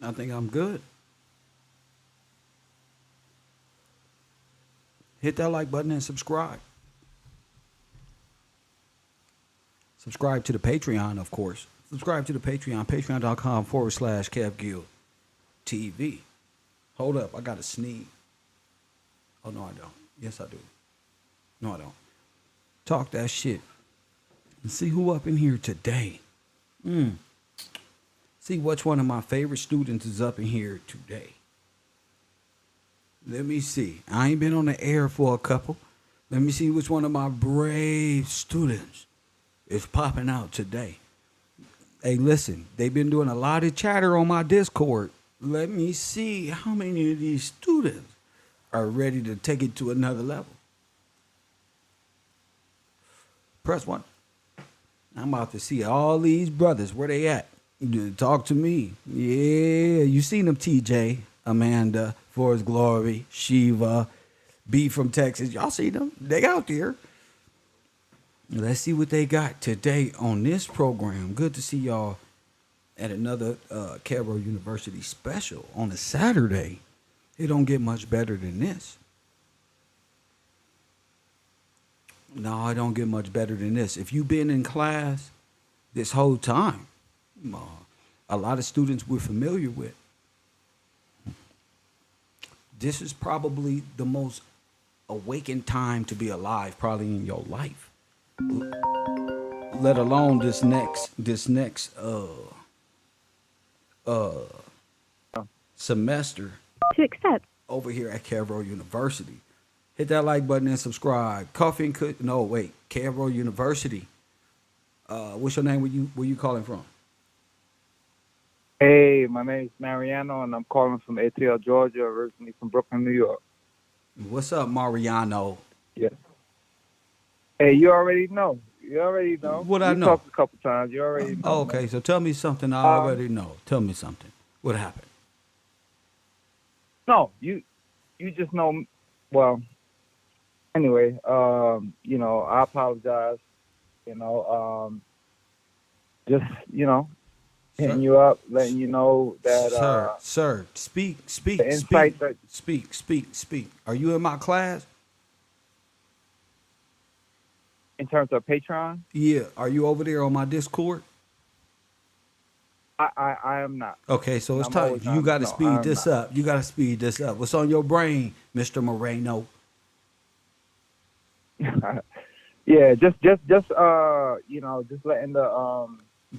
I think I'm good. Hit that like button and subscribe. Subscribe to the Patreon, of course. Subscribe to the Patreon, patreon.com/KevGill TV. Hold up, I got to sneeze. Oh, no, I don't. Yes, I do. No, I don't. Talk that shit. And see who up in here today. See which one of my favorite students is up in here today. Let me see. I ain't been on the air for a couple. Let me see which one of my brave students is popping out today. Hey, listen, they've been doing a lot of chatter on my Discord. Let me see how many of these students are ready to take it to another level. Press 1. I'm about to see all these brothers. Where they at? Talk to me. Yeah, you seen them, TJ, Amanda, For His Glory, Shiva, B from Texas. Y'all see them? They out there. Let's see what they got today on this program. Good to see y'all at another KevRow University special on a Saturday. It don't get much better than this. No, it don't get much better than this. If you've been in class this whole time, a lot of students we're familiar with, this is probably the most awakened time to be alive probably in your life. Let alone this next semester to accept over here at KevRow University. Hit that like button and subscribe. Coffee and cook. No, wait. KevRow University. What's your name? Where you calling from? Hey, my name is Mariano, and I'm calling from ATL, Georgia, originally from Brooklyn, New York. What's up, Mariano? Yes. Hey, you already know. You already know. What I know? We talked a couple times. You already know. Oh, okay, so tell me something I already know. Tell me something. What happened? No, you just know. Well, anyway, I apologize. Just hitting you up, letting you know that. Sir, speak. The insight that Speak. Are you in my class? in terms of Patreon, Yeah. Are you over there on my Discord? I am not. Okay, so it's I'm time. always You on. got to No, speed I'm this not. up. You got to speed this up. What's on your brain, Mr. Moreno? Yeah, just letting the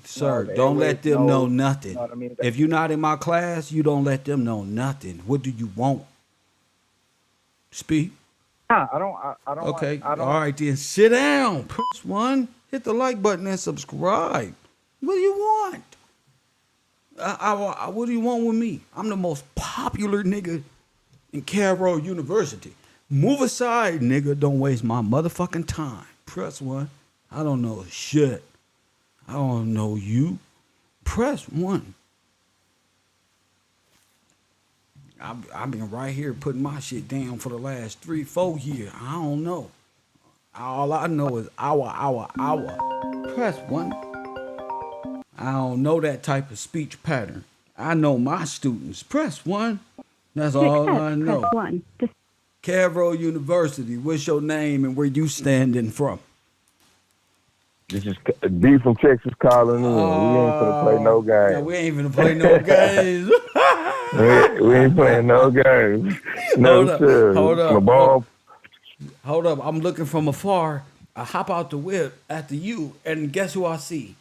Sir, the don't let airwaves them know know, nothing. you know what I mean? If you're not in my class, you don't let them know nothing. What do you want? Speak. Nah, I don't. Okay. I don't. All right, then sit down. Press 1. Hit the like button and subscribe. What do you want? What do you want with me? I'm the most popular nigga in KevRow University. Move aside, nigga. Don't waste my motherfucking time. Press 1. I don't know shit. I don't know you. Press 1. I've been right here putting my shit down for the last 3-4 years. I don't know. All I know is hour. Press 1. I don't know that type of speech pattern. I know my students. Press 1. That's to all accept. I know. Press 1. To KevRow University, what's your name and where you standing from? This is D from Texas calling in. We ain't finna play no Yeah, games. we ain't finna play no games. We ain't playing no games. No, Hold up, sir. hold up, My ball. Hold up. I'm looking from afar. I hop out the whip after you, and guess who I see?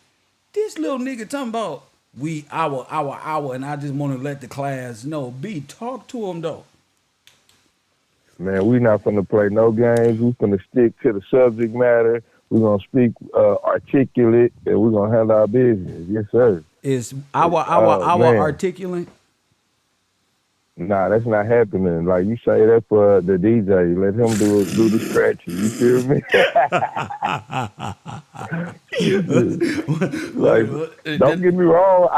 This little nigga talking about we our, and I just want to let the class know. B, talk to him though. Man, we not finna play no games. We finna stick to the subject matter. We're gonna speak articulate, and we're gonna handle our business. Yes, sir. Is our Man. articulate? Nah, that's not happening. Like you say that for the DJ. Let him do the scratching. You feel me? Like, don't get me wrong.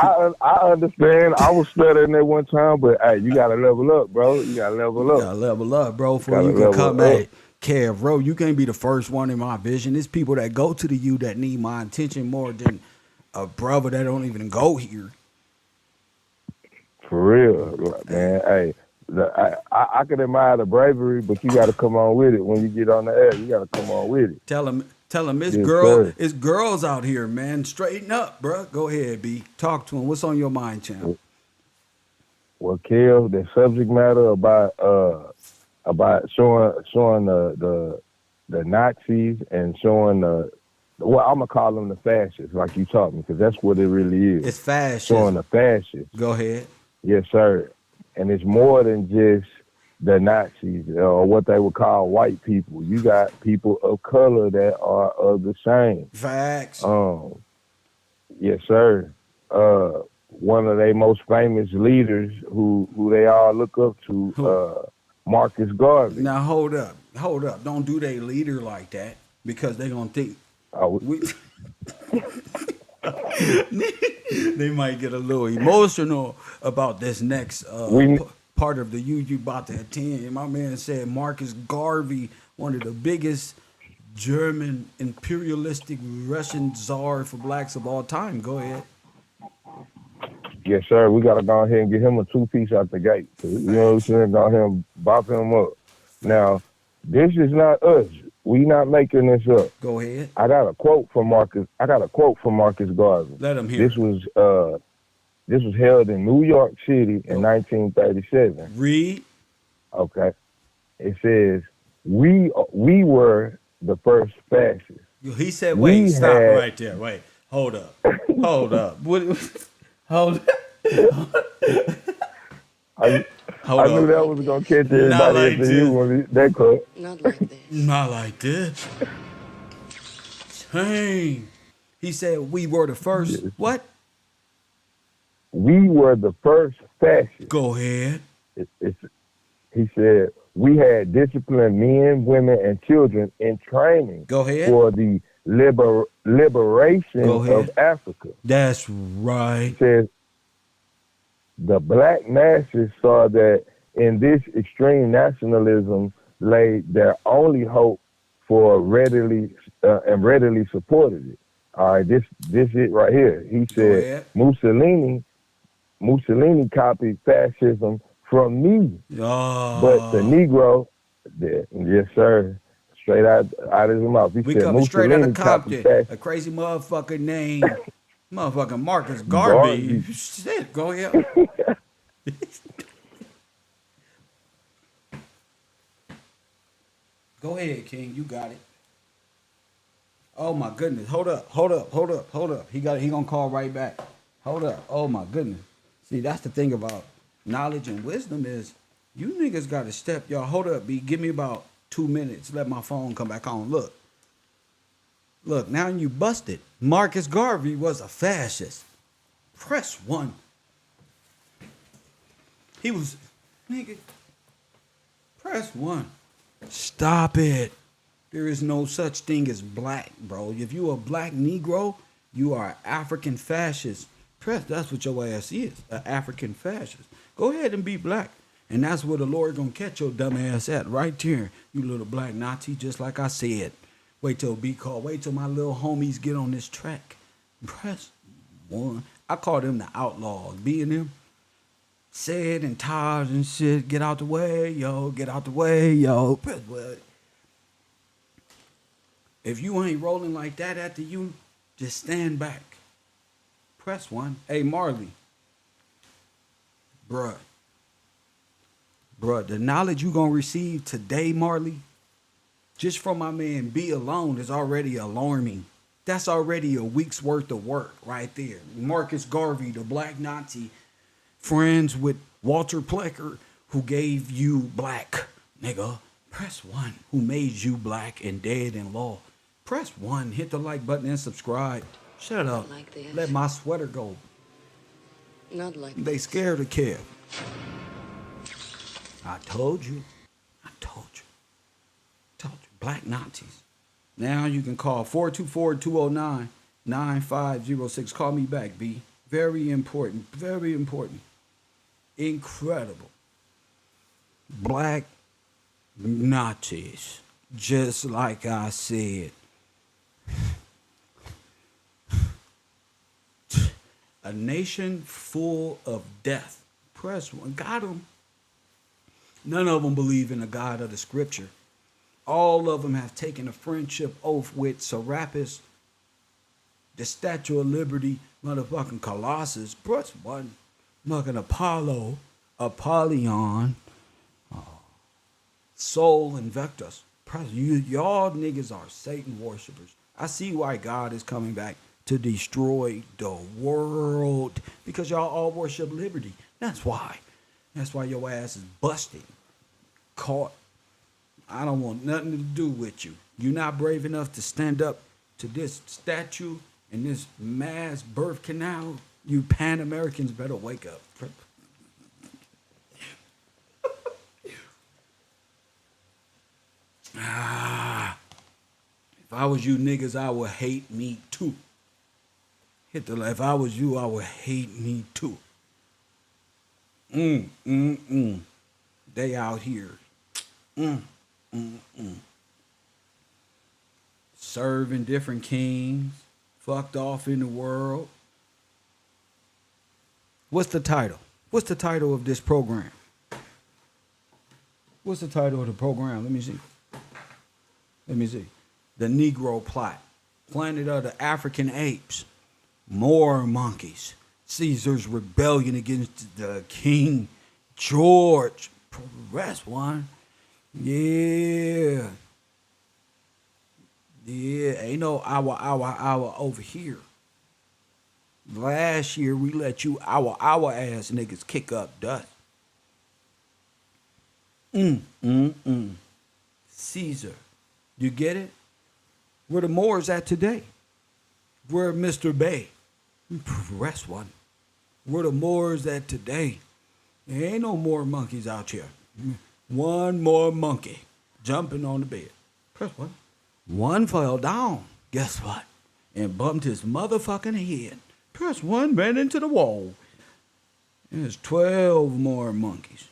I understand. I was studying at one time, but hey, you gotta level up, bro. You gotta level You up. gotta level up, bro, before Gotta you can level come up. at KevRow. You can't be the first one in my vision. There's people that go to the U that need my attention more than a brother that don't even go here. For real, man. Hey, I can admire the bravery, but you got to come on with it when you get on the air. You got to come on with it. Tell him Yes, sir. it's girls out here, man. Straighten up, bruh. Go ahead, B. Talk to him. What's on your mind, champ? Well, Kev, the subject matter about showing the Nazis and showing well, I'm gonna call them the fascists, like you taught me, because that's what it really is. It's Showing fascism. the fascists. Go ahead. Yes, sir. And it's more than just the Nazis or what they would call white people. You got people of color that are of the same. Facts. Yes, sir. One of their most famous leaders who they all look up to, Who? Marcus Garvey. Now hold up. Don't do they leader like that because they gonna think Uh, we. They might get a little emotional about this next we part of the you about to attend. My man said Marcus Garvey, one of the biggest German imperialistic Russian czar for blacks of all time. Go ahead. Yes, sir. We got to go ahead and get him a 2-piece out the gate. You know what I'm Facts. saying? Go ahead and bop him up. Now, this is not us. We not making this up. Go ahead. I got a quote from Marcus Garvey. Let him hear. This was held in New York City in 1937. Read. Okay. It says, we were the first fascists. He said, We wait, stop had- right there. Wait, hold up. Hold up. Hold up. I Hold knew up. that was going to catch Not everybody like after this. you when that cut. Not like this. Not like this. Dang. He said we were the first. What? We were the first fascists. Go ahead. He said, we had disciplined men, women, and children in training Go ahead. for the liberation Go ahead. of Africa. That's right. He says, the black masses saw that in this extreme nationalism lay their only hope for readily supported it. All right, this it right here. He ahead. said Mussolini copied fascism from me, Oh, but the Negro, yes sir, straight out of his mouth. He we said coming straight out of Mussolini copied Compton. fascism. A crazy motherfucker named motherfucking Marcus Garvey. Garvey. Shit, go ahead. Go ahead, King. You got it. Oh my goodness. Hold up. He gonna call right back. Hold up. Oh my goodness. See, that's the thing about knowledge and wisdom is you niggas gotta step y'all. Hold up, B. Give me about 2 minutes. Let my phone come back on. Look, now you busted. Marcus Garvey was a fascist. Press 1. He was nigga. Press 1. Stop it. There is no such thing as black, bro. If you a black Negro, you are African fascist. That's what your ass is, an African fascist. Go ahead and be black. And that's where the Lord gonna catch your dumb ass at, right there. You little black Nazi, just like I said. Wait till B call. Wait till my little homies get on this track. Press 1. I call them the outlaws. B and them. Said and Taj and shit. Get out the way, yo. Get out the way, yo. Press 1. If you ain't rolling like that after you, just stand back. Press 1. Hey, Marley. Bruh, the knowledge you gonna receive today, Marley, just from my man B alone is already alarming. That's already a week's worth of work right there. Marcus Garvey, the black Nazi, friends with Walter Plecker, who gave you black, nigga. Press 1. Who made you black and dead in law. Press 1. Hit the like button and subscribe. Shut up. Like this. Let my sweater go. Not like They scared of Kev. I told you. Black Nazis. Now you can call 424-209-9506. Call me back, B. Very important. Very important. Incredible. Black Nazis. Just like I said. A nation full of death. Press one. Got them. None of them believe in the God of the scripture. All of them have taken a friendship oath with Serapis, the Statue of Liberty, motherfucking Colossus. Press one. Fucking Apollo, Apollyon, Sol Invectus. Y'all niggas are Satan worshipers. I see why God is coming back to destroy the world, because y'all all worship liberty. That's why. That's why your ass is busted, caught. I don't want nothing to do with you. You're not brave enough to stand up to this statue and this mass birth canal. You Pan Americans better wake up. If I was you niggas, I would hate me too. Hit the. If I was you, I would hate me too. They out here. Serving different kings. Fucked off in the world. What's the title? What's the title of this program? What's the title of the program? Let me see. Let me see. The Negro Plot. Planet of the African Apes. Moor monkeys. Caesar's rebellion against the King George. Press one. Yeah. Yeah. Ain't no hour over here. Last year we let you our ass niggas kick up dust. Caesar. You get it? Where the Moors at today? Where Mr. Bay? Press one. Where the Moors at today? There ain't no more monkeys out here. One more monkey jumping on the bed. Press one. One fell down. Guess what? And bumped his motherfucking head. Press one, ran into the wall. There's 12 more monkeys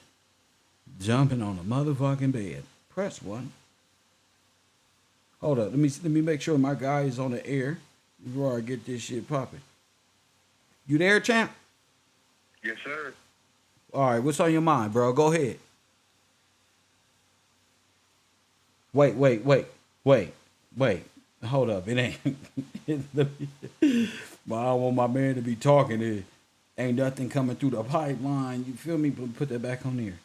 jumping on the motherfucking bed. Press one. Hold up. Let me make sure my guy is on the air before I get this shit popping. You there, champ? Yes, sir. All right. What's on your mind, bro? Go ahead. Wait. Hold up. It ain't. Well, I don't want my man to be talking. There ain't nothing coming through the pipeline. You feel me? Put that back on there.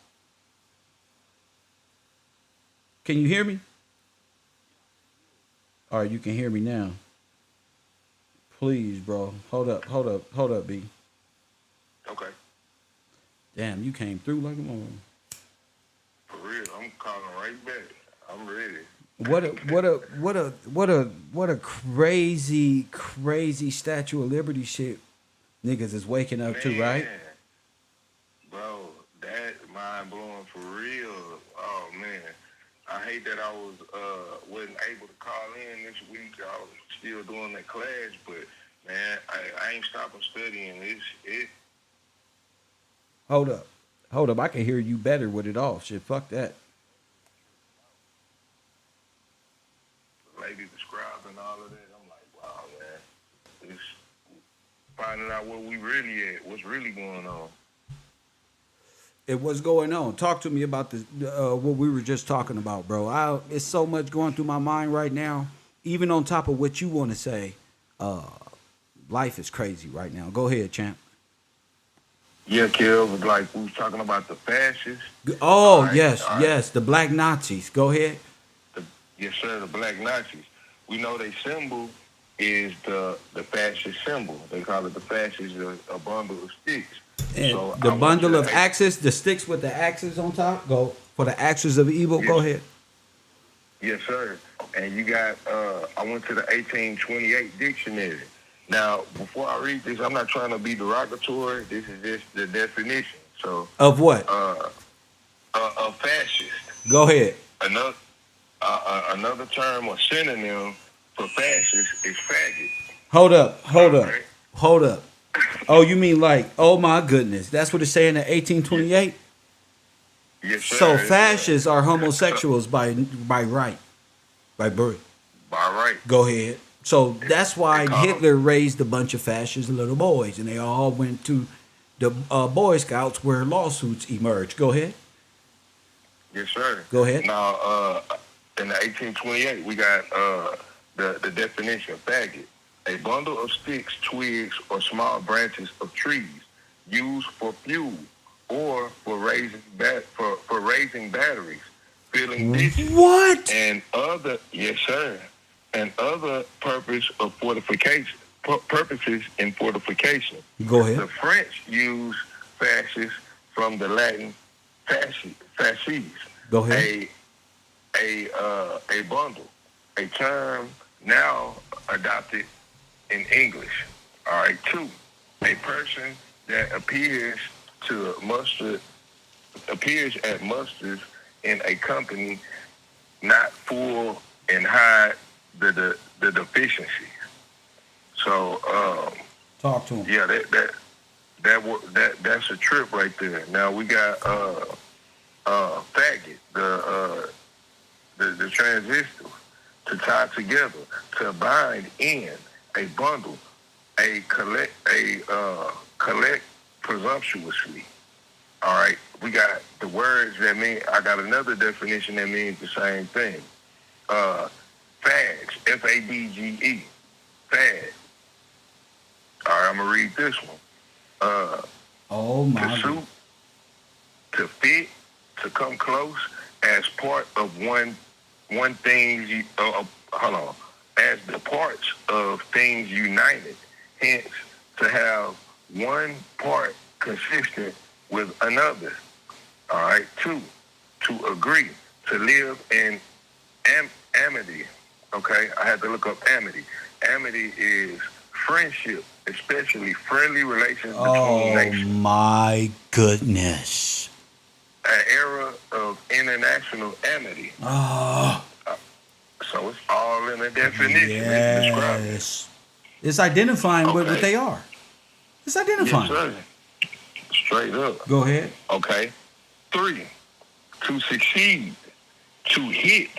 Can you hear me? All right, you can hear me now. Please, bro. Hold up, B. Okay. Damn, you came through like a mother. For real, I'm calling right back. I'm ready. What a crazy Statue of Liberty shit niggas is waking up to, right? Bro, that mind blowing for real. Oh man. I hate that I wasn't able to call in this week. I was still doing that class, but man, I ain't stopping studying. It. Hold up. I can hear you better with it off. Shit, fuck that. Lady describing all of that, I'm like, wow, man. It's finding out what we really at, what's really going on. What's going on? Talk to me about what we were just talking about, bro. It's so much going through my mind right now. Even on top of what you want to say, life is crazy right now. Go ahead, champ. Yeah, Kev, like we was talking about the fascists. Oh, right, yes, the black Nazis. Go ahead. Yes, sir, the black Nazis. We know their symbol is the fascist symbol. They call it the fascist, a bundle of sticks. And so the bundle of axes, the sticks with the axes on top, go for the axes of evil. Yes. Go ahead. Yes, sir. And you got, I went to the 1828 dictionary. Now, before I read this, I'm not trying to be derogatory. This is just the definition. So of what? A fascist. Go ahead. Another term or synonym for fascist is faggot. Hold up. Oh, you mean like, oh my goodness. That's what it's saying in 1828? Yes, sir. So fascists are homosexuals by right, by birth. By right. Go ahead. So that's why Hitler raised a bunch of fascist little boys, and they all went to the Boy Scouts where lawsuits emerged. Go ahead. Yes, sir. Go ahead. Now, in the 1828, we got the definition of faggot: a bundle of sticks, twigs, or small branches of trees used for fuel or for raising batteries, filling ditches, What? and other and other purposes in fortification. Go ahead. The French used fasces from the Latin fasces. Go ahead. A bundle, a term now adopted in English. All right. 2, a person that appears at musters in a company, not full and hide the deficiency. So Talk to him. yeah, that's a trip right there. Now we got faggot, the transistor, to tie together, to bind in a bundle, collect presumptuously. All right, we got the words that mean. I got another definition that means the same thing. Fags, Fadge, fad. All right, I'm gonna read this one. Oh my. To suit, to fit, to come close, as part of one thing. As the parts of things united. Hence, to have one part consistent with another. All right. 2, to agree, to live in amity. Okay, I had to look up amity. Amity is friendship, especially friendly relations between nations. Oh my goodness. An era of international amity. Oh. So it's all in the definition. It's describing. Yes. It's identifying what Okay. they are. It's Yes, identifying. sir. Straight up. Go ahead. Okay. 3, to succeed, to hit.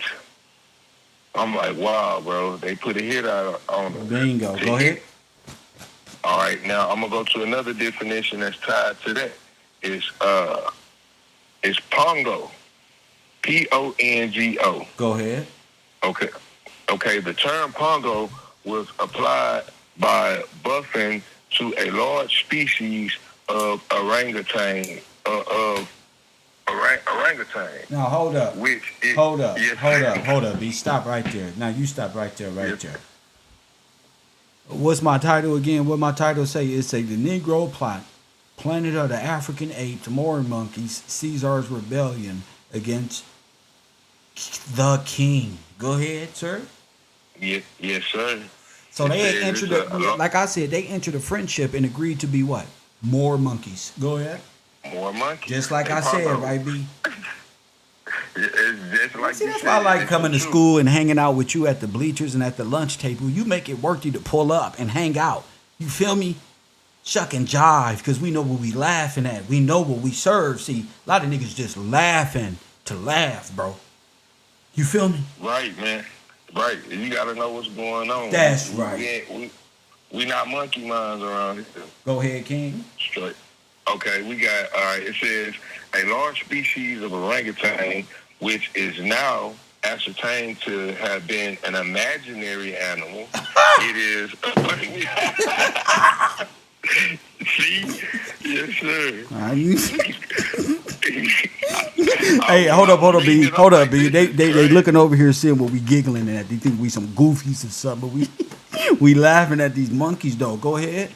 I'm like, wow, bro. They put a hit out on them. Bingo. To Go hit. ahead. All right. Now I'm gonna go to another definition that's tied to that. It's pongo. Pongo. Go ahead. Okay. Okay. The term pongo was applied by Buffon to a large species of orangutan. Orangutan. Now hold up. Which Hold up. Yes, Hold up. B, stop right there. Now you stop right there. There. What's my title again? What my title say? It say the Negro plot, planet of the African apes, Moor monkeys, Ceasar'S rebellion against the king. Go ahead, sir. Yes, sir. So they It entered, is, like I said, they entered a friendship and agreed to be what? More monkeys. Go ahead. More monkeys. Just like They I said, pongo. right, B? It's just like See, you that's said. why I like It's coming to the truth. school and hanging out with you at the bleachers and at the lunch table. You make it worth you to pull up and hang out. You feel me? Shuck and jive, because we know what we laughing at. We know what we serve. See, a lot of niggas just laughing to laugh, bro. You feel me? Right, man. Right. You got to know what's going on. That's right. We not monkey minds around here. Go ahead, King. Straight. Okay, we got, all right, it says, a large species of orangutan, which is now ascertained to have been an imaginary animal. It is... See? Yes, sir. Hey, hold up, B. Hold up, B. They looking over here seeing what we giggling at. They think we some goofies or something, but we laughing at these monkeys, though. Go ahead.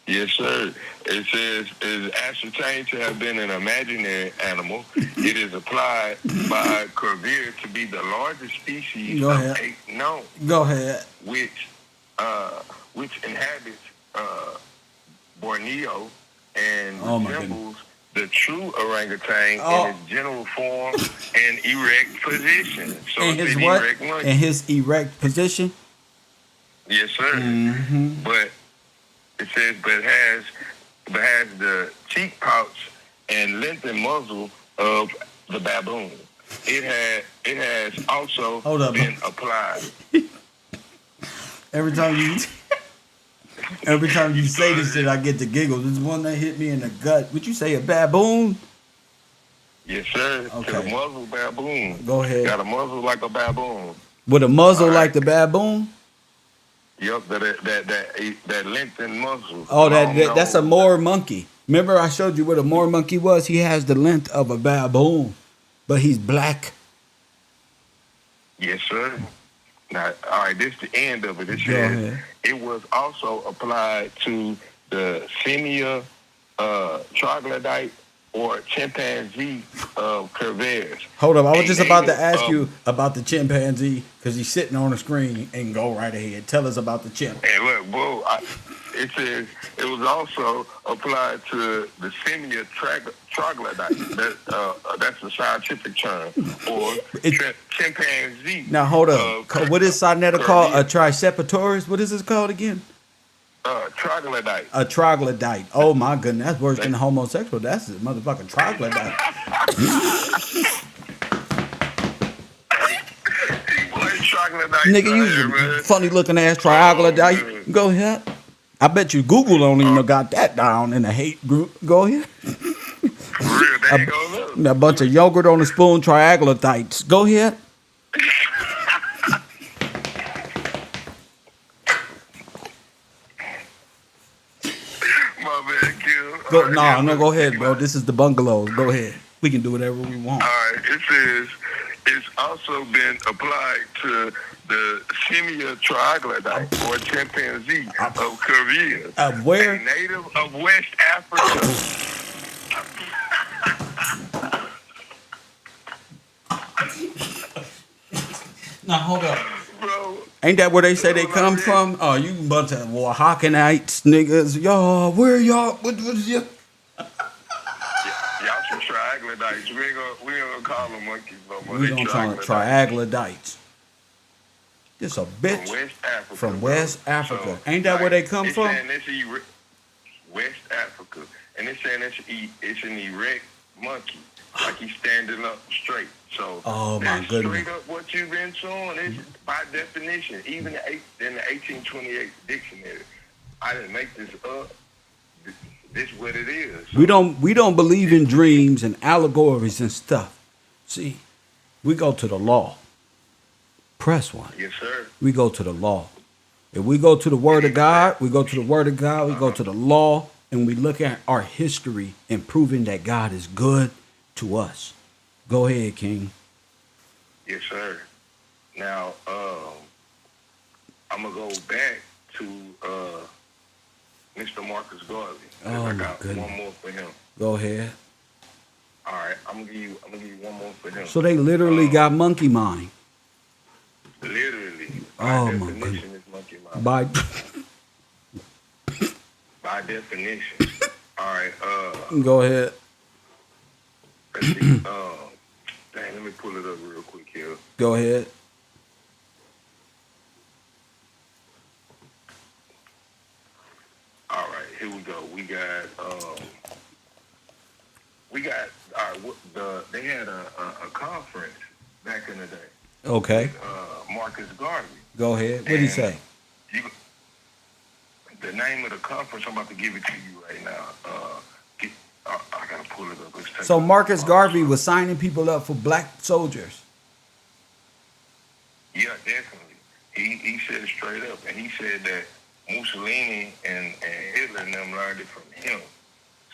Yes, sir. It says, is ascertained to have been an imaginary animal. It is applied by Cuvier to be the largest species Go of ahead. ape known, Go ahead. which inhabits Borneo and Oh, my resembles the true orangutan Oh. in its general form and erect position. So And it's his an what? erect monkey. And his erect position. Yes, sir. Mm-hmm. But it says, but has the cheek pouch and lengthened muzzle of the baboon. It has also Hold up. been applied. Every time you Every time you say this shit, I get the giggles. This one that hit me in the gut. Would you say a baboon? Yes, sir. Okay. To the muzzle baboon. Go ahead. Got a muzzle like a baboon. With a muzzle All right. like the baboon? Yep, that lengthened muzzle. Oh, Long that's a nose. Moor monkey. Remember I showed you what a Moor monkey was? He has the length of a baboon, but he's black. Yes, sir. Now, all right, this is the end of it. It Go says ahead. it was also applied to the Simia troglodyte or chimpanzee of KevRow. Hold up, I was A just about to native ask of- you about the chimpanzee because he's sitting on the screen and go right ahead. Tell us about the chimp. And look, bro, it says it was also applied to the Simia troglodyte. That's the scientific term, or chimpanzee. Now hold up. of What is Sinetta called? A KevRow. triceratops? What is this called again? Troglodyte. A troglodyte. Oh my goodness, that's worse than homosexual. That's a motherfucking troglodyte. Boy, troglodyte. Nigga, out you here, man. funny looking ass Oh, troglodyte. man. Go ahead. I bet you Google don't even got that down in the hate group. Go ahead. For real, there you go. Look. A bunch of yogurt on a spoon troglodytes. Go ahead. My man, Kill. Go, no, go ahead, bro. This is the bungalows. Go ahead. We can do whatever we want. All right, it says it's also been applied to the Simia troglodyte or chimpanzee of KevRow, Where? a native of West Africa. Now hold up. Bro, Ain't that where they say they come from? Oh, you bunch of Oaxacanites, niggas. Y'all, where y'all? What is you? y'all some troglodytes. We ain't gonna call them monkeys no more. We They gonna call it troglodytes. troglodytes. This a From bitch West Africa. from bro. West Africa. So, Ain't that where they like, come it's from? saying West Africa, and it's saying it's an erect monkey, like he's standing up straight. So Oh, my that's goodness. straight up what you've been showing. Is by definition, even in the 1828 dictionary. I didn't make this up. This is what it is. We don't believe in dreams and allegories and stuff. See, we go to the law. Press one. Yes, sir. We go to the law. If we go to the word of God, we go to the word of God, we go to the law, and we look at our history and proving that God is good to us. Go ahead, King. Yes, sir. Now, I'm gonna go back to Mr. Marcus Garvey. 'Cause Oh, I my got goodness. one more for him. Go ahead. All right, I'm gonna give you one more for him. So they literally got monkey mind. Literally, Oh, by my definition, is monkey mind. By By definition. All right. go ahead. Let's see. Dang, let me pull it up real quick here. Go ahead. All right, here we go. We got. They had a conference back in the day. Okay. Marcus Garvey. Go ahead. What'd he say? The name of the conference, I'm about to give it to you right now. I gotta pull it up. It's taking So Marcus a while. Garvey was signing people up for black soldiers. Yeah, definitely. He said it straight up, and he said that Mussolini and Hitler and them learned it from him.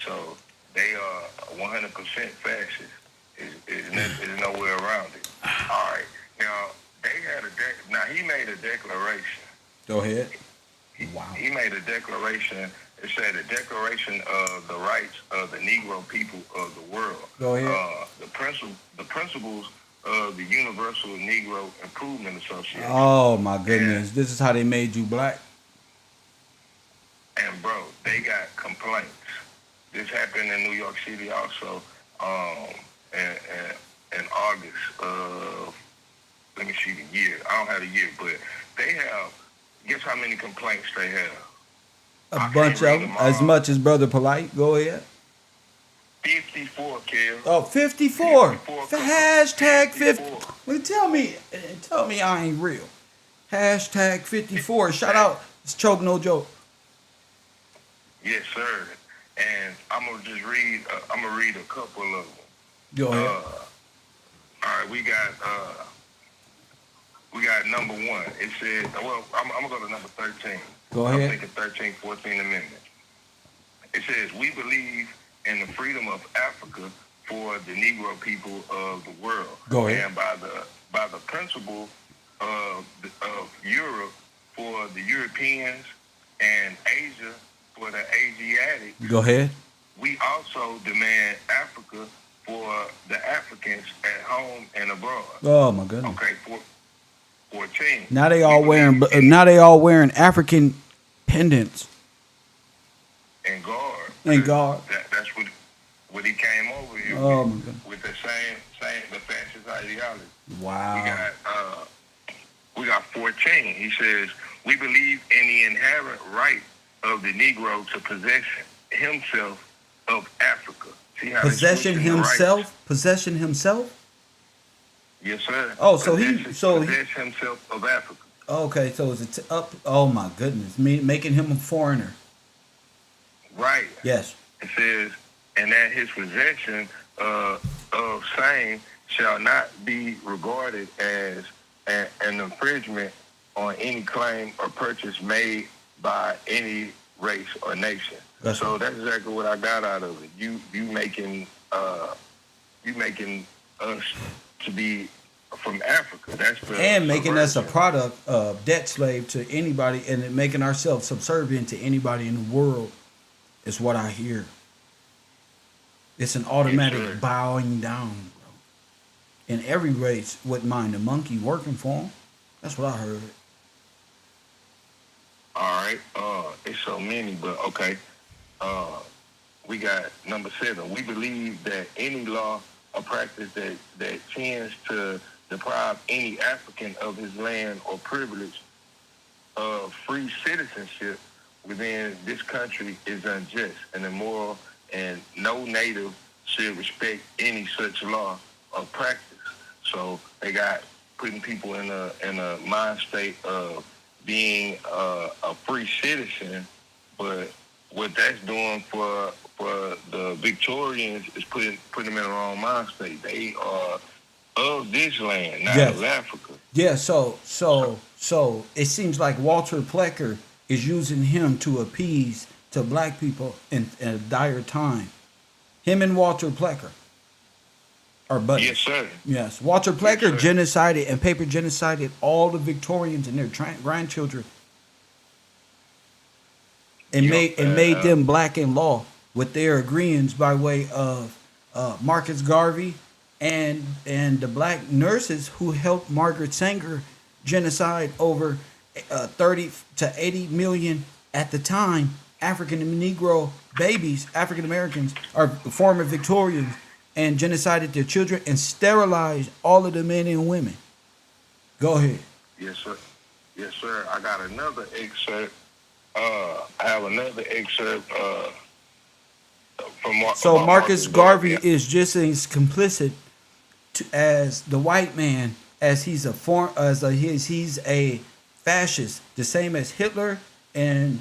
So they are 100% fascist. There's no way around it. All right. Now they had now he made a declaration. Go ahead. Wow. He made a declaration. It said the Declaration of the Rights of the Negro People of the World. Go ahead. The principles of the Universal Negro Improvement Association. Oh my goodness. This is how they made you black. And bro, they got complaints. This happened in New York City also in August of, let me see the year. I don't have the year, but they have, guess how many complaints they have? A I bunch can't of read them. them As all. much as Brother Polite. Go ahead. 54, Kev. Oh, 54. 54. Hashtag 50. 54. Well, tell me I ain't real. Hashtag 54. Shout out. It's Choke No Joke. Yes, sir. And I'm gonna just read. I'm gonna read a couple of them. Go ahead. All right, we got number one. It says, well, I'm gonna go to number 13. Go I'm ahead. thinking 13, 14 Amendment. It says, we believe in the freedom of Africa for the Negro people of the world. Go ahead. And by the principle of Europe for the Europeans and Asia for the Asiatic, Go ahead. we also demand Africa for the Africans at home and abroad. Oh my goodness. Okay, 14. Now they all wearing African pendants And guard. and guard. That's what he came over here Oh my with, goodness. with the same the fascist ideology. Wow. We got 14. He says, we believe in the inherent right of the Negro to possess himself of Africa. See how Possession they switching the rights? himself. Possession himself. Yes, sir. Oh, so he- possess himself of Africa. Okay, so is it up? Oh my goodness, making him a foreigner. Right. Yes. It says, and that his possession of same shall not be regarded as an infringement on any claim or purchase made by any race or nation. So that's exactly what I got out of it. You making us to be from Africa. That's the And making us a subversion. product of debt slave to anybody, and then making ourselves subservient to anybody in the world is what I hear. It's an automatic Yes, sir. bowing down, bro. And every race wouldn't mind a monkey working for them. That's what I heard. All right. It's so many, but okay. We got number 7. We believe that any law or practice that tends to deprive any African of his land or privilege of free citizenship within this country is unjust and immoral, and no native should respect any such law or practice. So they got putting people in a mind state of being a free citizen, but what that's doing for the Victorians is putting them in the wrong mind state. They are of this land, not Yes. of Africa. Yeah, so it seems like Walter Plecker is using him to appease to black people in a dire time. Him and Walter Plecker are buddies. Yes, sir. Yes, Walter Plecker Yes, sir. genocided and paper genocided all the Victorians and their grandchildren, and Yup, made them black in law with their agreements by way of Marcus Garvey and the black nurses who helped Margaret Sanger genocide over 30 to 80 million at the time African and Negro babies, African Americans, or former Victorians, and genocided their children and sterilized all of the men and women. Go ahead. Yes, sir. Yes, sir. I got another excerpt. I have another excerpt from So Marcus Garvey Yeah. is just as complicit as the white man, as he's a fascist, the same as Hitler and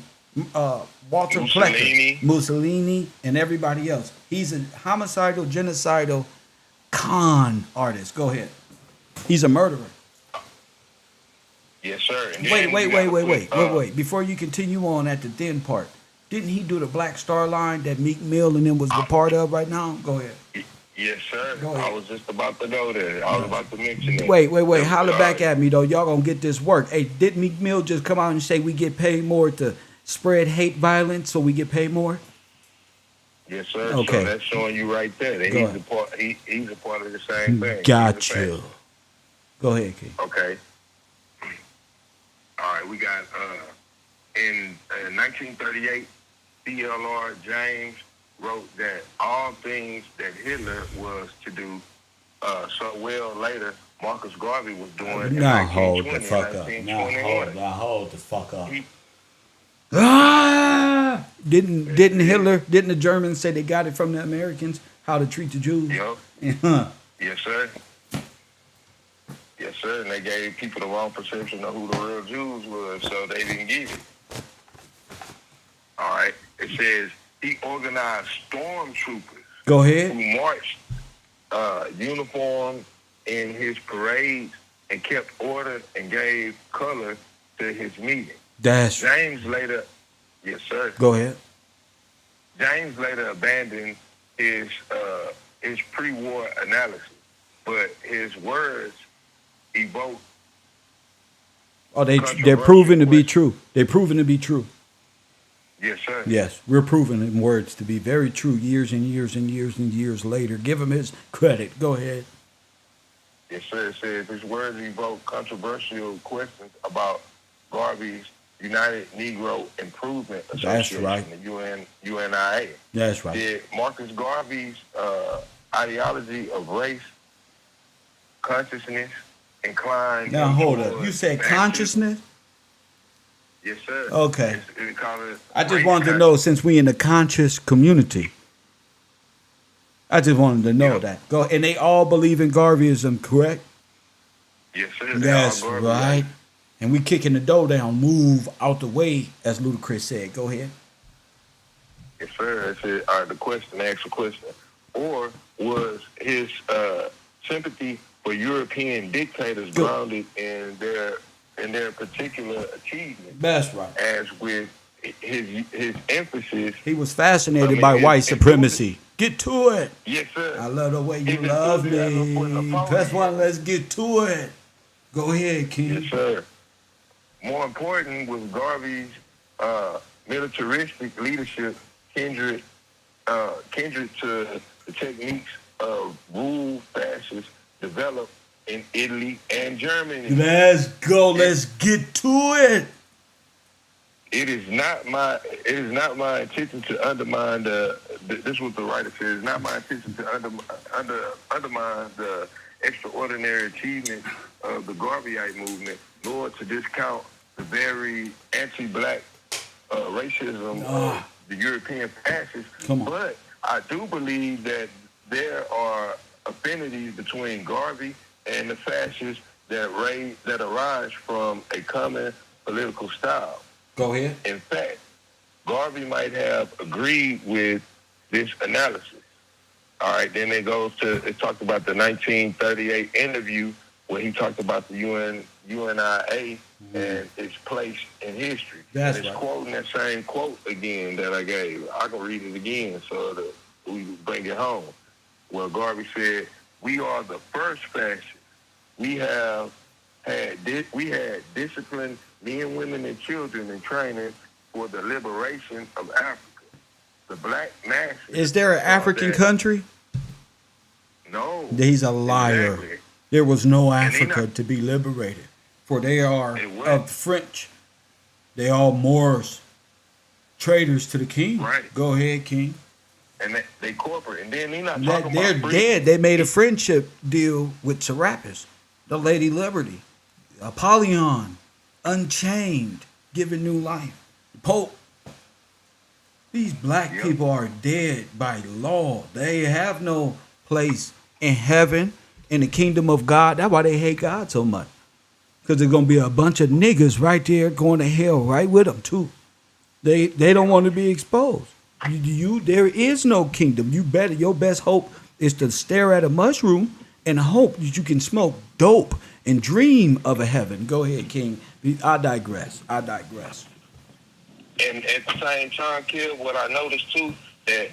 Walter Mussolini. Plecker, Mussolini, and everybody else. He's a homicidal, genocidal con artist. Go ahead. He's a murderer. Yes, sir. And Wait. then we gotta put, Wait. Before you continue on at the then part, didn't he do the Black Star Line that Meek Mill and them was a part of right now? Go ahead. Yes, sir. Go ahead. I was just about to go there. I was about to mention it. Wait. Holler back at me, though. Y'all gonna get this work. Hey, did Meek Mill just come out and say we get paid more to spread hate violence so we get paid more? Yes, sir. Okay. So that's showing you right there that Go he's ahead. a part. He's a part of the same thing. He's a Gotcha. fan. Go ahead, King. Okay. All right. We got in 1938, C.L.R. James wrote that all things that Hitler was to do so well later, Marcus Garvey was doing in Now hold 1920 the fuck up. 1921. Now hold the fuck up. He- Didn't the Germans say they got it from the Americans how to treat the Jews? Yup. Huh. Yes, sir. Yes, sir. And they gave people the wrong perception of who the real Jews was, so they didn't get it. All right. It It says he organized stormtroopers Go ahead. who marched uniformed in his parades and kept order and gave color to his meeting. That's James later, yes sir. Go ahead. James later abandoned his pre-war analysis, but his words evoked. Oh, they're proven to be true. They're proven to be true. Yes, sir. Yes, we're proving in words to be very true years and years and years and years later. Give him his credit. Go ahead. Yes, sir. It says his words evoke controversial questions about Garvey's United Negro Improvement Association, right. the UNIA. That's right. Did Marcus Garvey's ideology of race, consciousness, incline? Now hold up. towards You said fascism? consciousness? Yes, sir. Okay. They call it I just race wanted to know, since we in the conscious community. I just wanted to know Yep. that. Go, and they all believe in Garveyism, correct? Yes, sir. They That's all Garvey right. And we kicking the door down, move out the way, as Ludacris said. Go ahead. Yes, sir. I said, all right, ask the question. Or was his sympathy for European dictators Good. grounded in their particular achievements, That's right. as with his emphasis? He was fascinated by his white supremacy. Get to it. Yes, sir. I love the way you His love enthusiasm for me. Napoleon. Press one, let's get to it. Go ahead, King. Yes, sir. More important was Garvey's militaristic leadership, kindred to the techniques of rule fascists developed in Italy and Germany. Let's go. Let's get to it. It is not my intention to undermine this is what the writer says. It's not my intention to undermine the extraordinary achievements of the Garveyite movement, nor to discount the very anti-black racism of the European fascists. Come on. But I do believe that there are affinities between Garvey and the fascists that arise from a common political style. Go ahead. In fact, Garvey might have agreed with this analysis. All right, then it talked about the 1938 interview where he talked about the UNIA and its place in history. That's and it's right. quoting that same quote again that I gave. I can read it again so that we bring it home. Where Garvey said, "We are the first fascists. We had disciplined men, women, and children in training for the liberation of Africa. The black masses." Is there an African country? No. He's a liar. Exactly. There was no And they Africa not- to be liberated. For they are It was. of French. They all Moors. Traitors to the king. Right. Go ahead, King. And they corporate. And then they're not talking They're about dead. They made a friendship deal with Serapis, the Lady Liberty, Apollyon, Unchained, giving new life, Pope. These black Yep. people are dead by law. They have no place in heaven, in the kingdom of God. That's why they hate God so much. Because there's going to be a bunch of niggas right there going to hell right with them, too. They don't want to be exposed. There is no kingdom. Your best hope is to stare at a mushroom and hope that you can smoke dope and dream of a heaven. Go ahead, King. I digress. And at the same time, kid, what I noticed too, that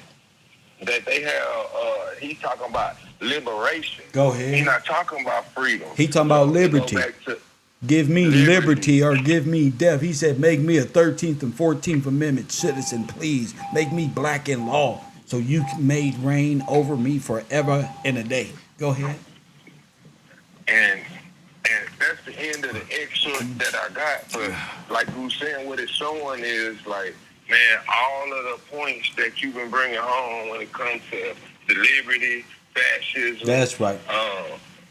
they have, he's talking about liberation. Go ahead. He's not talking about freedom. He talking about So we go liberty. back to- Give me Liberty. liberty or give me death. He said, make me a 13th and 14th Amendment citizen, please. Make me black in law so you may reign over me forever and a day. Go ahead. And that's the end of the excerpt that I got. But like you saying, what it's showing is like, man, all of the points that you've been bringing home when it comes to the liberty, fascism. That's right.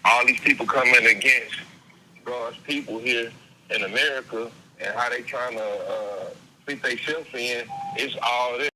All these people coming against God's people here in America and how they trying to fit themselves in. It's all this.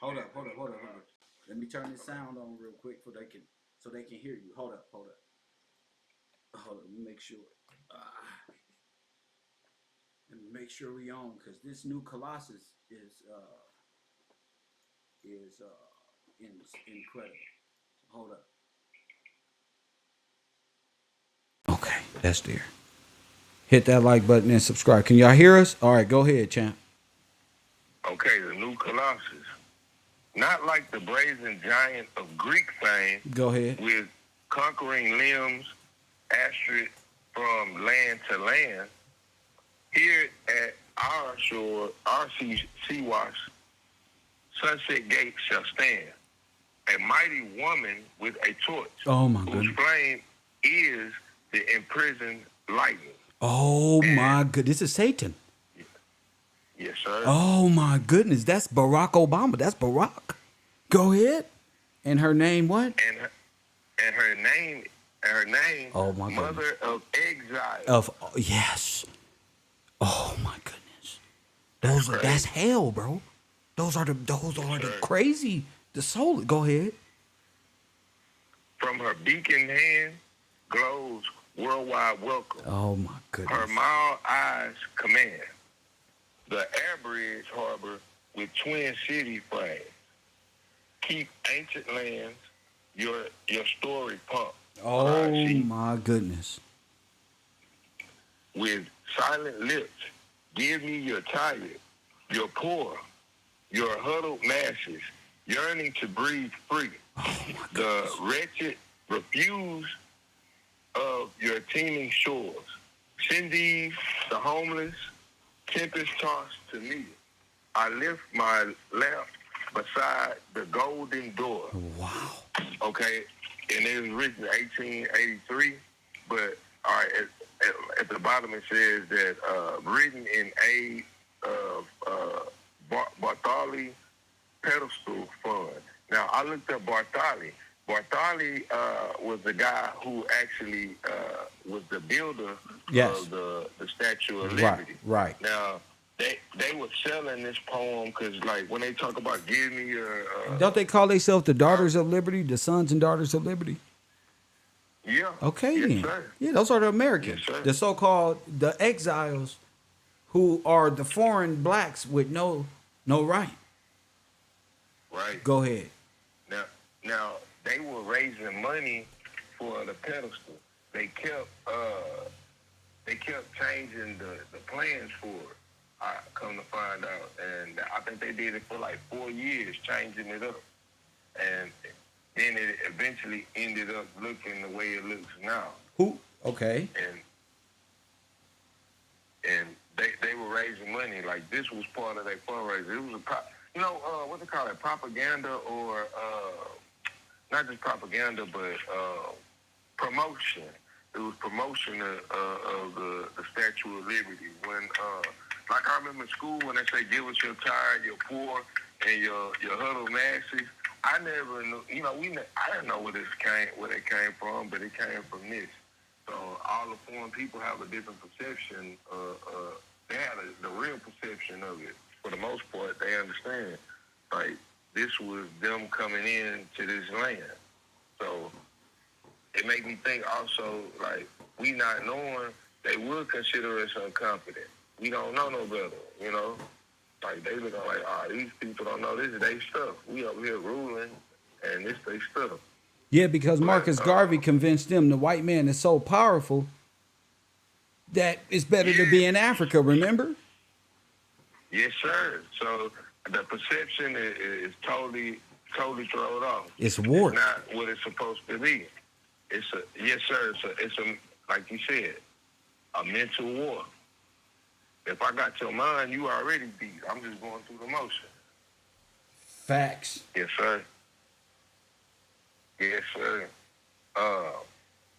Hold up. Let me turn this sound on real quick so they can hear you. Hold up. Let me make sure. Let me make sure we on because this new Colossus is incredible. Hold up. Okay, that's there. Hit that like button and subscribe. Can y'all hear us? All right, go ahead, champ. Okay, the new Colossus. Not like the brazen giant of Greek fame Go ahead. with conquering limbs, asterisk from land to land. Here at our shore, our sea wash, Sunset Gate shall stand. A mighty woman with a torch, Oh my whose goodness. flame is the imprisoned lightning. Oh my goodness. This is Satan. Yes, sir. Oh my goodness. That's Barack Obama. That's Barack. Go ahead. And her name what? And her name, Oh my goodness. Mother of Exile. Yes. Oh my goodness. That's hell, bro. Those are the crazy, the soul. Go ahead. From her beacon hand glows worldwide welcome. Oh my goodness. Her mild eyes command. The air bridge harbor with twin city flags. Keep ancient lands, your story pump. Oh my goodness. With silent lips, give me your tired, your poor, your huddled masses, yearning to breathe free. Oh my The wretched refuse of your teeming shores. Send these, the homeless, tempest tossed to me. I lift my lamp beside the golden door. Wow. Okay, and it was written in 1883, but all right, at the bottom it says that written in aid of Bartholomew Pedestal Fund. Now I looked up Bartholomew. Bartholomew was the guy who actually was the builder of the Statue of Liberty. Right. Now they were selling this poem because, like, when they talk about give me your Don't they call themselves the Daughters of Liberty, the Sons and Daughters of Liberty? yeah. Okay, Yes, then. sir. Yeah, those are the Americans, Yes, sir. the so-called the exiles, who are the foreign blacks with no right. Right. Go ahead. Now they were raising money for the pedestal. They kept changing the plans for it. I come to find out, and I think they did it for like 4 years, changing it up, and then it eventually ended up looking the way it looks now. Who? Okay. And they were raising money. Like, this was part of their fundraiser. It was what they call it, propaganda, or not just propaganda, but promotion. It was promotion of the Statue of Liberty. When, like, I remember in school when they say, give us your tired, your poor, and your huddled masses. I never knew, I didn't know where it came from, but it came from this. So all the foreign people have a different perception. They had the real perception of it. For the most part, they understand. Like, this was them coming in to this land. So it made me think also, like, we not knowing, they would consider us incompetent. We don't know no better, Like, they looking like, these people don't know, this is their stuff. We over here ruling, and this their stuff. Yeah, because Marcus Garvey convinced them the white man is so powerful that it's better to be in Africa, remember? Yes, sir. So the perception is totally thrown off. It's warped. It's not what it's supposed to be. Yes, sir. It's a like you said, a mental war. If I got your mind, you already beat. I'm just going through the motion. Facts. Yes, sir. Yes, sir.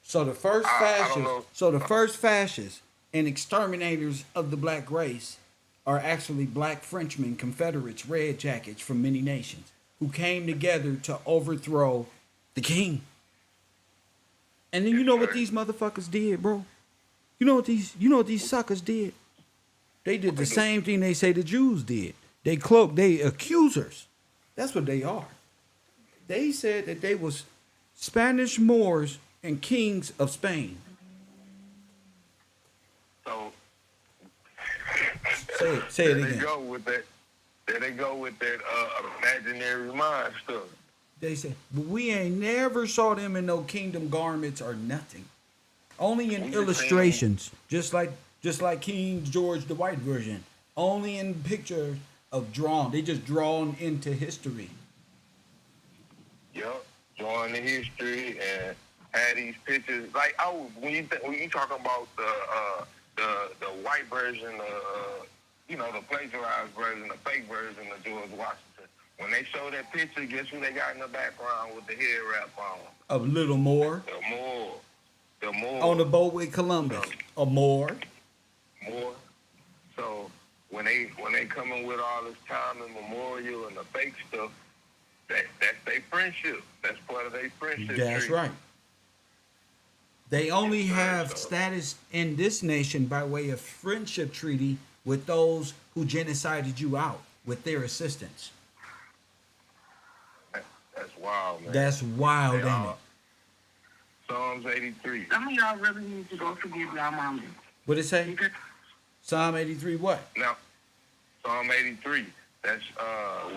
So the first I don't know. first fascists and exterminators of the black race are actually black Frenchmen, Confederates, red jackets from many nations who came together to overthrow the king. And then you know what these motherfuckers did, bro? You know what these suckers did? They did the same thing they say the Jews did. They accusers. That's what they are. They said that they was Spanish Moors and kings of Spain. So Say it there they again. go with that. There they go with that imaginary mind stuff. They said, but we ain't never saw them in no kingdom garments or nothing. Only in I'm just illustrations, just like King George the White version. Only in pictures of drawn. They just drawn into history. Yup, drawing the history and had these pictures. Like, when you talking about the white version, the plagiarized version, the fake version of George Washington. When they show that picture, guess who they got in the background with the head wrap on? A little more. The Moor. The Moor. On the boat with Columbus. A Moor. Moor. So when they coming with all this time and memorial and the fake stuff, that's their friendship. That's part of their friendship. That's tree. right. They only have status in this nation by way of friendship treaty with those who genocided you out with their assistance. That's wild, man. That's wild, They ain't all- it? Psalms 83. Some of y'all really need to go forgive y'all mama. What it say? Because Psalm 83 what? Now, Psalm 83. That's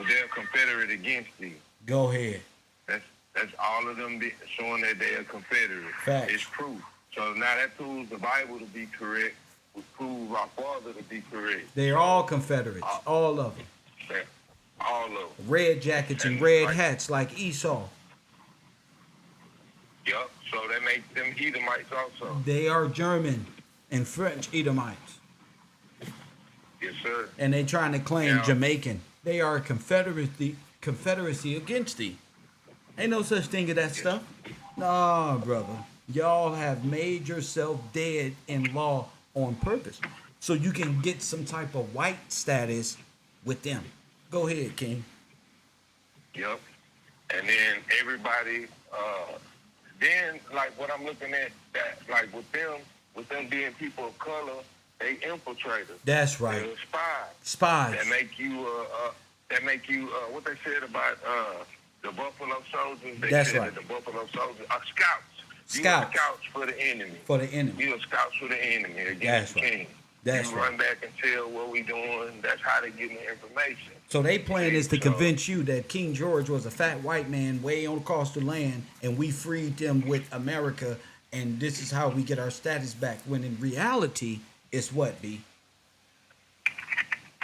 they're confederate against thee. Go ahead. That's all of them showing that they are confederate. Facts. It's proof. So now that proves the Bible to be correct. We prove our Father to be correct. They're all Confederates. All of them. Yeah, all of them. Red jackets and red hats like Esau. Yup. So that makes them Edomites also. They are German and French Edomites. Yes, sir. And they trying to claim Yeah. Jamaican. They are a confederacy against thee. Ain't no such thing as that stuff. Nah, brother. Y'all have made yourself dead in law on purpose. So you can get some type of white status with them. Go ahead, King. Yep. And then everybody, then like what I'm looking at, that like with them being people of color, they infiltrators. That's right. They're spies. Spies. That make you what they said about the Buffalo Soldiers. They That's said right. that the Buffalo Soldiers are scouts. You Scouts. are scouts for the enemy. For the enemy. You are scouts for the enemy against That's the right. king. That's you right. run back and tell what we doing. That's how they get the information. So they plan is to So- convince you that King George was a fat white man way on across the land, and we freed them with America, and this is how we get our status back. When in reality, it's what, B?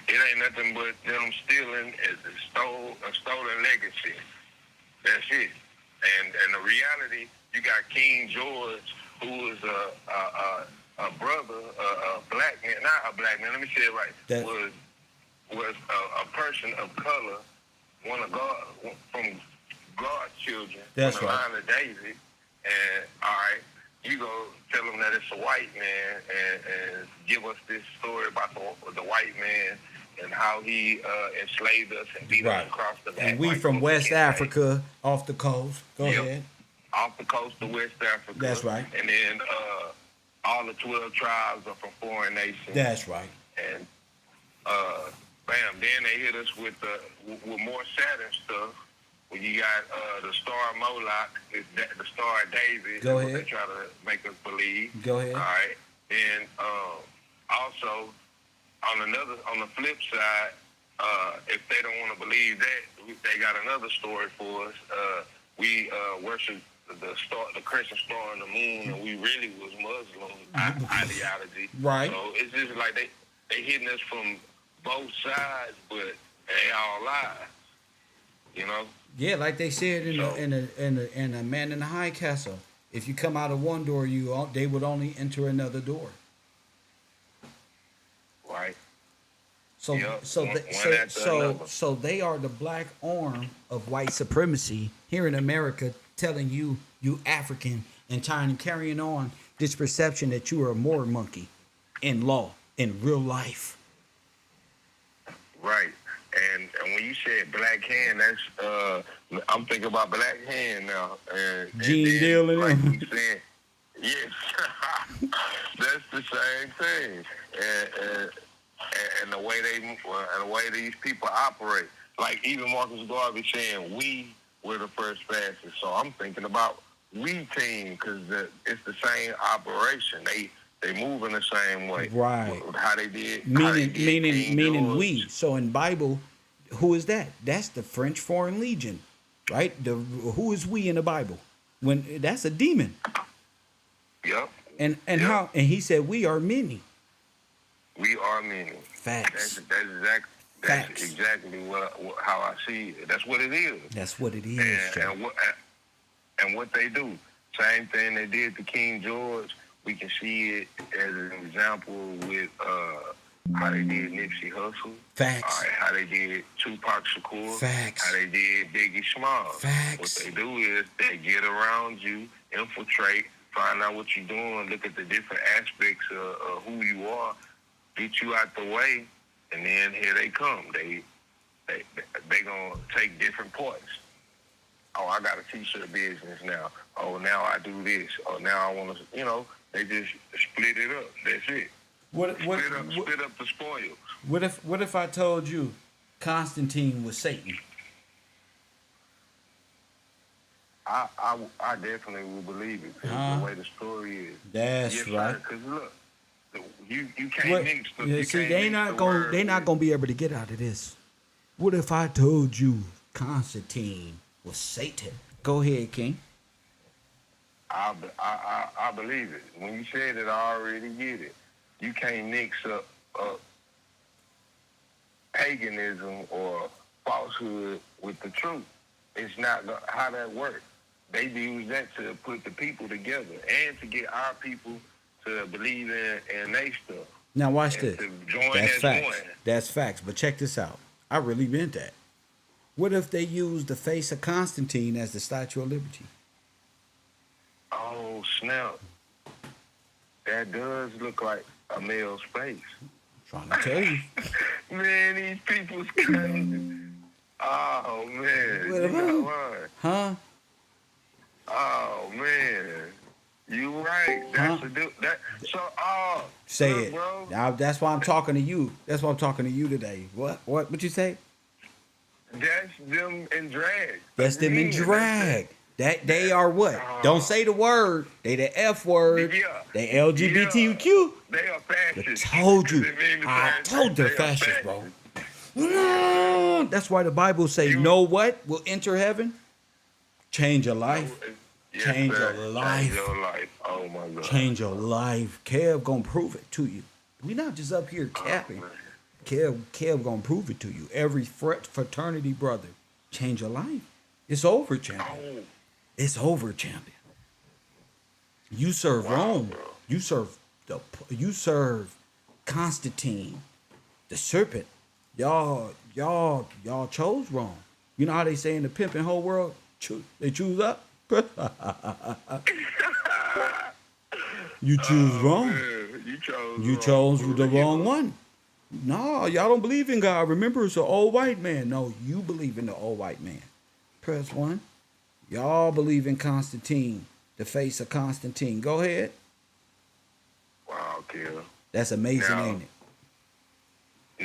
It ain't nothing but them stealing a stolen legacy. That's it. And the reality, you got King George, who is a brother, a black man, not a black man. Let me say it right. That- was a person of color, one of God from God's children, That's from the right. line of David. And all right, you go tell them that it's a white man, and give us this story about the white man and how he enslaved us and beat Right. us across the back. And we like from Luther West King. Africa, off the coast. Go Yep. ahead. Off the coast of West Africa. That's right. And then all the 12 tribes are from foreign nations. That's right. And bam, then they hit us with more Saturn stuff. When you got the Star of Moloch, the Star of David. Go That's ahead. what they try to make us believe. Go ahead. All right. Then also on the flip side, if they don't want to believe that, they got another story for us. We worship the crescent star and the moon, and we really was Muslim ideology. Right. So it's just like they hitting us from both sides, but they all lie. You know. Yeah, like they said in a Man in the High Castle. If you come out of one door, they would only enter another door. Right. So Yep, so one they, after so another. so they are the black arm of white supremacy here in America, telling you African and carrying on this perception that you are a Moor monkey in law, in real life. Right. And when you said black hand, that's I'm thinking about Black Hand now. And Gene then, Deal and like them. you said, yes, that's the same thing. And the way the way these people operate. like even Marcus Garvey saying we were the first fascists. So I'm thinking about we team because it's the same operation. They move in the same way. Right. How they did. Meaning we. So in Bible, who is that? That's the French Foreign Legion, right? Who is we in the Bible? When that's a demon. Yep. And Yep. how? And he said we are many. We are many. Facts. That's Facts. exactly how I see it. That's what it is. That's what it is. And what they do. Same thing they did to King George. We can see it as an example with how they did Nipsey Hussle. Facts. How they did Tupac Shakur. Facts. How they did Biggie Smalls. Facts. What they do is they get around you, infiltrate, find out what you're doing, look at the different aspects of who you are, get you out the way, and then here they come. They gonna take different parts. Oh, I got a t-shirt business now. Oh, now I do this. Oh, now I want to, they just split it up. That's it. Split up the spoils. What if I told you Constantine was Satan? I definitely would believe it. The way the story is. That's right. Because look, you can't mix. They're not gonna be able to get out of this. What if I told you Constantine was Satan? Go ahead, King. I believe it. When you said it, I already get it. You can't mix up paganism or falsehood with the truth. It's not how that works. They use that to put the people together and to get our people to believe in their stuff. Now watch this. That's facts. That's facts. But check this out. I really meant that. What if they use the face of Constantine as the Statue of Liberty? Oh, snap. That does look like a male's face. I'm trying to tell you. Man, these people's crazy. Oh, man. What You about? got one. Huh? Oh, man. You right. That's Huh? Say it. Bro. Now, that's why I'm talking to you. That's why I'm talking to you today. What you say? That's them in drag. That's them in drag. That they are what? Don't say the word. They the F word. Yeah. They LGBTQ. Yeah. They are fascists. I told you. They mean the I same told thing. they're fascists, bro. No. That's why the Bible say, know what will enter heaven? Change your life. Yes, Change sir. your life. Change your life. Oh, my God. Change your life. Kev gonna prove it to you. We not just up here capping. Kev gonna prove it to you. Every fraternity brother. Change your life. It's over, champion. Oh. It's over, champion. You serve Rome. Bro. You serve Constantine, the serpent. Y'all chose Rome. You know how they say in the pimping whole world, they choose up. You choose wrong. You chose the wrong one. No, y'all don't believe in God. Remember, it's an old white man. No, you believe in the old white man. Press 1. Y'all believe in Constantine, the face of Constantine. Go ahead. Wow, Kill. That's amazing, ain't it?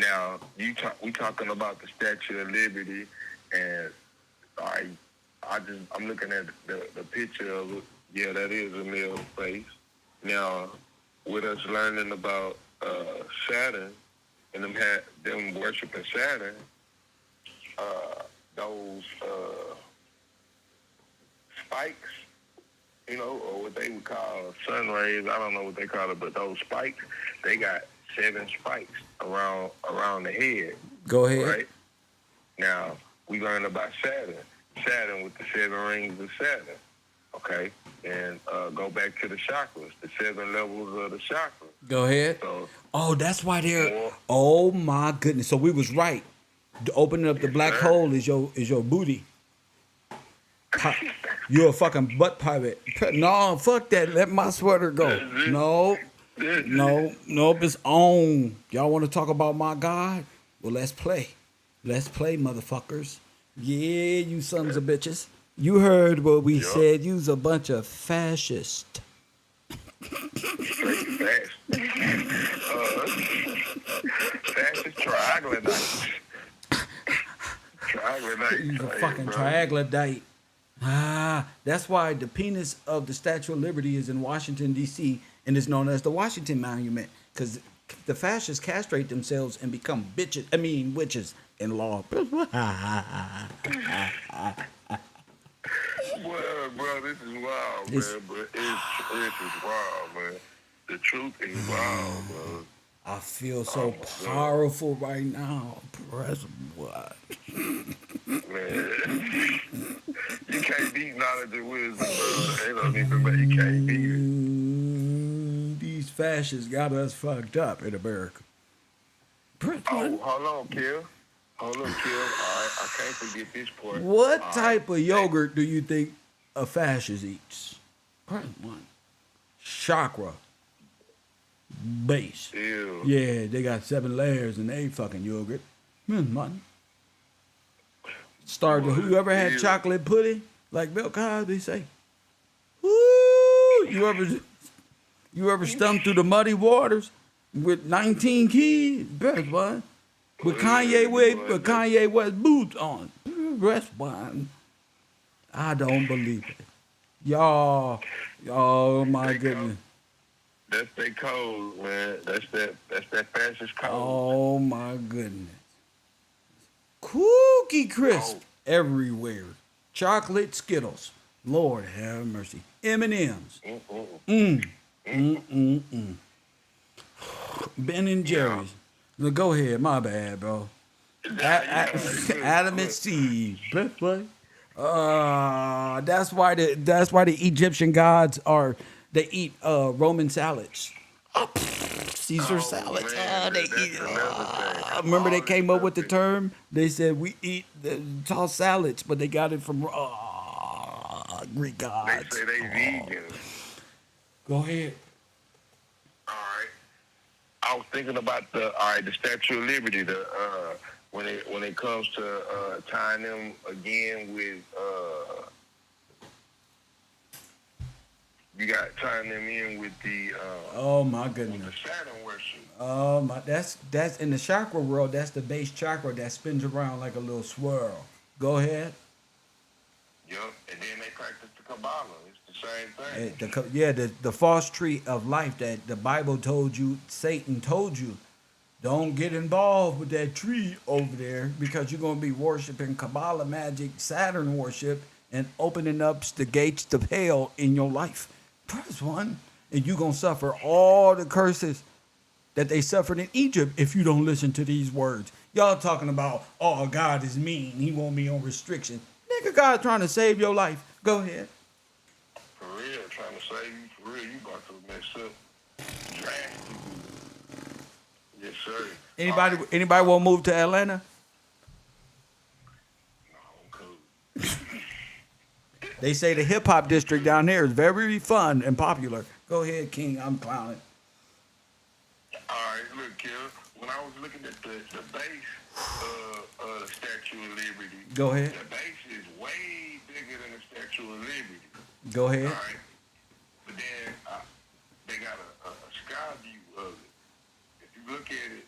Now, we talking about the Statue of Liberty, and I'm looking at the picture of it. Yeah, that is a male face. Now, with us learning about Saturn and them worshiping Saturn, those spikes, or what they would call sun rays. I don't know what they call it, but those spikes, they got 7 spikes around the head. Go ahead. Right? Now, we learned about Saturn. Saturn with the 7 rings of Saturn. Okay? And go back to the chakras, the 7 levels of the chakras. Go ahead. So, that's why they're. Oh my goodness! So we was right. Opening up the black hole is your booty. You're a fucking butt pirate. No, fuck that. Let my sweater go. No, it's on. Y'all want to talk about my God? Well, let's play. Let's play, motherfuckers. Yeah, you sons of bitches. You heard what we said. You's a bunch of fascists. Fascist troglodytes. Troglodyte. He's a Hey, fucking bro. troglodyte. That's why the penis of the Statue of Liberty is in Washington, D.C., and is known as the Washington Monument, because the fascists castrate themselves and become witches in law. Well, bro, this is wild, man. But it's wild, man. The truth is wild, bro. I feel so powerful right now. Press what? Man, you can't beat knowledge and wisdom, bro. They don't even make you can't beat it. These fascists got us fucked up in America. Press Oh, what? hold on, Kill. All right, I can't forget this part. What All type right. of yogurt do you think a fascist eats? Press one. Chakra. Base. Ew. Yeah, they got 7 layers in they fucking yogurt. Man. Started whoever had Ew. chocolate pudding, like Bill Cosby say. Woo! You ever stumped through the muddy waters with 19 kids? Best one. With Kanye West boots on. Best one. I don't believe it. Y'all, oh my goodness. That's their code, man. That's that fascist code. Oh my goodness. Cookie crisp everywhere. Chocolate Skittles. Lord have mercy. M&M's. Ben and Jerry's. Now, go ahead. My bad, bro. Adam and Steve. What? That's why the Egyptian gods they eat Roman salads. Caesar salads. Man, They that's eat. another thing. Remember they All came this up with the stuff term. They said we eat the tossed salads, but they got it from Greek They gods. say they vegan. Go ahead. All right. I was thinking about the Statue of Liberty. When it comes to tying them again with you got tying them in with the Oh my with the goodness. Saturn worship. Oh my, that's in the chakra world. That's the base chakra that spins around like a little swirl. Go ahead. Yep. And then they practice the Kabbalah. It's the same thing. The false tree of life that the Bible told you, Satan told you, don't get involved with that tree over there because you're gonna be worshiping Kabbalah magic, Saturn worship, and opening up the gates to hell in your life. Press one, and you're gonna suffer all the curses that they suffered in Egypt if you don't listen to these words. Y'all talking about, oh, God is mean, he want me on restriction. Nigga, God trying to save your life. Go ahead. For real, trying to save you. For real, you about to mess up drastically. Yes, sir. Anybody want to move to Atlanta? No, I'm cool. They say the hip hop district down there is very fun and popular. Go ahead, King. I'm clowning. All right, look, Kill. When I was looking at the base of the Statue of Liberty, Go ahead. the base is way bigger than the Statue of Liberty. Go All ahead. right, but then they got a sky view of it. If you look at it,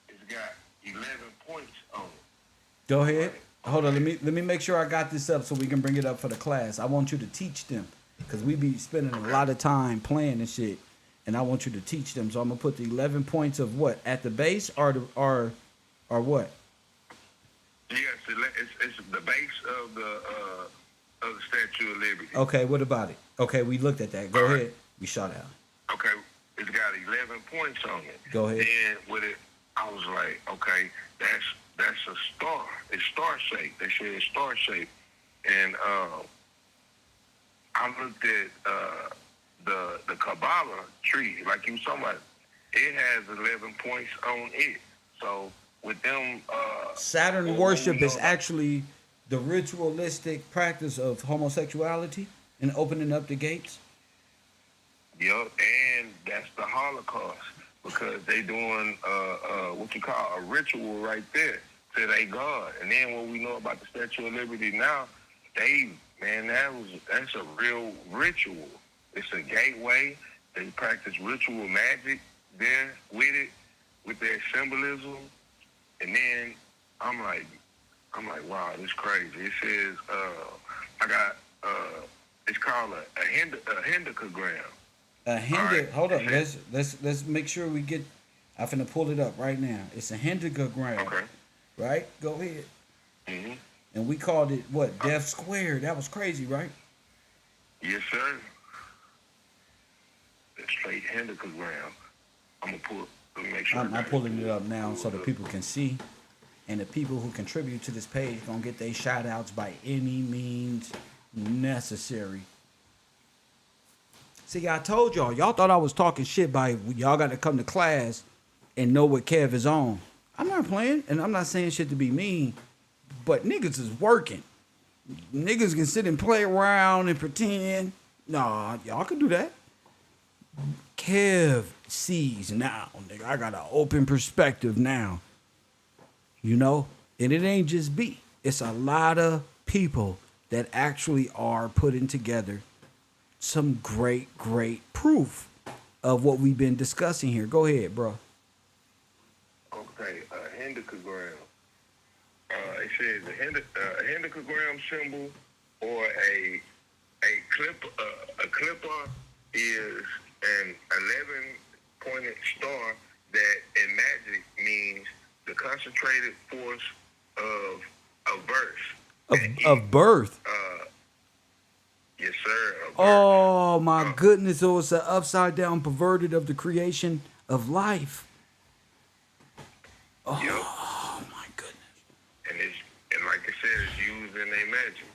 it's got 11 points on it. Go ahead. Hold on. Let me make sure I got this up so we can bring it up for the class. I want you to teach them because we be spending a lot of time playing and shit, and I want you to teach them. So I'm gonna put the 11 points of what at the base or what? Yes, it's the base of the Statue of Liberty. Okay. What about it? Okay, we looked at that. Go All right. ahead. We shot out. Okay, it's got 11 points on it. Go ahead. Then with it, I was like, okay, that's a star. It's star shaped. They say it's star shaped, and I looked at the Kabbalah tree, like you were talking about. It has 11 points on it. So with them, Saturn worship is actually the ritualistic practice of homosexuality and opening up the gates. Yep, and that's the Holocaust because they doing what you call a ritual right there to their God. And then what we know about the Statue of Liberty now, that's a real ritual. It's a gateway. They practice ritual magic there with it, with their symbolism. And then I'm like, I'm like, wow, this is crazy. It says, I got, it's called a hendecagram. Right. Hold up. Let's make sure we get. I'm finna pull it up right now. It's a hendecagram. Okay. Right? Go ahead. Mm-hmm. And we called it what? Death Square. That was crazy, right? Yes, sir. It's straight hendecagram. I'm gonna pull. Let me make sure. I'm pulling it up now so that people can see. And the people who contribute to this page gonna get their shout outs by any means necessary. See, I told y'all thought I was talking shit by y'all got to come to class and know what Kev is on. I'm not playing, and I'm not saying shit to be mean, but niggas is working. Niggas can sit and play around and pretend. Nah, y'all can do that. Kev sees now, nigga. I got an open perspective now. You know? And it ain't just me. It's a lot of people that actually are putting together some great proof of what we've been discussing here. Go ahead, bro. Okay, hendecagram. It says a hendecagram symbol or a clipper is an 11-pointed star that in magic means the concentrated force of a verse. Of birth. Yes, sir. Oh my goodness! So it's an upside down perverted of the creation of life. Oh, yep. My goodness! And like I said, it's used in a magic.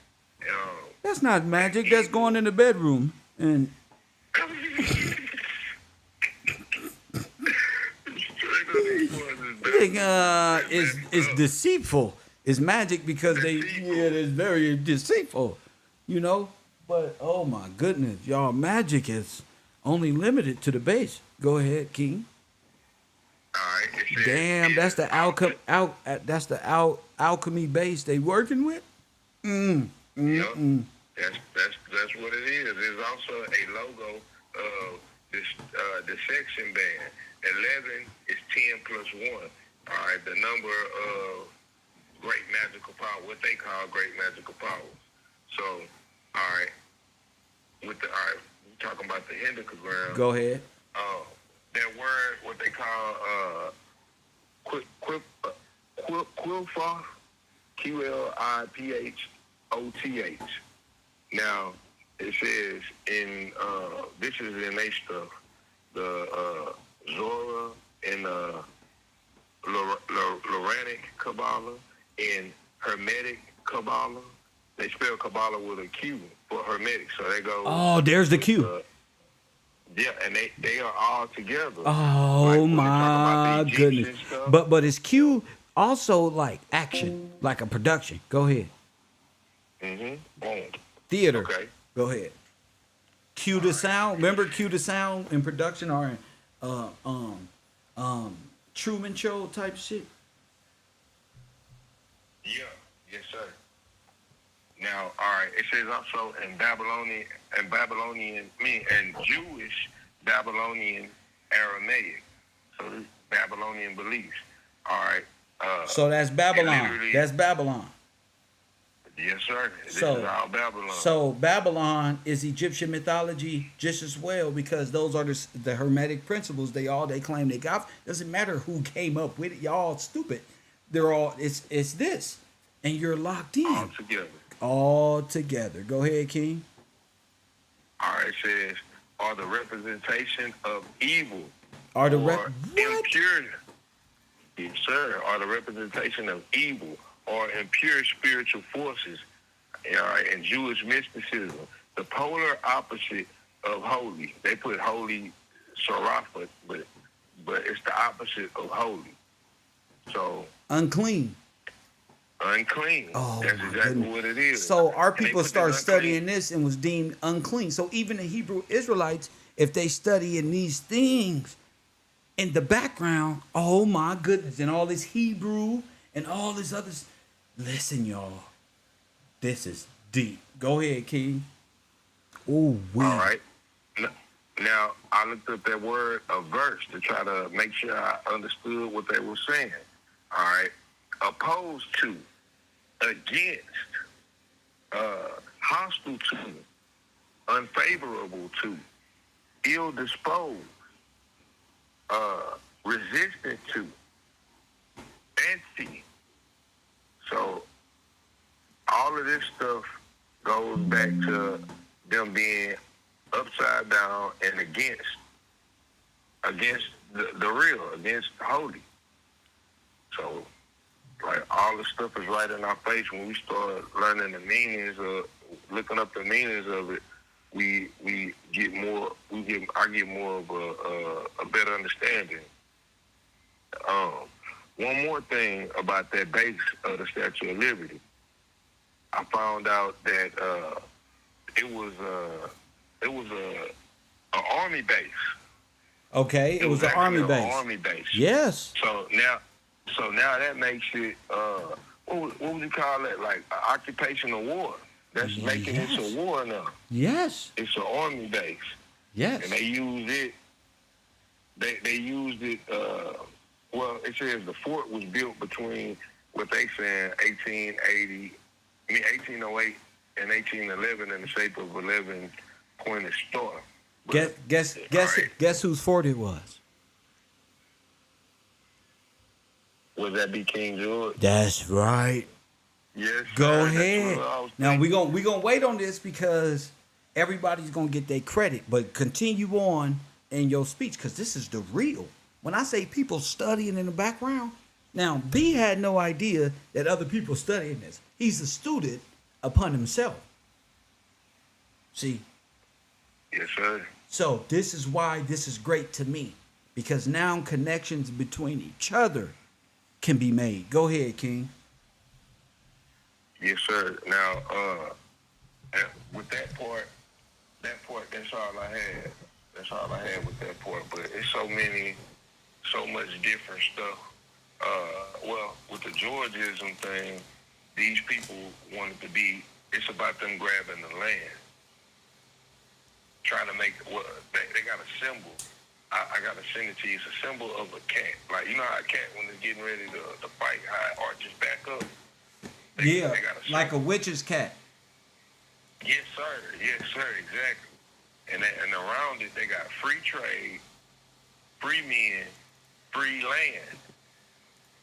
That's not magic. That's going in the bedroom and. It's deceitful. It's magic because it's very deceitful, you know. But oh my goodness, y'all, magic is only limited to the base. Go ahead, King. All right. Damn, that's the alchemy base they working with. Yep. That's what it is. There's also a logo of the section band. 11 is 10 plus 1. All right, the number of great magical power, what they call great magical powers. So, all right, we're talking about the hendecagram. Go ahead. That word, what they call quilphoth, QLIPHOTH. Now, it says in this is in their stuff, the Zora and Loranic Kabbalah and Hermetic Kabbalah. They spell Kabbalah with a Q for Hermetic, so they go. Oh, there's the Q. Yeah, and they are all together. Oh my goodness! But is Q also like action, like a production? Go ahead. Boom. Theater. Okay. Go ahead. Cue the sound. Remember, cue the sound in production or in Truman Show type shit. Yeah. Yes, sir. Now, all right. It says also in Jewish Babylonian Aramaic. So this Babylonian beliefs. All right. So that's Babylon. That's Babylon. Yes, sir. This is all Babylon. So Babylon is Egyptian mythology just as well because those are the Hermetic principles. They claim they got. Doesn't matter who came up with it. Y'all stupid. They're all. It's this, and you're locked in. All together. Go ahead, King. All right. It says are the representation of evil. Are the impure? Yes, sir. Are the representation of evil or impure spiritual forces in Jewish mysticism, the polar opposite of holy. They put holy Saraf, but it's the opposite of holy. So unclean. Unclean. Oh, that's exactly what it is. So our people started studying this and was deemed unclean. So even the Hebrew Israelites, if they study in these things in the background, oh my goodness, and all this Hebrew and all this others. Listen, y'all. This is deep. Go ahead, King. Oh, wow. All right. Now, I looked up that word, a verse, to try to make sure I understood what they were saying. All right. Opposed to. against, hostile to, unfavorable to, ill-disposed, resistant to, anti. So all of this stuff goes back to them being upside down and against the real, against the holy. So, like, all the stuff is right in our face. When we start learning the meanings of, looking up the meanings of it, I get more of a better understanding. One more thing about that base of the Statue of Liberty, I found out that it was an army base. Okay, it was an army base. Army base. Yes. So now that makes it what would you call it? Like an occupational war. That's making it a war now. Yes. It's an army base. Yes. And they used it. They used it. Well, it says the fort was built between what they saying 1808 and 1811 in the shape of 11 pointed star. But, Guess whose fort it was? Would that be King George? That's right. Yes. Go sir. ahead. Now we gonna wait on this because everybody's gonna get their credit, but continue on in your speech because this is the real. When I say people studying in the background, now B had no idea that other people studying this. He's a student upon himself. See? Yes, sir. So this is why this is great to me because now connections between each other can be made. Go ahead, King. Yes, sir. Now, with that part, that's all I had. That's all I had with that part. But it's so much different stuff. Well, with the Georgism thing, these people wanted to be, it's about them grabbing the land. Trying to make, well, they got a symbol. I got to send it to you. It's a symbol of a cat. Like, you know how a cat, when it's getting ready to fight, how it arches back up? They got a like a witch's cat. Yes, sir. Yes, sir. Exactly. And around it, they got free trade, free men, free land.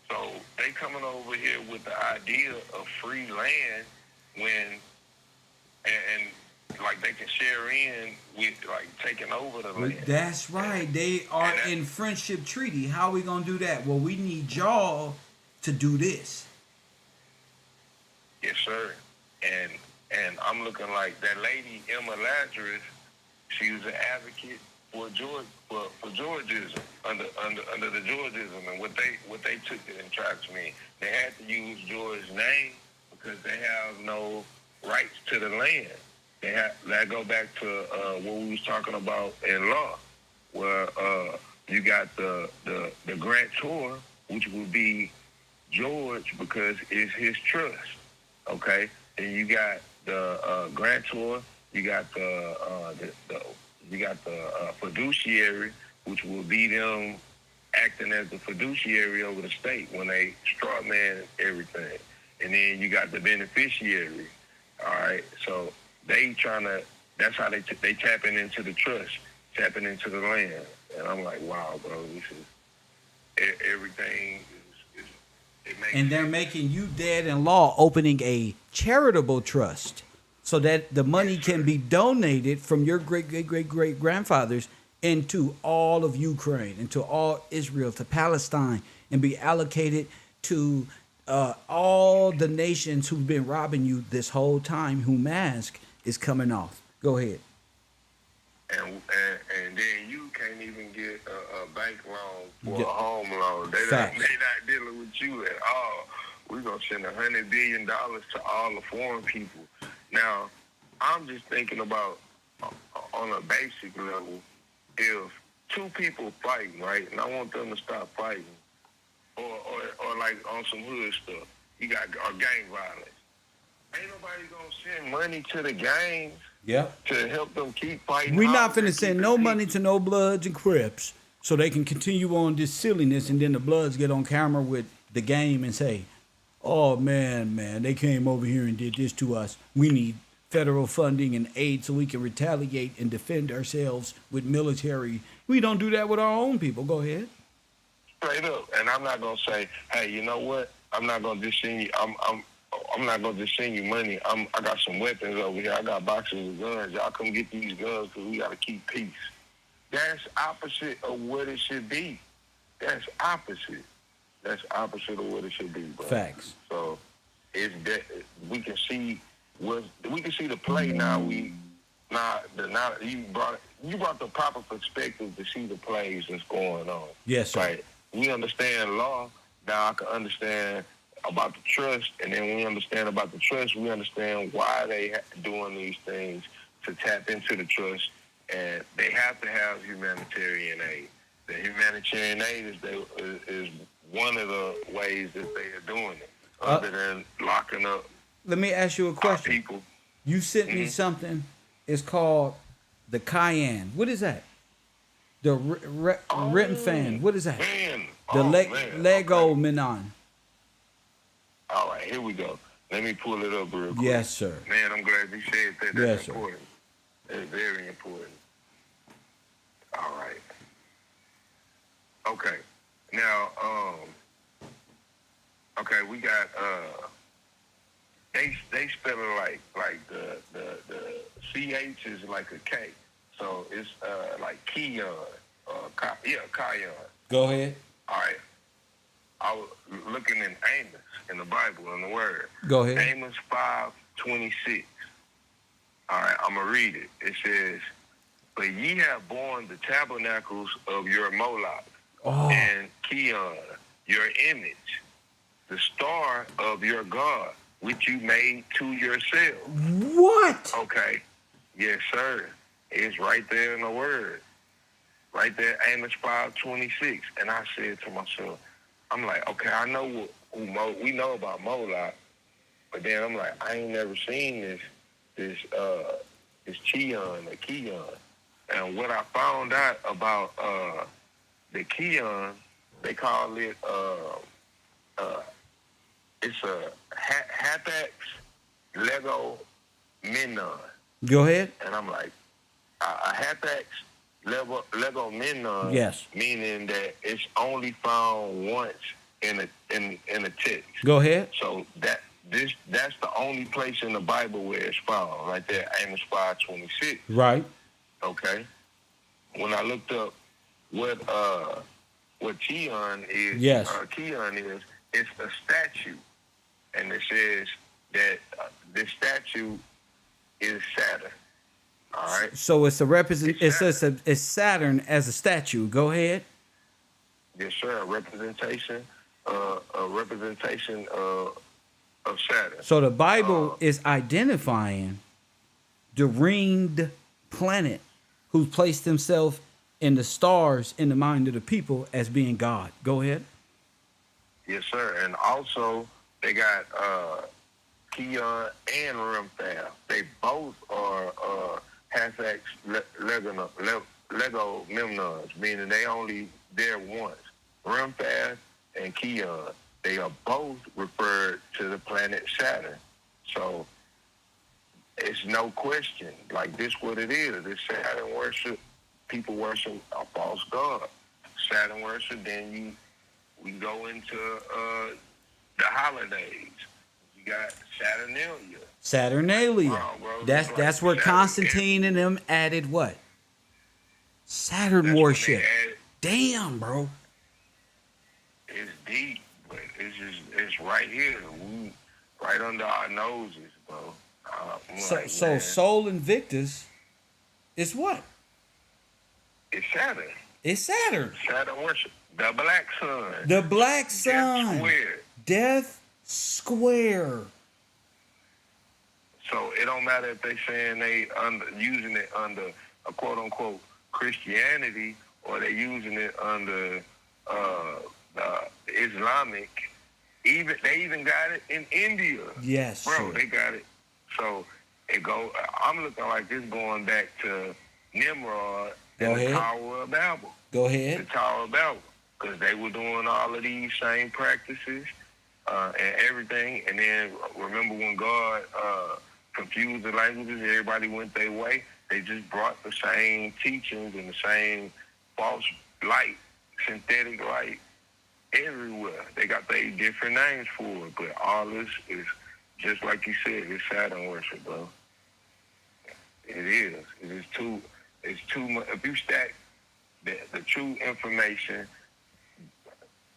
So they coming over here with the idea of free land when, and like they can share in with like taking over the land. That's right. They are in friendship treaty. How are we gonna do that? Well, we need y'all to do this. Yes, sir. And I'm looking like that lady Emma Lazarus. She was an advocate for Georgism under the Georgism, and what they took it and tried to mean. They had to use George's name because they have no rights to the land. That go back to what we was talking about in law, where you got the grantor, which would be George because it's his trust. Okay, and you got the grantor, you got the fiduciary, which will be them acting as the fiduciary over the state when they straw man everything, and then you got the beneficiary. All right, so they trying to. That's how they tapping into the trust, tapping into the land, and I'm like, wow, bro, this is everything. And they're making you dead in law, opening a charitable trust so that the money can be donated from your great grandfathers into all of Ukraine, into all Israel, to Palestine, and be allocated to all the nations who've been robbing you this whole time, who mask is coming off. Go ahead. And then you can't even get a bank loan for a home loan. They not dealing with you at all. We're going to send $100 billion to all the foreign people. Now, I'm just thinking about, on a basic level, if two people fighting, right, and I want them to stop fighting, or like on some hood stuff, you got gang violence. Ain't nobody going to send money to the gangs. Yeah. To help them keep fighting. We're not finna send no money to no Bloods and Crips so they can continue on this silliness, and then the Bloods get on camera with the game and say, Oh man, they came over here and did this to us. We need federal funding and aid so we can retaliate and defend ourselves with military. We don't do that with our own people. Go ahead. Straight up. And I'm not gonna say, hey, you know what? I'm not gonna just send you. I'm not gonna just send you money. I got some weapons over here. I got boxes of guns. Y'all come get these guns because we gotta keep peace. That's opposite of what it should be. That's opposite. That's opposite of what it should be, bro. Facts. So it's that we can see the play now. You brought the proper perspective to see the plays that's going on. Yes, sir. Like, we understand law. Now I can understand about the trust, and then when we understand about the trust, we understand why they doing these things to tap into the trust, and they have to have humanitarian aid. The humanitarian aid is one of the ways that they are doing it, other than locking up. Let me ask you a question. People. You sent me something. It's called the Cayenne. What is that? The Rim Fan. What is that? Man. The Lego Okay. Menon. All right, here we go. Let me pull it up real quick. Yes, sir. Man, I'm glad you said that. That's Yes, sir. important. It's very important. All right. Okay. Now, okay, we got they spell it like the CH is like a K. So it's like Keon. Kion. Go ahead. All right. I was looking in Amos in the Bible, in the Word. Go ahead. Amos 5:26. All right, I'm going to read it. It says, "But ye have borne the tabernacles of your Moloch, and Keon, your image, the star of your God, which you made to yourself." What? Okay. Yes, sir. It's right there in the Word. Right there, Amos 5:26. And I said to myself, I'm like, okay, I know we know about Moloch, but then I'm like, I ain't never seen this Cheon or Keon. And what I found out about the Keon, they call it it's a Hapax Lego Menon. Go ahead. And I'm like, a Hapax Lego Menon, Yes. meaning that it's only found once in a text. Go ahead. So that's the only place in the Bible where it's found, right there, Amos 5:26. Right. Okay. When I looked up what Keon is, Yes. Keon is, it's a statue, and it says that this statue is Saturn. All right. So it's a it's Saturn as a statue. Go ahead. Yes, sir. A representation of Saturn. So the Bible is identifying the ringed planet who placed himself in the stars in the mind of the people as being God. Go ahead. Yes, sir. And also they got Keon and Remphael. They both are Hapax Lego Memnons, meaning they only there once. Remphael and Keon, they are both referred to the planet Saturn. So it's no question. Like, this what it is. This Saturn worship, people worship a false god. Saturn worship, then we go into the holidays. You got Saturnalia. Saturnalia. Wow, bro. That's where Saturn- Constantine and them added what? Saturn That's when worship. they added- Damn, bro. It's deep, but it's right here. We right under our noses, bro. I'm like, So man, Sol Invictus is what? it's Saturn. It's Saturn. Saturn worship. The black sun. The black Death sun. Square. Death Square. So it don't matter if they saying they using it under a quote unquote Christianity, or they using it under Islamic. They even got it in India. Yes, Bro, sir. they got it. So it go. I'm looking like this going back to Nimrod Go and ahead. the Tower of Babel. Go The ahead. Tower of Babel, because they were doing all of these same practices. and everything. And then remember when God confused the languages, everybody went their way. They just brought the same teachings and the same false light, synthetic light everywhere. They got their different names for it, but all this is just like you said, it's Saturn worship, bro. It is. It is too. It's too much. If you stack the true information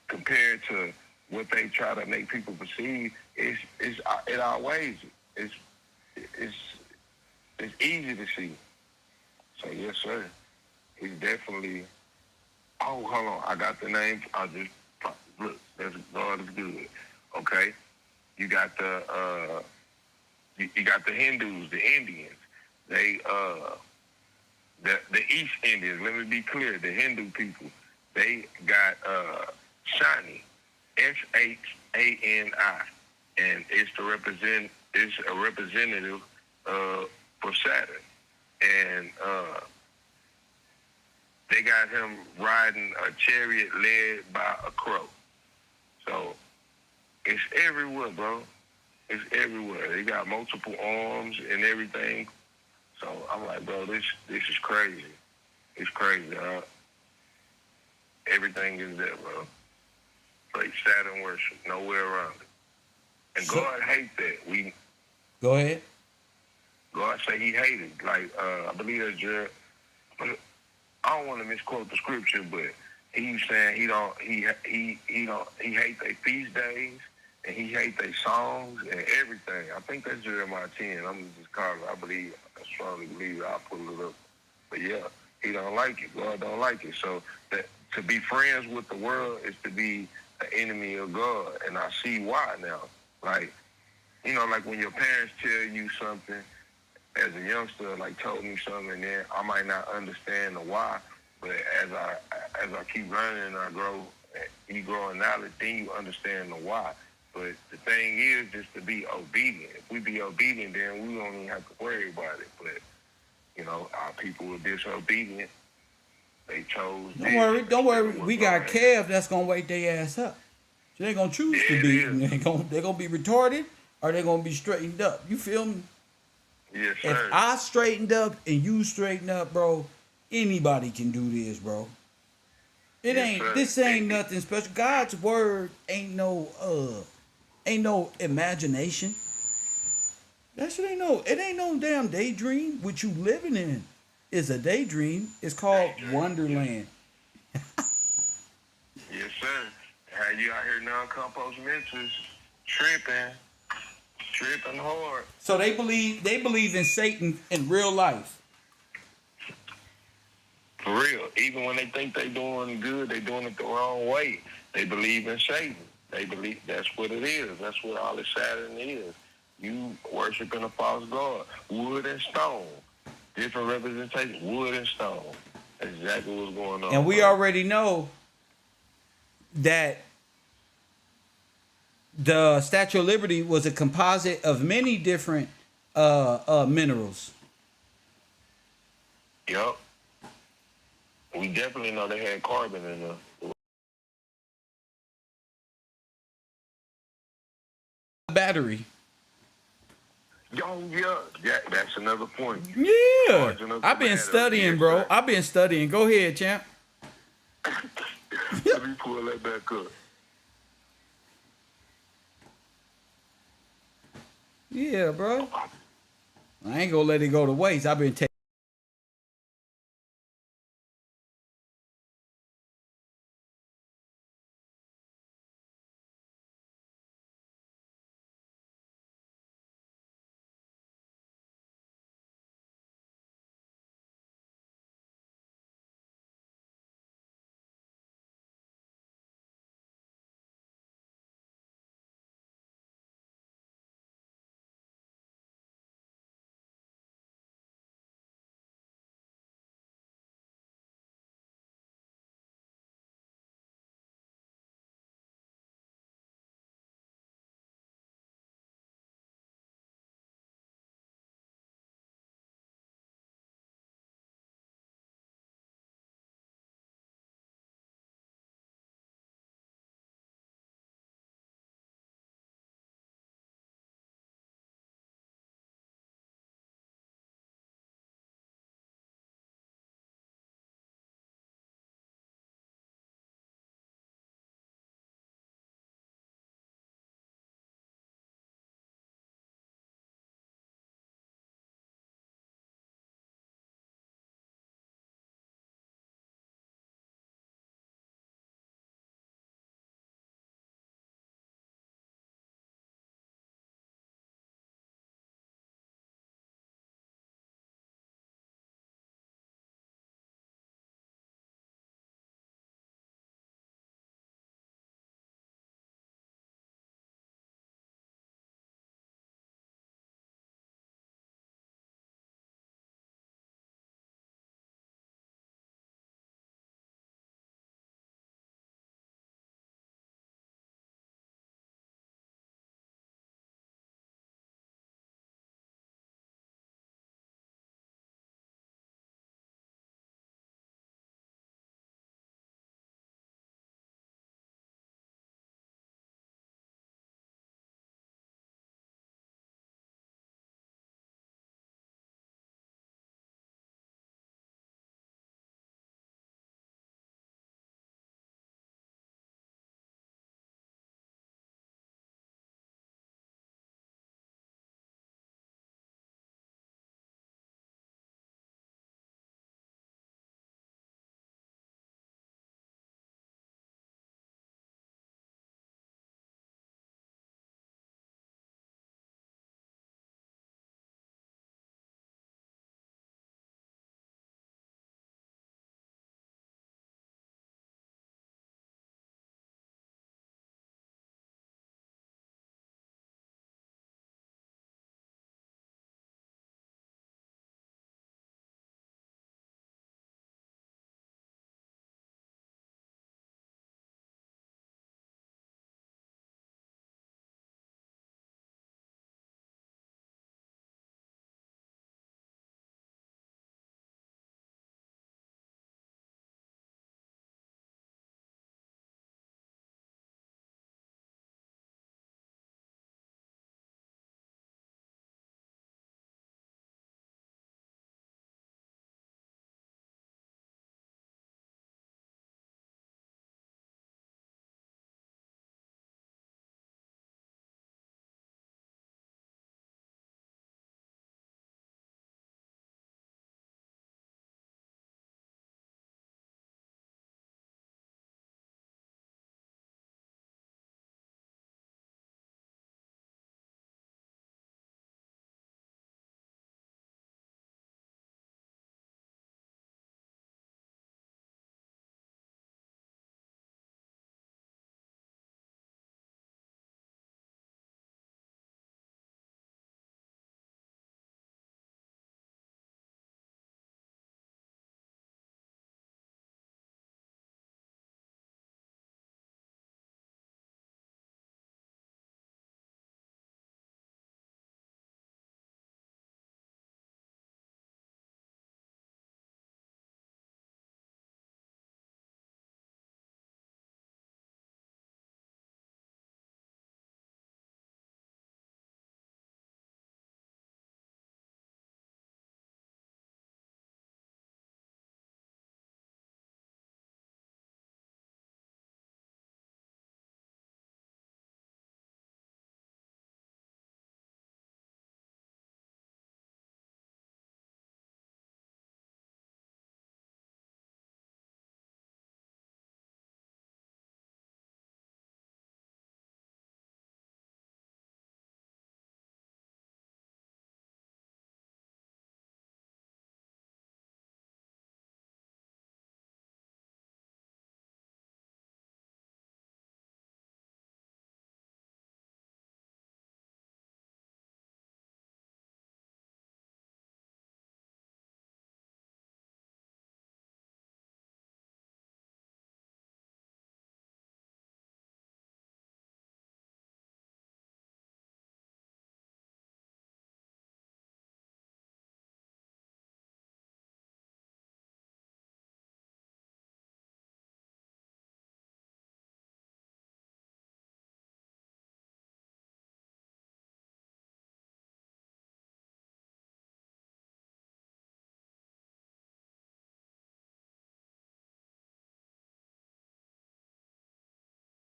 compared to what they try to make people perceive, it outweighs it. It's easy to see. So yes, sir. He's definitely. Oh, hold on. I got the name. I just look. That's God is good. Okay. You got the you got the Hindus, the Indians. They the East Indians. Let me be clear. The Hindu people. They got Shani, Shani, and it's to represent. It's a representative for Saturn, and they got him riding a chariot led by a crow. So it's everywhere, bro. It's everywhere. They got multiple arms and everything. So I'm like, bro, this is crazy. It's crazy, huh? Everything is there, bro. Like Saturn worship, nowhere around it. And So- God hates that. Go ahead. God say he hated. Like I believe that's Jared. I don't want to misquote the scripture, but he's saying he hate their feast days and he hate their songs and everything. I think that's Jeremiah 10. I'm just calling it. I strongly believe it. I'll pull it up. But yeah, he don't like it. God don't like it. So that to be friends with the world is to be an enemy of God. And I see why now. Like, you know, like when your parents tell you something as a youngster, like told me something, and then I might not understand the why, but as I keep learning and I grow, you grow in knowledge, then you understand the why. But the thing is just to be obedient. If we be obedient, then we don't even have to worry about it. But you know, our people were disobedient. They chose. Don't worry. We got Kev that's gonna wake their ass up. So they gonna choose to be. They're gonna be retarded or they gonna be straightened up. You feel me? Yes, If sir. I straightened up and you straightened up, bro, anybody can do this, bro. This ain't nothing special. God's word ain't no imagination. That shit ain't no damn daydream. What you living in is a daydream. It's called Wonderland. Yes, sir. How you out here non-compost mentors tripping hard. So they believe in Satan in real life. For real. Even when they think they doing good, they doing it the wrong way. They believe in Satan. They believe that's what it is. That's what all this Saturn is. You worshiping a false god. Wood and stone. Different representation. Wood and stone. That's exactly what's going on. And we already know that the Statue of Liberty was a composite of many different minerals. Yup. We definitely know they had carbon in them. Battery. Yo, yeah, that's another point. Yeah. Charging up I've the been battery, studying, yes, bro. sir. I've been studying. Go ahead, champ. Let me pull that back up. Yeah, bro. I ain't gonna let it go to waste. I've been taking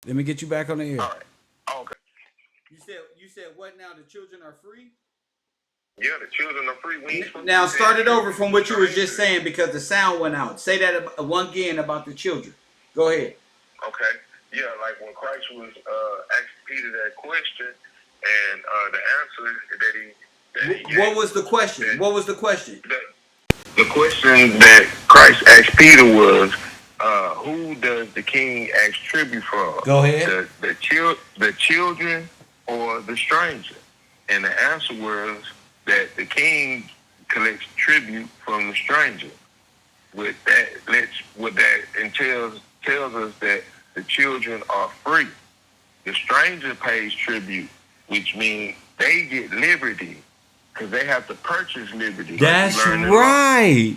Let me get you back on the air. All right. Okay. You said what now? The children are free? Yeah, the children are free. We ain't supposed Now to be start it saying over from what you was just strangers. saying because the sound went out. Say that one again about the children. Go ahead. Okay. Yeah, like when Christ was asking Peter that question, and the answer that he What gave, was the question? that- What was the question? the question that Christ asked Peter was, who does the king ask tribute from? Go ahead. The children or the stranger? And the answer was that the king collects tribute from the stranger. With that entails tells us that the children are free. The stranger pays tribute, which means they get liberty because they have to purchase liberty. That's like we learned in law. right.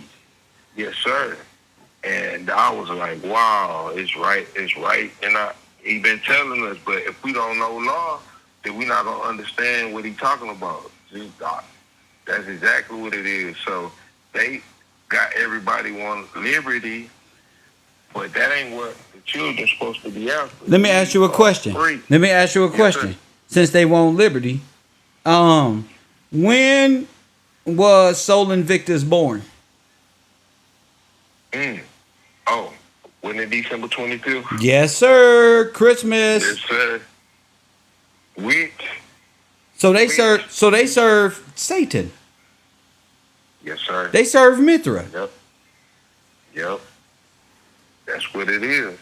Yes, sir. And I was like, wow, it's right. And he been telling us, but if we don't know law, then we're not going to understand what he's talking about. That's exactly what it is. So they got everybody want liberty, but that ain't what the children's supposed to be after. Let me ask you a question. Free. Let me ask you a question. sir. Since they want liberty, when was Sol Invictus born? Oh, wasn't it December 25th? Yes, sir. Christmas. Yes, sir. Which? So they serve Satan. Yes, sir. They serve Mithra. Yep. That's what it is.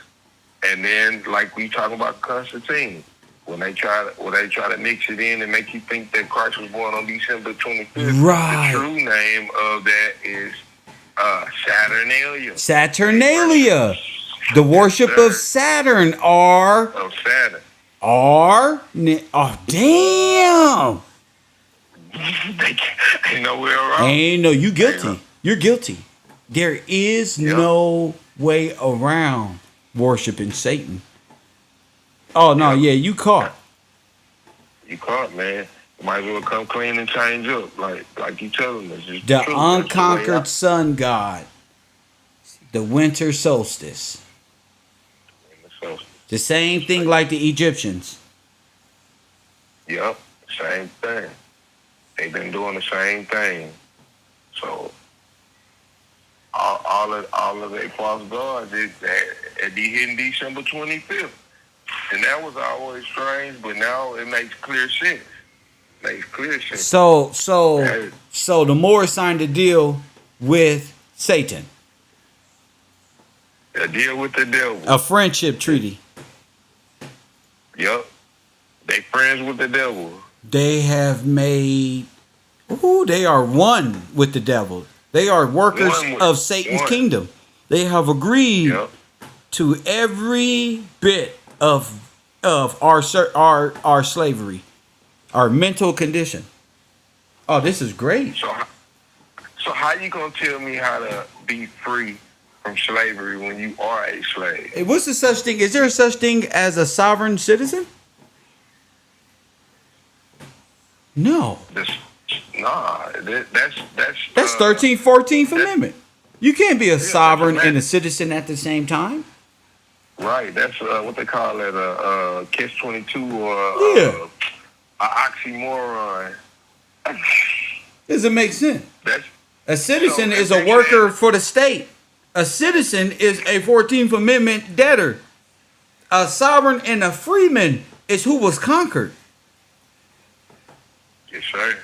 And then, like we talking about Constantine, when they try to mix it in and make you think that Christ was born on December 25th, Right. the true name of that is Saturnalia. Saturnalia. The worship of Saturn are Of Saturn. oh damn. Ain't nowhere around. Ain't no, you guilty. You're guilty. There is no way around worshiping Satan. Oh no, yeah, you caught. You caught, man. Might as well come clean and change up, like you telling us. It's The true. unconquered sun god. The winter solstice. So, The same thing like the Egyptians. yep, same thing. They've been doing the same thing. So all of their false gods it be hitting December 25th. And that was always strange, but now it makes clear sense. So the Moor signed a deal with Satan. A deal with the devil. A friendship treaty. Yep. They friends with the devil. They have made they are one with the devil. They are workers of Satan's kingdom. They have agreed to every bit of our slavery, our mental condition. Oh, this is great. So how you gonna tell me how to be free from slavery when you are a slave? Hey, what's the such thing? Is there a such thing as a sovereign citizen? No. That's 13th, 14th Amendment. You can't be a sovereign and a citizen at the same time. Right. That's what they call it, catch-22 or an oxymoron. Does it make sense? That's A citizen is a worker for the state. A citizen is a 14th Amendment debtor. A sovereign and a freeman is who was conquered. yes, sir.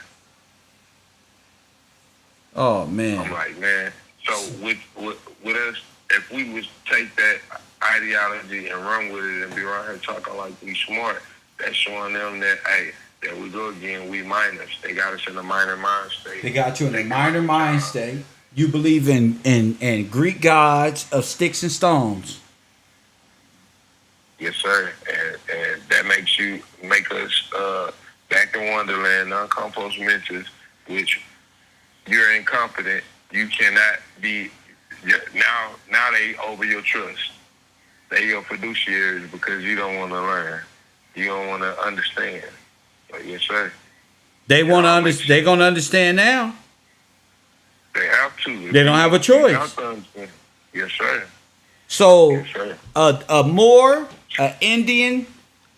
Oh, man. I'm like, man. So with us, if we was take that ideology and run with it and be around here talking like we smart, that's showing them that, hey, there we go again, we minors. They got us in a minor mind state. They got you in a minor mind state. You believe in Greek gods of sticks and stones. Yes, sir. And that make us back in Wonderland, non-compost mentors, which you're incompetent. You cannot be. Now they over your trust. They your fiduciaries because you don't want to learn. You don't want to understand. But yes, sir. They want to understand. They're gonna understand now. They have to. They don't have a choice. Yes, sir. So Yes, sir. a Moor a Indian,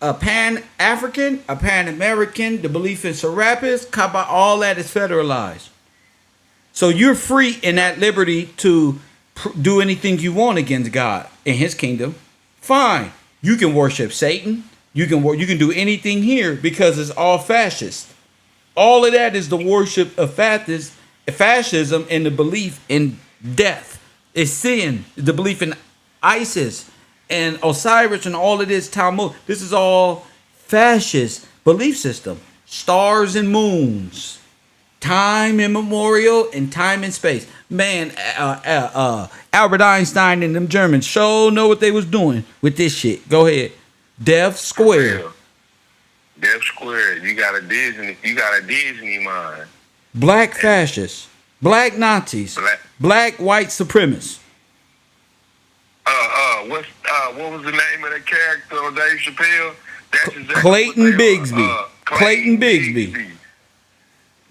a Pan-African, a Pan-American, the belief in Serapis, Kaba, all that is federalized. So you're free in that liberty to do anything you want against God in his kingdom. Fine. You can worship Satan. You can do anything here because it's all fascist. All of that is the worship of fascism and the belief in death. It's sin. The belief in ISIS and Osiris and all of this Talmud. This is all fascist belief system. Stars and moons. Time immemorial and time and space. Man, Albert Einstein and them Germans sure know what they was doing with this shit. Go ahead. Death Square. Death Square. You got a Disney mind. Black fascists. Black Nazis. Black white supremacists. What was the name of the character on Dave Chappelle? That's exactly Clayton Bigsby. Clayton Bigsby.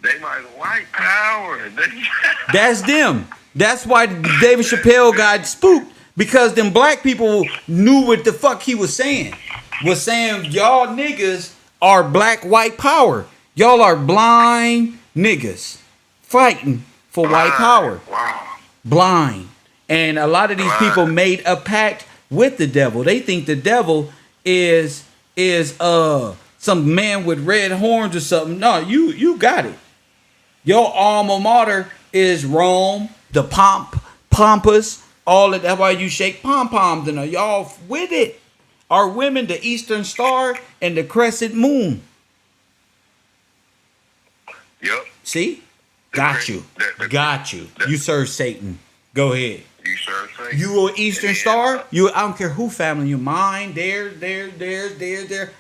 They might white power. That's them. That's why David Chappelle got spooked, because them black people knew what the fuck he was saying. Was saying y'all niggas are black white power. Y'all are blind niggas fighting for white power. Wow. Blind. And a lot of these people made a pact with the devil. They think the devil is some man with red horns or something. No, you got it. Your alma mater is Rome, the Pampas, all of that. That's why you shake pom-poms and y'all with it. Our women, the Eastern Star and the Crescent Moon. Yep. See? Got you. You serve Satan. Go ahead. You serve Satan. You an Eastern Star? I don't care who family you mine. There.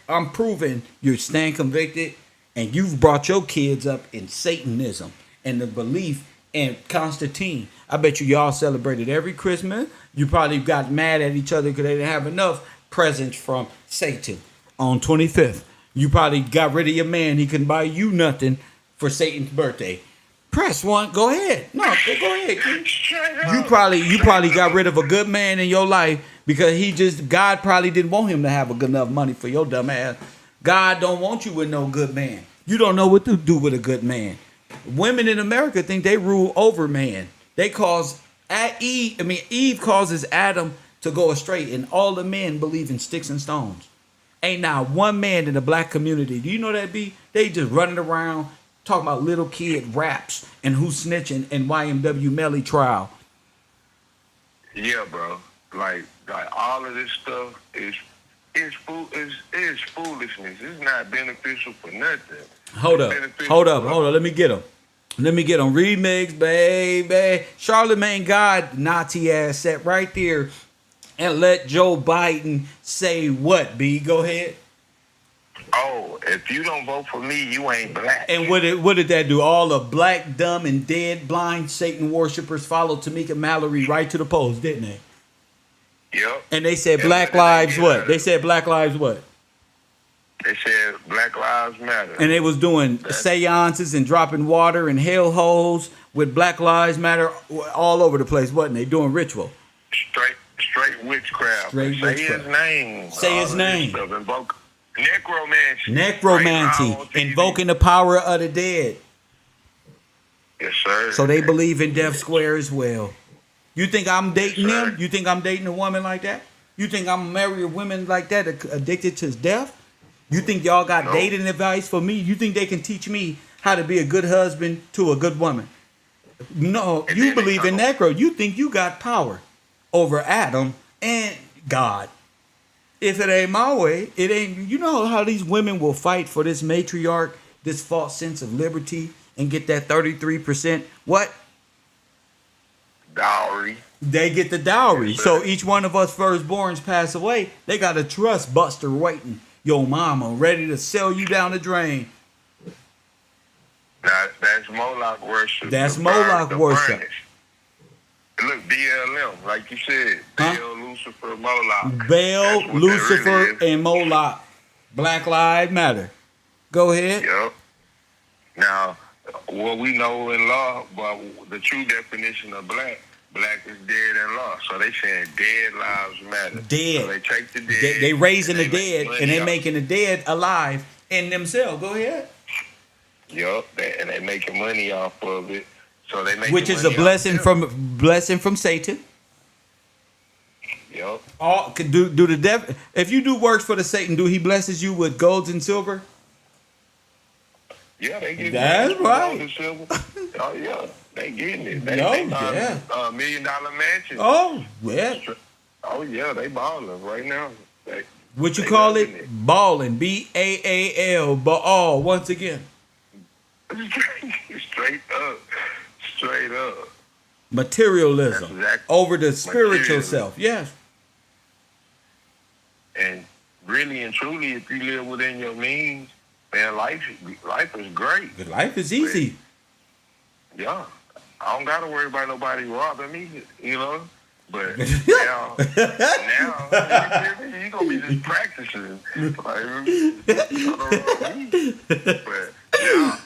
I'm proving you stand convicted, and you've brought your kids up in Satanism and the belief in Constantine. I bet y'all celebrated every Christmas. You probably got mad at each other because they didn't have enough presents from Satan on 25th. You probably got rid of your man. He couldn't buy you nothing for Satan's birthday. Press one. Go ahead. No, go ahead. You probably got rid of a good man in your life because God probably didn't want him to have enough money for your dumb ass. God don't want you with no good man. You don't know what to do with a good man. Women in America think they rule over man. They cause Eve causes Adam to go astray, and all the men believe in sticks and stones. Ain't not one man in the black community. Do you know that be? They just running around talking about little kid raps and who's snitching and YMW Melly trial. Yeah, bro. Like all of this stuff is foolishness. It's not beneficial for nothing. Hold up. Let me get them. Remix, baby. Charlemagne God, Nazi ass sat right there and let Joe Biden say what, B? Go ahead. Oh, if you don't vote for me, you ain't black. And what did that do? All the black, dumb, and dead, blind Satan worshipers followed Tamika Mallory right to the polls, didn't they? Yep. And they said Black Lives what? They said Black Lives what? They said Black Lives Matter. And they was doing seances and dropping water and hell holes with Black Lives Matter all over the place, wasn't they? Doing ritual. Straight witchcraft. Say his name. Say his name. Invoke necromancy. Necromancy. Invoking the power of the dead. Yes, sir. So they believe in Death Square as well. You think I'm dating them? You think I'm dating a woman like that? You think I'm marrying a woman like that addicted to death? You think y'all got dating advice for me? You think they can teach me how to be a good husband to a good woman? No, you believe in Negro. You think you got power over Adam and God. If it ain't my way, it ain't. You know how these women will fight for this matriarch, this false sense of liberty, and get that 33%. What? Dowry. They get the dowry. So each one of us firstborns pass away. They got a trust buster waiting. Your mama ready to sell you down the drain. That's Moloch worship. That's Moloch worship. Look, BLM, like you said. Baal, Lucifer, Moloch. Baal, Lucifer, really and Moloch. Black Lives Matter. Go ahead. Yep. Now, what we know in law, but the true definition of black black is dead and lost. So they saying dead lives matter. Dead. So they take the dead. They raising the and they dead make and they money off. making the dead alive in themselves. Go ahead. Yup, and they making money off of it. So they make Which is a blessing from Satan. Yup. All could do the devil. If you do works for the Satan, do he blesses you with golds and silver? Yeah, they get That's it. right. Oh yeah, they getting it. They Yeah. $1 million mansion. Oh, yeah. Oh yeah, they balling right now. What you They call loving it? Balling. BAAL. Baal. Once again. Straight up. Straight up. Materialism. That's exactly- Over the spiritual Materialism. self. Yes. And really and truly, if you live within your means, man, life is great. Good life is easy. Yeah. I don't gotta worry about nobody robbing me, you know. But now you gonna be just practicing. Like,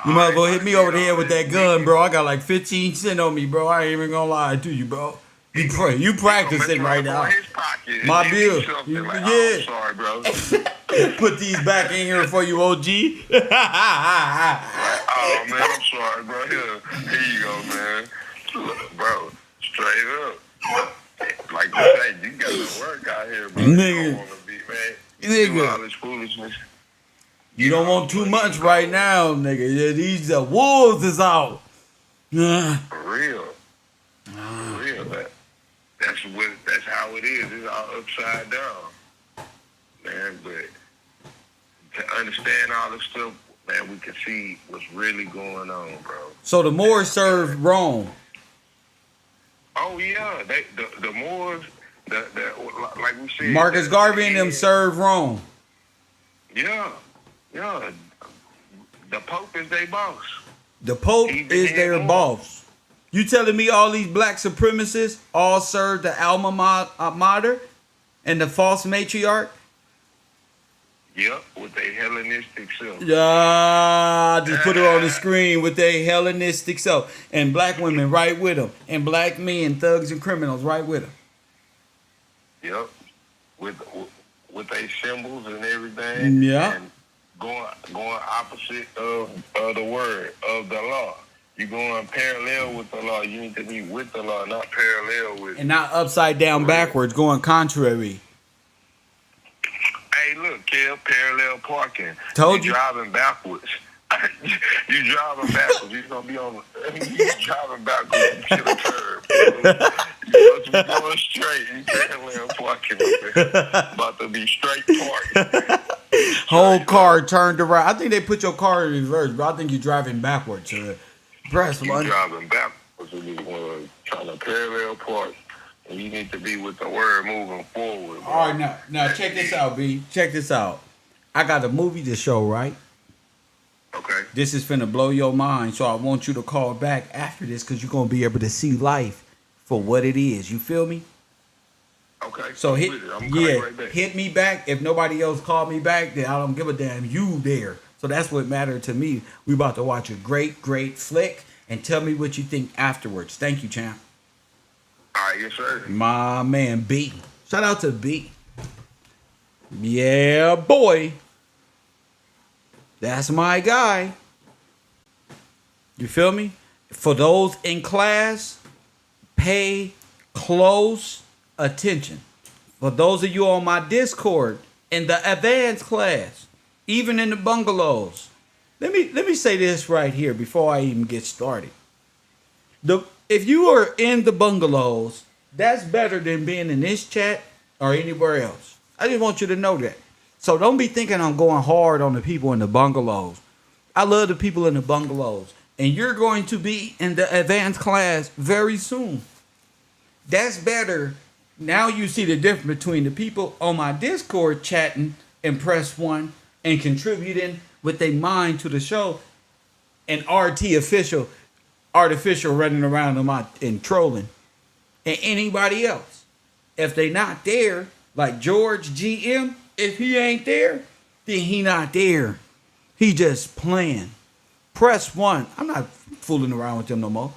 You might as well hit me over the head with that gun, bro. I got like 15 cents on me, bro. I ain't even gonna lie to you, bro. You practicing right now. My bill. Yeah. I'm sorry, bro. Put these back in here for you, OG. Oh man, I'm sorry, bro. Here you go, man. Look, bro, straight up. Like you say, you got to work out here, bro. Nigga. You don't want to be, man. You Nigga. do all this foolishness. You don't want too much right now, nigga. Yeah, these wolves is out. For real. For real. That's how it is. It's all upside down. Man, but to understand all this stuff, man, we can see what's really going on, bro. So the Moor served Rome. Oh yeah, the Moors, like we said, Marcus Garvey and them served Rome. Yeah. The Pope is their boss. The Pope He is the their head boss. You telling me all these black supremacists all serve the alma mater and the false matriarch? Yep, with their Hellenistic self. Yeah, just put her on the screen with their Hellenistic self. And black women right with them. And black men, thugs and criminals right with them. Yep, with their symbols and everything. Yeah. And going opposite of the word, of the law. You're going parallel with the law. You need to be with the law, not parallel with it. And not upside down backwards, going contrary. Hey, look, Kev, parallel parking. Told you. Driving backwards. You driving backwards. You're going to be on you driving backwards. You should have turned. You're supposed to be going straight. You parallel parking up there. About to be straight parking. Whole car turned around. I think they put your car in reverse, but I think you're driving backwards. Press You're one. driving backwards. You're trying to parallel park. And you need to be with the word moving forward. Bro. All right, now check this out, B. Check this out. I got a movie to show, right? Okay. This is finna blow your mind, so I want you to call back after this because you're gonna be able to see life for what it is. You feel me? Okay. So I'm hit, with it. I'm coming right back. hit me back. If nobody else called me back, then I don't give a damn. You there. So that's what mattered to me. We about to watch a great flick and tell me what you think afterwards. Thank you, champ. All right, yes, sir. My man B. Shout out to B. Yeah, boy. That's my guy. You feel me? For those in class, pay close attention. For those of you on my Discord, in the advanced class, even in the bungalows, let me say this right here before I even get started. If you are in the bungalows, that's better than being in this chat or anywhere else. I just want you to know that. So don't be thinking I'm going hard on the people in the bungalows. I love the people in the bungalows. And you're going to be in the advanced class very soon. That's better. Now you see the difference between the people on my Discord chatting and press one and contributing with their mind to the show, and artificial running around and trolling, and anybody else. If they not there, like George GM, if he ain't there, then he not there. He just playing. Press one. I'm not fooling around with them no more.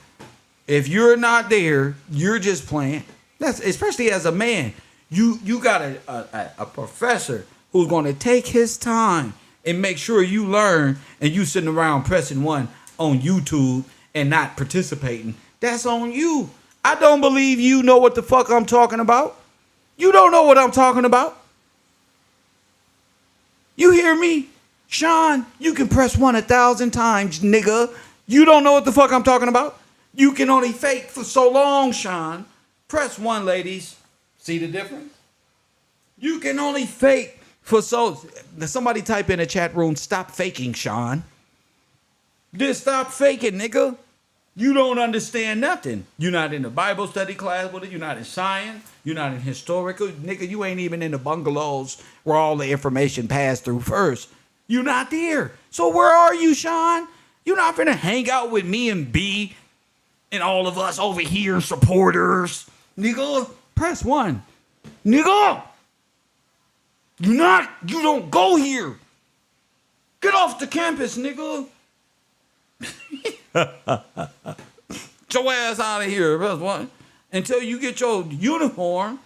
If you're not there, you're just playing. That's especially as a man. You got a professor who's going to take his time and make sure you learn, and you sitting around pressing one on YouTube and not participating. That's on you. I don't believe you know what the fuck I'm talking about. You don't know what I'm talking about. You hear me? Sean, you can press 1 1,000 times, nigga. You don't know what the fuck I'm talking about? You can only fake for so long, Sean. Press 1, ladies. See the difference? You can only fake for so... Somebody type in the chat room, stop faking, Sean. Just stop faking, nigga. You don't understand nothing. You're not in the Bible study class with it. You're not in science. You're not in historical. Nigga, you ain't even in the bungalows where all the information passed through first. You're not there. So where are you, Sean? You're not finna hang out with me and B and all of us over here, supporters. Nigga, press 1. Nigga! You don't go here. Get off the campus, nigga. Get your ass out of here. Press 1. Until you get your uniform.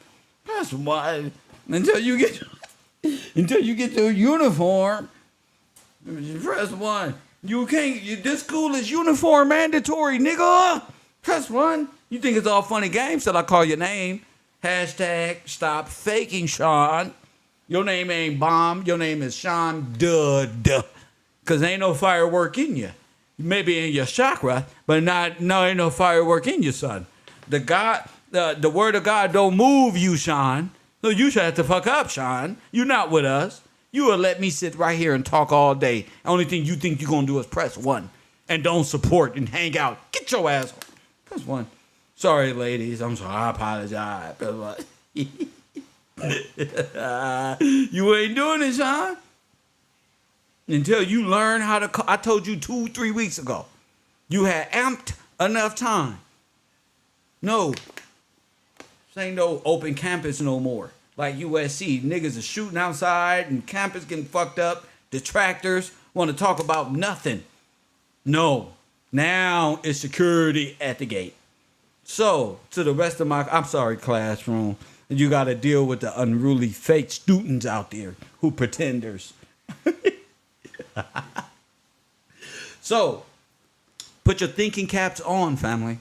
Press 1. Until you get your uniform. Press 1. You can't. This school is uniform mandatory, nigga. Press 1. You think it's all funny games till I call your name? Hashtag stop faking, Sean. Your name ain't Bomb. Your name is Sean Dud. Because ain't no firework in you. Maybe in your chakra, but ain't no firework in you, son. The word of God don't move you, Sean. So you shut the fuck up, Sean. You're not with us. You will let me sit right here and talk all day. Only thing you think you're going to do is press 1 and don't support and hang out. Get your ass on. Press 1. Sorry, ladies. I'm sorry. I apologize. You ain't doing it, Sean. Until you learn how to... I told you 2-3 weeks ago. You had amped enough time. No. This ain't no open campus no more. Like USC. Niggas are shooting outside and campus getting fucked up. Detractors want to talk about nothing. No. Now it's security at the gate. So, to the rest of my... I'm sorry, classroom. You got to deal with the unruly fake students out there who pretenders. So, put your thinking caps on, family.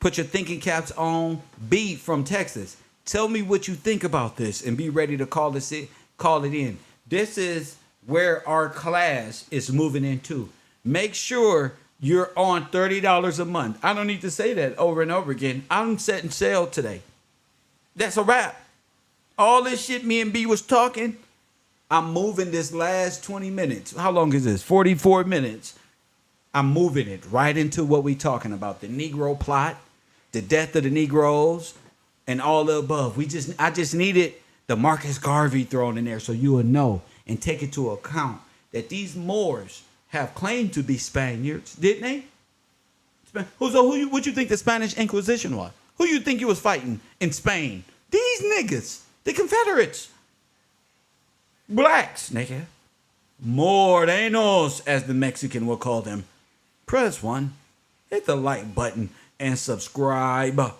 Put your thinking caps on. B from Texas. Tell me what you think about this and be ready to call it in. This is where our class is moving into. Make sure you're on $30 a month. I don't need to say that over and over again. I'm setting sale today. That's a wrap. All this shit me and B was talking, I'm moving this last 20 minutes. How long is this? 44 minutes. I'm moving it right into what we talking about. The Negro plot, the death of the Negroes, and all the above. I just needed the Marcus Garvey thrown in there so you would know and take into account that these Moors have claimed to be Spaniards, didn't they? What you think the Spanish Inquisition was? Who you think you was fighting in Spain? These niggas, the Confederates. Blacks, nigga. Morenos, as the Mexican will call them. Press 1. Hit the like button and subscribe.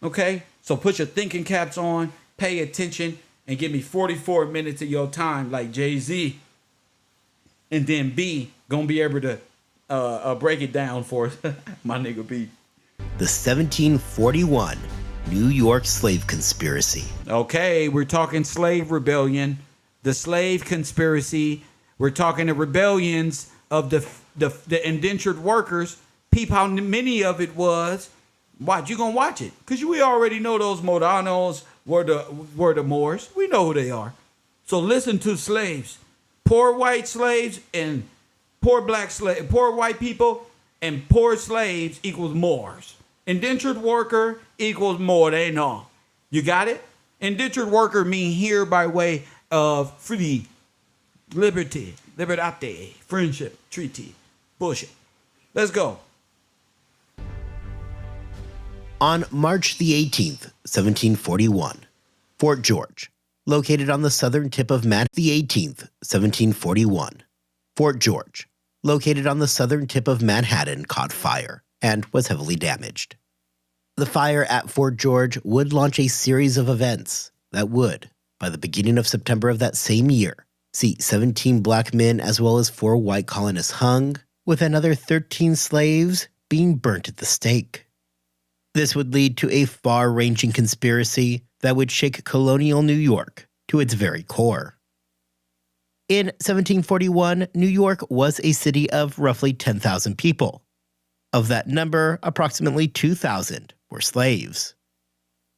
Okay? So put your thinking caps on, pay attention, and give me 44 minutes of your time like Jay-Z. And then B, gonna be able to break it down for us. My nigga B. The 1741 New York Slave Conspiracy. Okay, we're talking slave rebellion, the slave conspiracy. We're talking the rebellions of the indentured workers. Peep how many of it was. Watch, you gonna watch it. Because we already know those Moranos were the Moors. We know who they are. So listen to slaves. Poor white slaves and poor white people and poor slaves equals Moors. Indentured worker equals Moor. They know. You got it? Indentured worker mean here by way of free, liberty, libertate, friendship, treaty, bullshit. Let's go. On March the 18th, 1741, Fort George, located on the southern tip of Manhattan. The 18th, 1741, Fort George, located on the southern tip of Manhattan, caught fire and was heavily damaged. The fire at Fort George would launch a series of events that would, by the beginning of September of that same year, see 17 black men as well as 4 white colonists hung, with another 13 slaves being burnt at the stake. This would lead to a far-ranging conspiracy that would shake colonial New York to its very core. In 1741, New York was a city of roughly 10,000 people. Of that number, approximately 2,000 were slaves.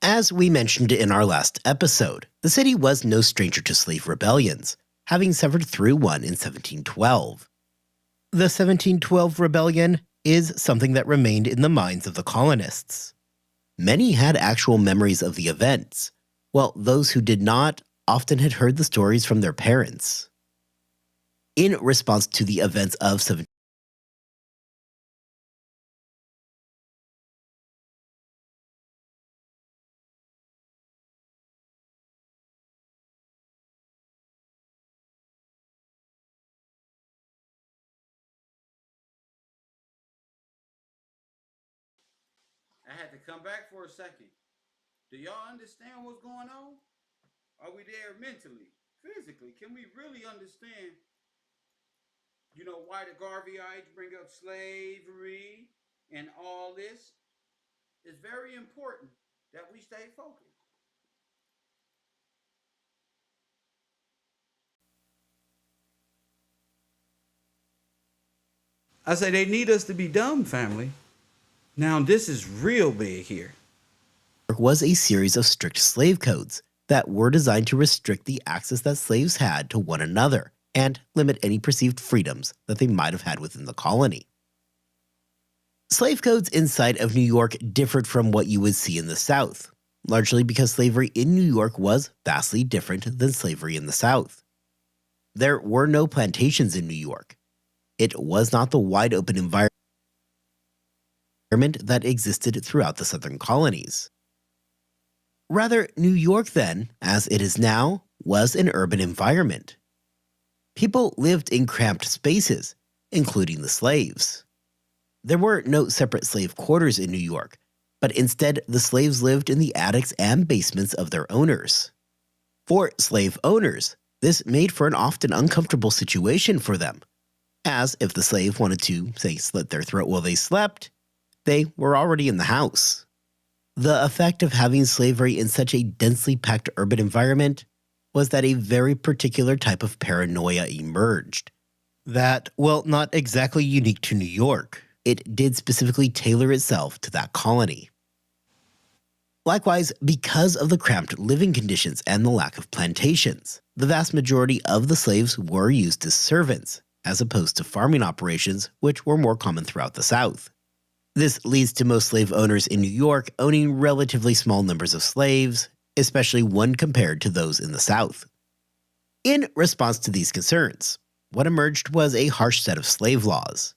As we mentioned in our last episode, the city was no stranger to slave rebellions, having suffered through one in 1712. The 1712 rebellion is something that remained in the minds of the colonists. Many had actual memories of the events, while those who did not often had heard the stories from their parents. In response to the events of 1712, I had to come back for a second. Do y'all understand what's going on? Are we there mentally, physically? Can we really understand, why the Garveyites bring up slavery and all this? It's very important that we stay focused. I say they need us to be dumb, family. Now this is real big here. was a series of strict slave codes that were designed to restrict the access that slaves had to one another and limit any perceived freedoms that they might have had within the colony. Slave codes inside of New York differed from what you would see in the South, largely because slavery in New York was vastly different than slavery in the South. There were no plantations in New York. It was not the wide open environment that existed throughout the southern colonies. Rather, New York then, as it is now, was an urban environment. People lived in cramped spaces, including the slaves. There were no separate slave quarters in New York, but instead the slaves lived in the attics and basements of their owners. For slave owners, this made for an often uncomfortable situation for them, as if the slave wanted to, say, slit their throat while they slept, they were already in the house. The effect of having slavery in such a densely packed urban environment was that a very particular type of paranoia emerged. That, well, not exactly unique to New York. It did specifically tailor itself to that colony. Likewise, because of the cramped living conditions and the lack of plantations, the vast majority of the slaves were used as servants, as opposed to farming operations, which were more common throughout the South. This leads to most slave owners in New York owning relatively small numbers of slaves, especially when compared to those in the South. In response to these concerns, what emerged was a harsh set of slave laws.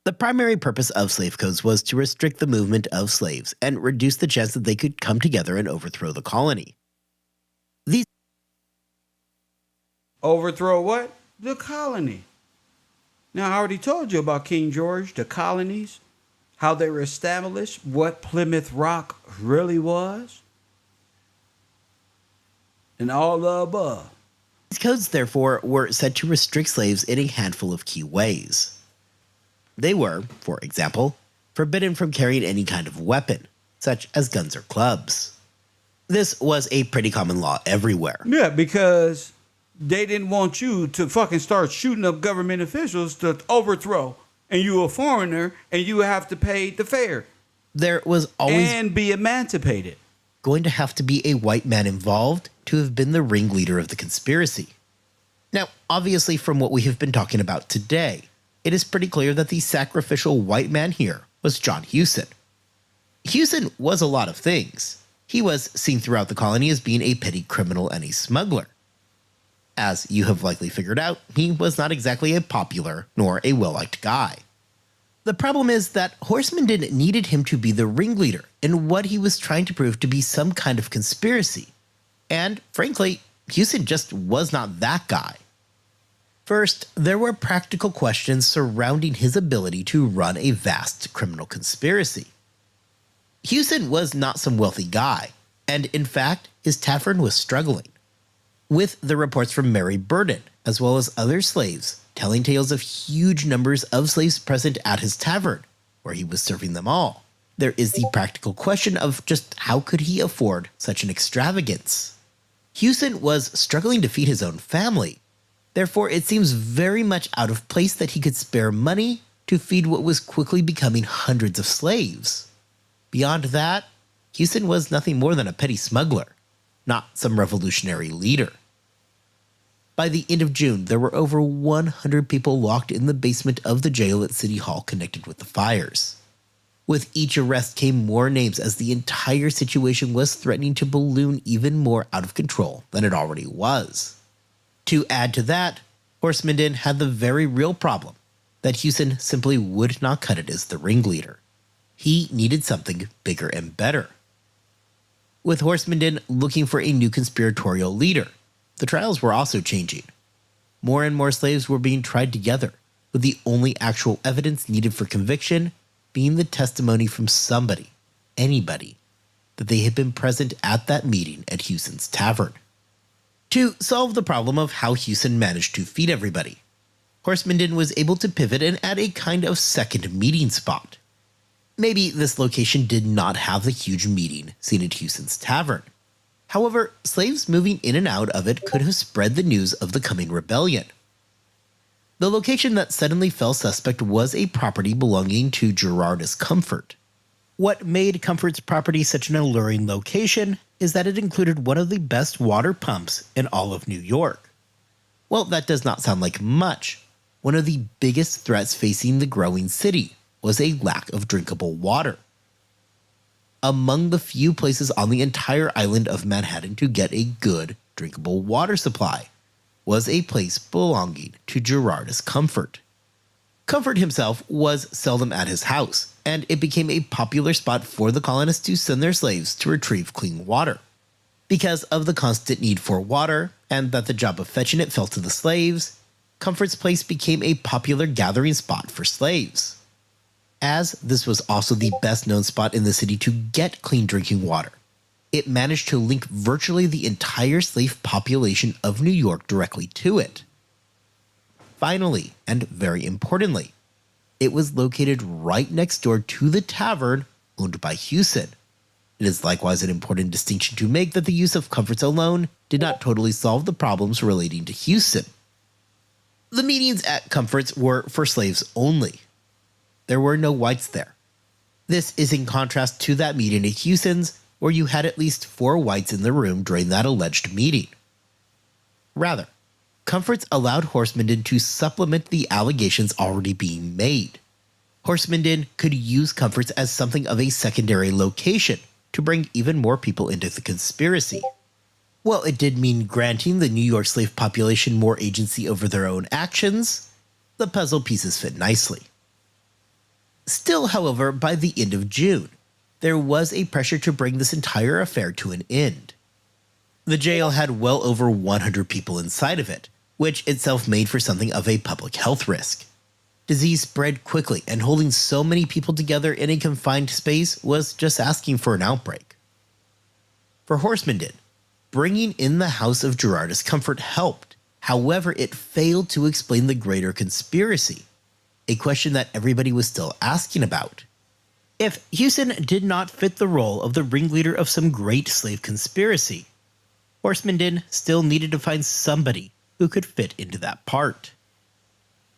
The primary purpose of slave codes was to restrict the movement of slaves and reduce the chance that they could come together and overthrow the colony. These Overthrow what? The colony. Now, I already told you about King George, the colonies, how they were established, what Plymouth Rock really was, and all the above. These codes, therefore, were set to restrict slaves in a handful of key ways. They were, for example, forbidden from carrying any kind of weapon, such as guns or clubs. This was a pretty common law everywhere. Yeah, because they didn't want you to fucking start shooting up government officials to overthrow. And you a foreigner, and you have to pay the fare. There was always and be emancipated. going to have to be a white man involved to have been the ringleader of the conspiracy. Now, obviously, from what we have been talking about today, it is pretty clear that the sacrificial white man here was John Hewson. Hewson was a lot of things. He was seen throughout the colony as being a petty criminal and a smuggler. As you have likely figured out, he was not exactly a popular nor a well-liked guy. The problem is that Horseman needed him to be the ringleader in what he was trying to prove to be some kind of conspiracy. And frankly, Hewson just was not that guy. First, there were practical questions surrounding his ability to run a vast criminal conspiracy. Houston was not some wealthy guy, and in fact, his tavern was struggling. With the reports from Mary Burden, as well as other slaves, telling tales of huge numbers of slaves present at his tavern, where he was serving them all, there is the practical question of just how could he afford such an extravagance? Houston was struggling to feed his own family. Therefore, it seems very much out of place that he could spare money to feed what was quickly becoming hundreds of slaves. Beyond that, Houston was nothing more than a petty smuggler, not some revolutionary leader. By the end of June, there were over 100 people locked in the basement of the jail at City Hall connected with the fires. With each arrest came more names as the entire situation was threatening to balloon even more out of control than it already was. To add to that, Horsemenden had the very real problem that Houston simply would not cut it as the ringleader. He needed something bigger and better. With Horsemenden looking for a new conspiratorial leader, the trials were also changing. More and more slaves were being tried together, with the only actual evidence needed for conviction being the testimony from somebody, anybody, that they had been present at that meeting at Houston's tavern. To solve the problem of how Houston managed to feed everybody, Horsemenden was able to pivot and add a kind of second meeting spot. Maybe this location did not have the huge meeting seen at Houston's tavern. However, slaves moving in and out of it could have spread the news of the coming rebellion. The location that suddenly fell suspect was a property belonging to Ceasar'S Comfort. What made Comfort's property such an alluring location is that it included one of the best water pumps in all of New York. Well, that does not sound like much. One of the biggest threats facing the growing city was a lack of drinkable water. Among the few places on the entire island of Manhattan to get a good, drinkable water supply was a place belonging to Ceasar'S Comfort. Comfort himself was seldom at his house, and it became a popular spot for the colonists to send their slaves to retrieve clean water. Because of the constant need for water, and that the job of fetching it fell to the slaves, Comfort's place became a popular gathering spot for slaves. As this was also the best known spot in the city to get clean drinking water, it managed to link virtually the entire slave population of New York directly to it. Finally, and very importantly, it was located right next door to the tavern owned by Houston. It is likewise an important distinction to make that the use of Comforts alone did not totally solve the problems relating to Houston. The meetings at Comforts were for slaves only. There were no whites there. This is in contrast to that meeting at Houston's, where you had at least 4 whites in the room during that alleged meeting. Rather, Comforts allowed Horsemenden to supplement the allegations already being made. Horsemenden could use Comforts as something of a secondary location to bring even more people into the conspiracy. While it did mean granting the New York slave population more agency over their own actions, the puzzle pieces fit nicely. Still, however, by the end of June, there was a pressure to bring this entire affair to an end. The jail had well over 100 people inside of it, which itself made for something of a public health risk. Disease spread quickly, and holding so many people together in a confined space was just asking for an outbreak. For Horsemenden, bringing in the House of Ceasar'S Comfort helped. However, it failed to explain the greater conspiracy, a question that everybody was still asking about. If Houston did not fit the role of the ringleader of some great slave conspiracy, Horsemenden still needed to find somebody who could fit into that part.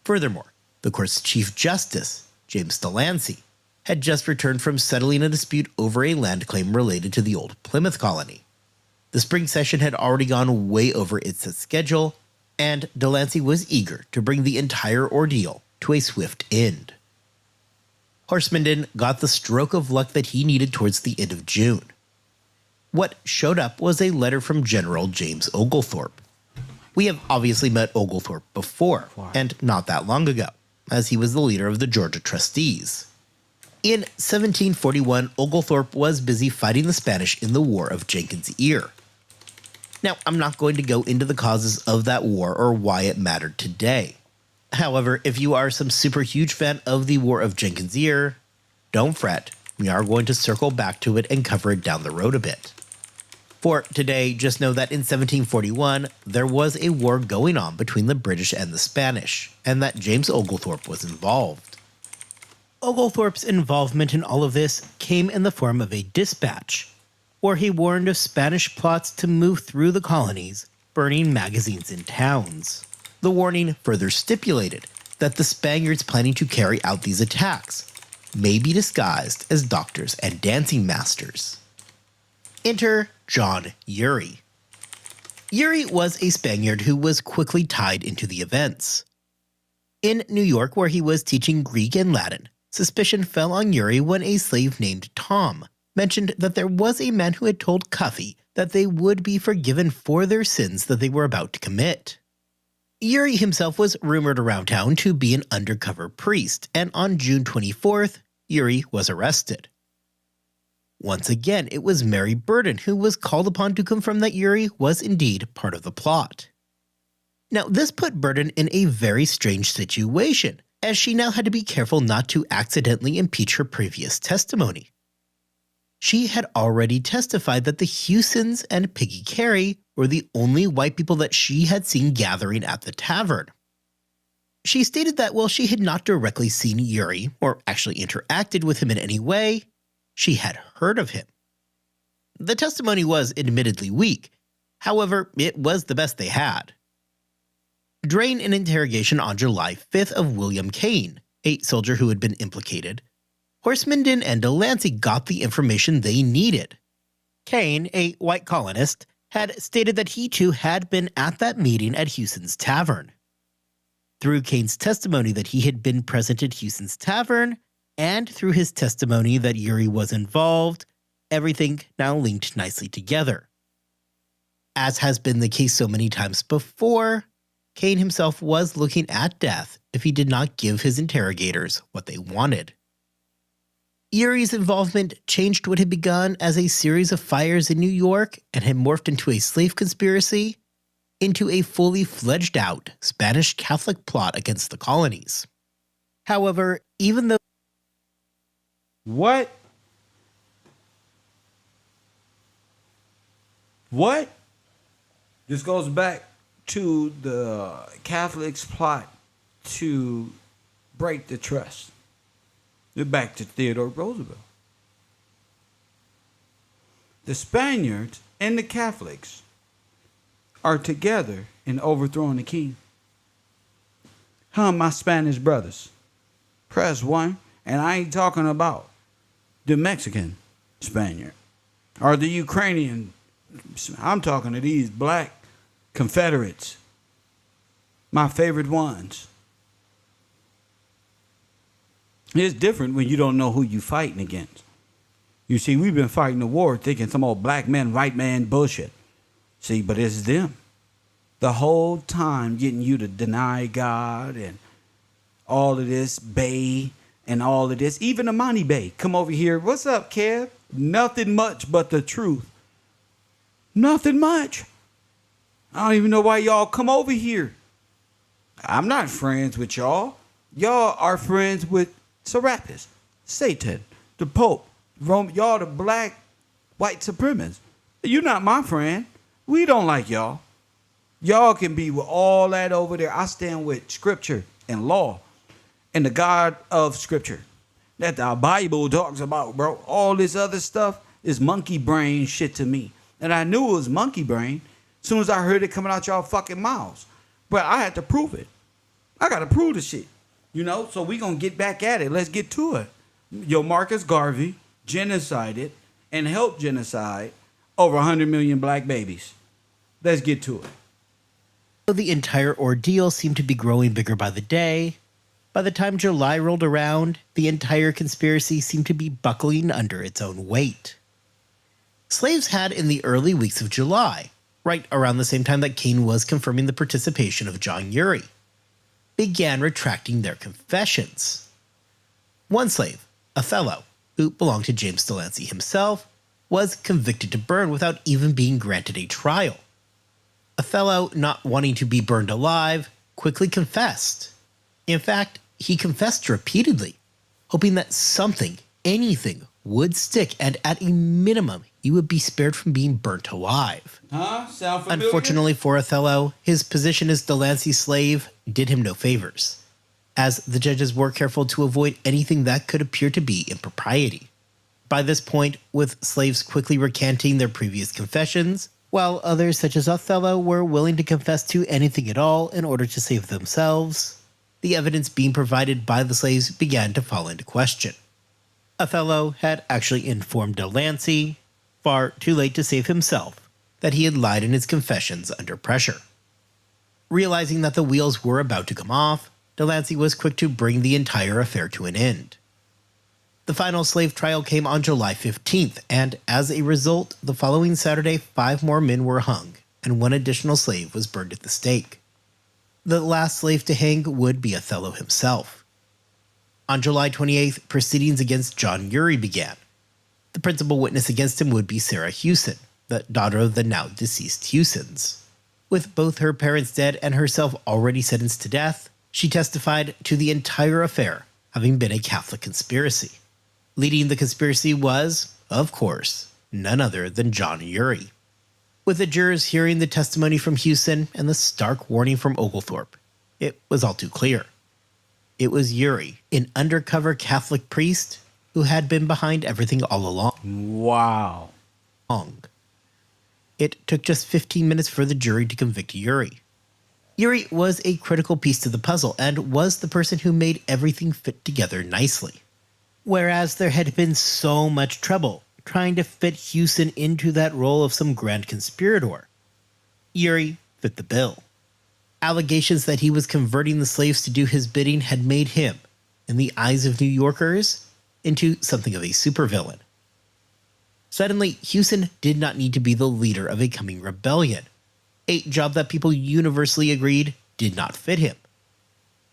Furthermore, the court's Chief Justice, James Delancey, had just returned from settling a dispute over a land claim related to the old Plymouth colony. The spring session had already gone way over its set schedule, and Delancey was eager to bring the entire ordeal to a swift end. Horsemenden got the stroke of luck that he needed towards the end of June. What showed up was a letter from General James Oglethorpe. We have obviously met Oglethorpe before, and not that long ago, as he was the leader of the Georgia Trustees. In 1741, Oglethorpe was busy fighting the Spanish in the War of Jenkins' Ear. Now, I'm not going to go into the causes of that war or why it mattered today. However, if you are some super huge fan of the War of Jenkins' Ear, don't fret, we are going to circle back to it and cover it down the road a bit. For today, just know that in 1741, there was a war going on between the British and the Spanish, and that James Oglethorpe was involved. Oglethorpe's involvement in all of this came in the form of a dispatch, where he warned of Spanish plots to move through the colonies, burning magazines in towns. The warning further stipulated that the Spaniards planning to carry out these attacks may be disguised as doctors and dancing masters. Enter John Urey. Urey was a Spaniard who was quickly tied into the events. In New York, where he was teaching Greek and Latin, suspicion fell on Urey when a slave named Tom mentioned that there was a man who had told Cuffy that they would be forgiven for their sins that they were about to commit. Urey himself was rumored around town to be an undercover priest, and on June 24th, Urey was arrested. Once again, it was Mary Burden who was called upon to confirm that Urey was indeed part of the plot. Now, this put Burden in a very strange situation, as she now had to be careful not to accidentally impeach her previous testimony. She had already testified that the Hewsons and Piggy Carey were the only white people that she had seen gathering at the tavern. She stated that while she had not directly seen Urey, or actually interacted with him in any way, she had heard of him. The testimony was admittedly weak, however, it was the best they had. During an interrogation on July 5th of William Kane, a soldier who had been implicated, Horsemenden and Delancey got the information they needed. Kane, a white colonist, had stated that he too had been at that meeting at Hewson's Tavern. Through Kane's testimony that he had been present at Hewson's Tavern, and through his testimony that Urey was involved, everything now linked nicely together. As has been the case so many times before, Kane himself was looking at death if he did not give his interrogators what they wanted. Urey's involvement changed what had begun as a series of fires in New York and had morphed into a slave conspiracy into a fully fledged out Spanish Catholic plot against the colonies. However, even though What? This goes back to the Catholics' plot to break the trust. They're back to Theodore Roosevelt. The Spaniards and the Catholics are together in overthrowing the king. My Spanish brothers. Press 1, and I ain't talking about the Mexican Spaniard or the Ukrainian. I'm talking to these black Confederates. My favorite ones. It's different when you don't know who you fighting against. You see, we've been fighting the war thinking some old black man, white man bullshit. See, but it's them. The whole time getting you to deny God and all of this, Bay, and all of this. Even Amani Bay, come over here. What's up, Kev? Nothing much but the truth. Nothing much. I don't even know why y'all come over here. I'm not friends with y'all. Y'all are friends with Serapis, Satan, the Pope, Rome. Y'all the black white supremacists. You're not my friend. We don't like y'all. Y'all can be with all that over there. I stand with scripture and law and the God of scripture that the Bible talks about, bro. All this other stuff is monkey brain shit to me. And I knew it was monkey brain as soon as I heard it coming out y'all fucking mouths. But I had to prove it. I got to prove the shit. You know, so we going to get back at it. Let's get to it. Yo, Marcus Garvey genocided and helped genocide over 100 million black babies. Let's get to it. the entire ordeal seemed to be growing bigger by the day, by the time July rolled around, the entire conspiracy seemed to be buckling under its own weight. Slaves had in the early weeks of July, right around the same time that Kane was confirming the participation of John Urey, began retracting their confessions. One slave, Othello, who belonged to James Delancey himself, was convicted to burn without even being granted a trial. Othello, not wanting to be burned alive, quickly confessed. In fact, he confessed repeatedly, hoping that something, anything, would stick, and at a minimum, he would be spared from being burnt alive. Sound familiar? Unfortunately for Othello, his position as Delancey's slave did him no favors, as the judges were careful to avoid anything that could appear to be impropriety. By this point, with slaves quickly recanting their previous confessions, while others such as Othello were willing to confess to anything at all in order to save themselves, the evidence being provided by the slaves began to fall into question. Othello had actually informed Delancey, far too late to save himself, that he had lied in his confessions under pressure. Realizing that the wheels were about to come off, Delancey was quick to bring the entire affair to an end. The final slave trial came on July 15th, and as a result, the following Saturday 5 more men were hung, and 1 additional slave was burned at the stake. The last slave to hang would be Othello himself. On July 28th, proceedings against John Uri began. The principal witness against him would be Sarah Hewson, the daughter of the now deceased Hewsons. With both her parents dead and herself already sentenced to death, she testified to the entire affair having been a Catholic conspiracy. Leading the conspiracy was, of course, none other than John Uri. With the jurors hearing the testimony from Hewson and the stark warning from Oglethorpe, it was all too clear. It was Uri, an undercover Catholic priest, who had been behind everything all along. Wow. It took just 15 minutes for the jury to convict Uri. Uri was a critical piece to the puzzle and was the person who made everything fit together nicely. Whereas there had been so much trouble trying to fit Hewson into that role of some grand conspirator, Uri fit the bill. Allegations that he was converting the slaves to do his bidding had made him, in the eyes of New Yorkers, into something of a supervillain. Suddenly, Hewson did not need to be the leader of a coming rebellion, a job that people universally agreed did not fit him.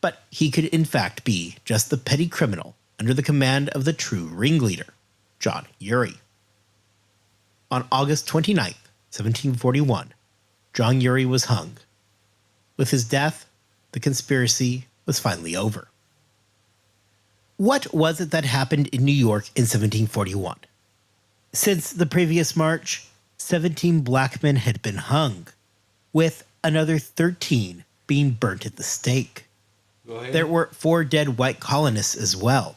But he could in fact be just the petty criminal under the command of the true ringleader, John Uri. On August 29th, 1741, John Uri was hung. With his death, the conspiracy was finally over. What was it that happened in New York in 1741? Since the previous March, 17 black men had been hung, with another 13 being burnt at the stake. There were 4 dead white colonists as well.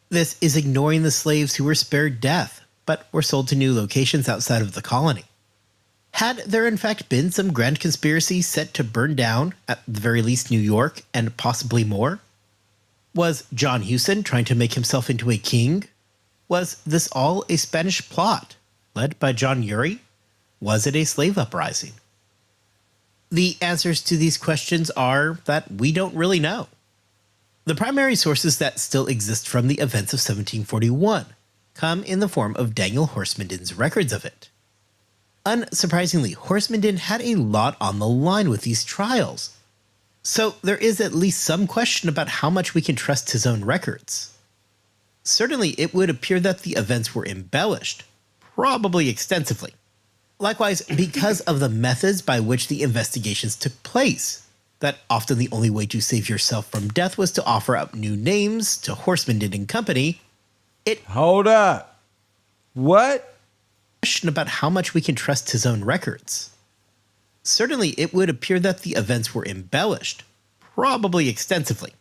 This is ignoring the slaves who were spared death, but were sold to new locations outside of the colony. Had there in fact been some grand conspiracy set to burn down, at the very least, New York and possibly more? Was John Hewson trying to make himself into a king? Was this all a Spanish plot, led by John Uri? Was it a slave uprising? The answers to these questions are that we don't really know. The primary sources that still exist from the events of 1741 come in the form of Daniel Horsmanden's records of it. Unsurprisingly, Horsmanden had a lot on the line with these trials, so there is at least some question about how much we can trust his own records. Certainly, it would appear that the events were embellished, probably extensively. Likewise, because of the methods by which the investigations took place, that often the only way to save yourself from death was to offer up new names to Horsmanden and company, Hold up. What? Question about how much we can trust his own records. Certainly, it would appear that the events were embellished, probably extensively.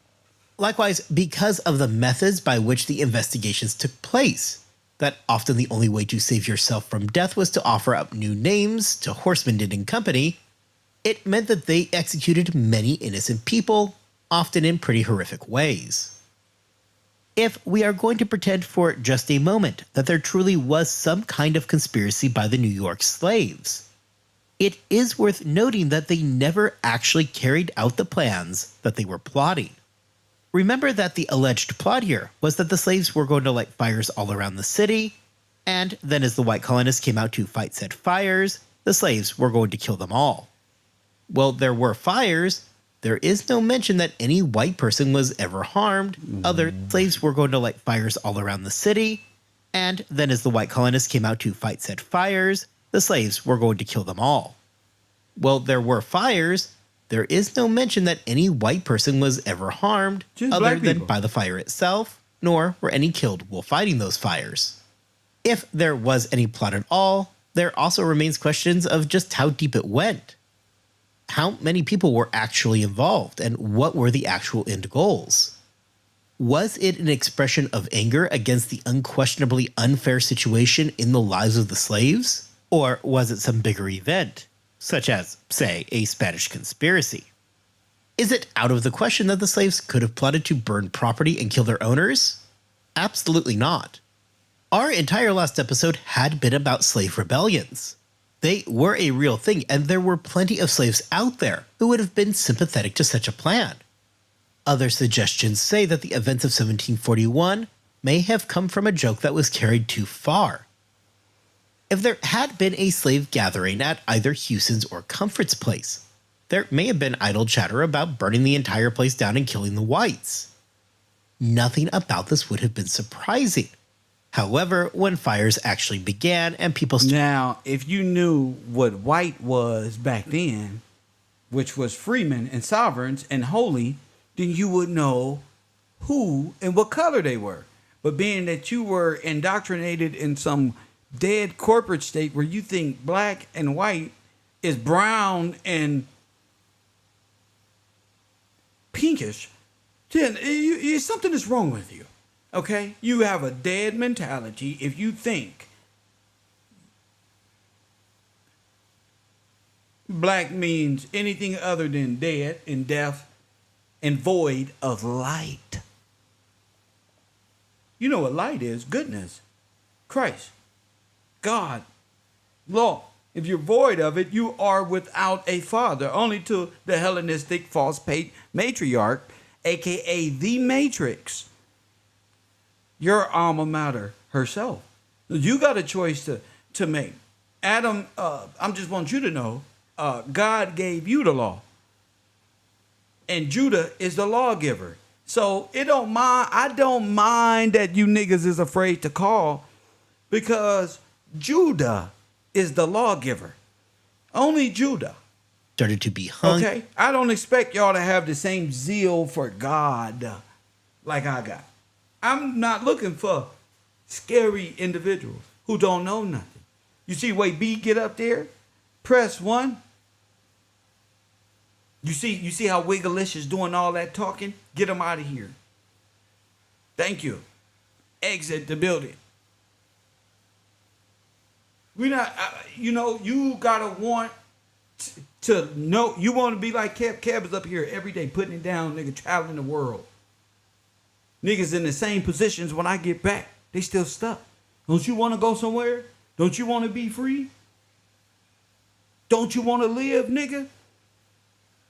Likewise, because of the methods by which the investigations took place, that often the only way to save yourself from death was to offer up new names to Horsmanden and company, it meant that they executed many innocent people, often in pretty horrific ways. If we are going to pretend for just a moment that there truly was some kind of conspiracy by the New York slaves, it is worth noting that they never actually carried out the plans that they were plotting. Remember that the alleged plot here was that the slaves were going to light fires all around the city, and then as the white colonists came out to fight said fires, the slaves were going to kill them all. Well, there were fires. There is no mention that any white person was ever harmed. Other slaves were going to light fires all around the city, and then as the white colonists came out to fight said fires, the slaves were going to kill them all. While there were fires, there is no mention that any white person was ever harmed Just other black than people. by the fire itself, nor were any killed while fighting those fires. If there was any plot at all, there also remains questions of just how deep it went. How many people were actually involved, and what were the actual end goals? Was it an expression of anger against the unquestionably unfair situation in the lives of the slaves? Or was it some bigger event, such as, say, a Spanish conspiracy? Is it out of the question that the slaves could have plotted to burn property and kill their owners? Absolutely not. Our entire last episode had been about slave rebellions. They were a real thing, and there were plenty of slaves out there who would have been sympathetic to such a plan. Other suggestions say that the events of 1741 may have come from a joke that was carried too far. If there had been a slave gathering at either Houston's or Comfort's place, there may have been idle chatter about burning the entire place down and killing the whites. Nothing about this would have been surprising. However, when fires actually began and people Now, if you knew what white was back then, which was freemen and sovereigns and holy, then you would know who and what color they were. But being that you were indoctrinated in some dead corporate state where you think black and white is brown and pinkish, then something is wrong with you. Okay? You have a dead mentality if you think black means anything other than dead and deaf and void of light. You know what light is? Goodness. Christ. God. Law. If you're void of it, you are without a father. Only to the Hellenistic false matriarch, aka the Matrix. Your alma mater herself. You got a choice to make. Adam, I just want you to know, God gave you the law. And Judah is the lawgiver. So I don't mind that you niggas is afraid to call, because Judah is the lawgiver. Only Judah. started to be hung. Okay? I don't expect y'all to have the same zeal for God like I got. I'm not looking for scary individuals who don't know nothing. You see way B get up there? Press 1. You see how Wiggleish is doing all that talking? Get him out of here. Thank you. Exit the building. We not, you gotta want to know. You want to be like Kev. Kev is up here every day putting it down, nigga, traveling the world. Niggas in the same positions when I get back. They still stuck. Don't you want to go somewhere? Don't you want to be free? Don't you want to live, nigga?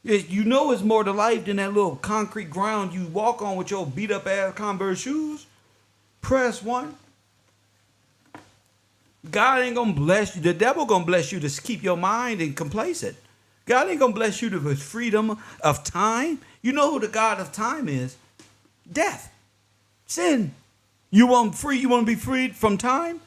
You know it's more to life than that little concrete ground you walk on with your beat up ass Converse shoes. Press 1. God ain't gonna bless you. The devil gonna bless you to keep your mind and complacent. God ain't gonna bless you with freedom of time. You know who the God of time is? Death. Sin. You want to be freed from time?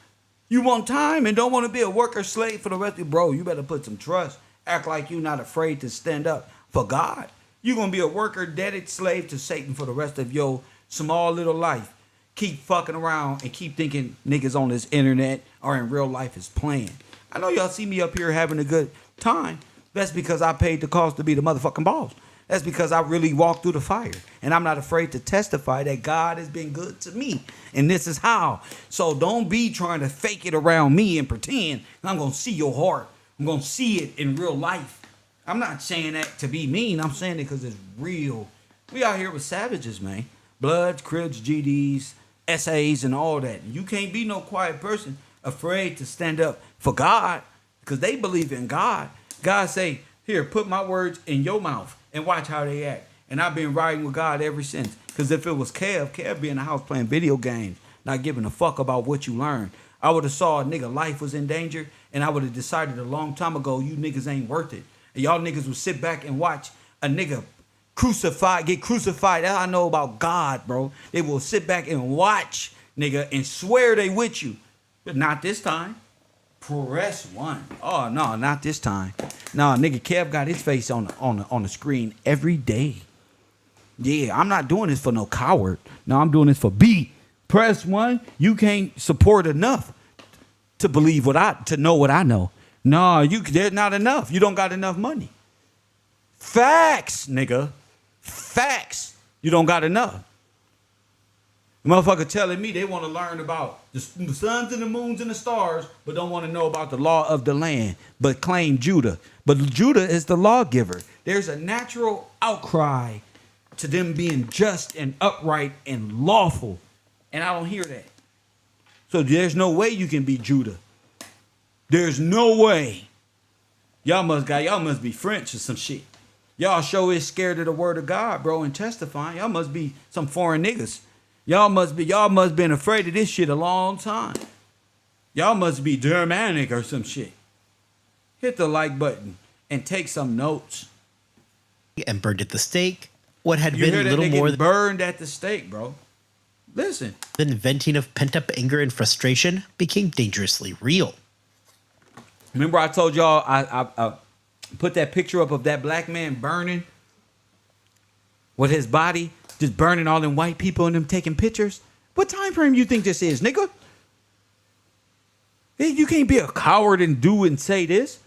You want time and don't want to be a worker slave for the rest of your bro. You better put some trust. Act like you're not afraid to stand up for God. You're gonna be a worker, debted slave to Satan for the rest of your small little life. Keep fucking around and keep thinking niggas on this internet or in real life is playing. I know y'all see me up here having a good time. That's because I paid the cost to be the motherfucking boss. That's because I really walked through the fire. And I'm not afraid to testify that God has been good to me. And this is how. So don't be trying to fake it around me and pretend I'm going to see your heart. I'm going to see it in real life. I'm not saying that to be mean. I'm saying it because it's real. We out here with savages, man. Bloods, Crips, GDs, SAs, and all that. You can't be no quiet person afraid to stand up for God because they believe in God. God say, here, put my words in your mouth and watch how they act. And I've been riding with God ever since. Because if it was Kev be in the house playing video games, not giving a fuck about what you learned. I would have saw a nigga life was in danger, and I would have decided a long time ago, you niggas ain't worth it. And y'all niggas would sit back and watch a nigga get crucified. That's how I know about God, bro. They will sit back and watch, nigga, and swear they with you. But not this time. Press 1. Oh no, not this time. No, nigga, Kev got his face on the screen every day. Yeah, I'm not doing this for no coward. No, I'm doing this for B. Press 1. You can't support enough to believe to know what I know. No, there's not enough. You don't got enough money. Facts, nigga. Facts. You don't got enough. Motherfucker telling me they want to learn about the suns and the moons and the stars, but don't want to know about the law of the land, but claim Judah. But Judah is the lawgiver. There's a natural outcry to them being just and upright and lawful. And I don't hear that. So there's no way you can be Judah. There's no way. Y'all must be French or some shit. Y'all sure is scared of the word of God, bro, and testifying. Y'all must be some foreign niggas. Y'all must been afraid of this shit a long time. Y'all must be Germanic or some shit. Hit the like button and take some notes. And burned at the stake. What had You been hear that? little They more get burned at the stake, bro. Listen. than venting of pent-up anger and frustration became dangerously real. Remember I told y'all I put that picture up of that black man burning with his body just burning all them white people and them taking pictures? What time frame you think this is, nigga? Hey, you can't be a coward and do and say this.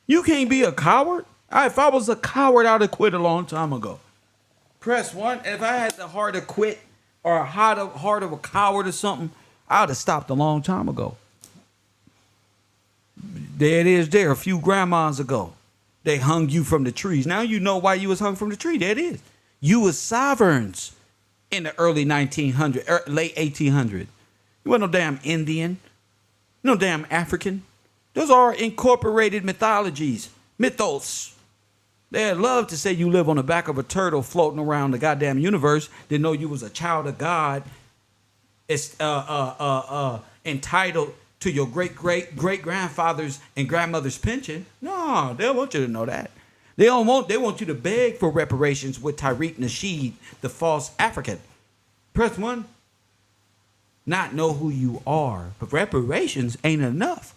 You can't be a coward. If I was a coward, I'd have quit a long time ago. Press 1. If I had the heart to quit or a heart of a coward or something, I'd have stopped a long time ago. There it is there, a few grandmas ago. They hung you from the trees. Now you know why you was hung from the tree. There it is. You was sovereigns in the early 1900s, late 1800s. You wasn't no damn Indian, no damn African. Those are incorporated mythologies, mythos. They'd love to say you live on the back of a turtle floating around the goddamn universe. They know you was a child of God. It's entitled to your great-great-great-grandfather's and grandmother's pension. No, they don't want you to know that. They want you to beg for reparations with Tariq Nasheed, the false African. Press 1. Not know who you are, but reparations ain't enough.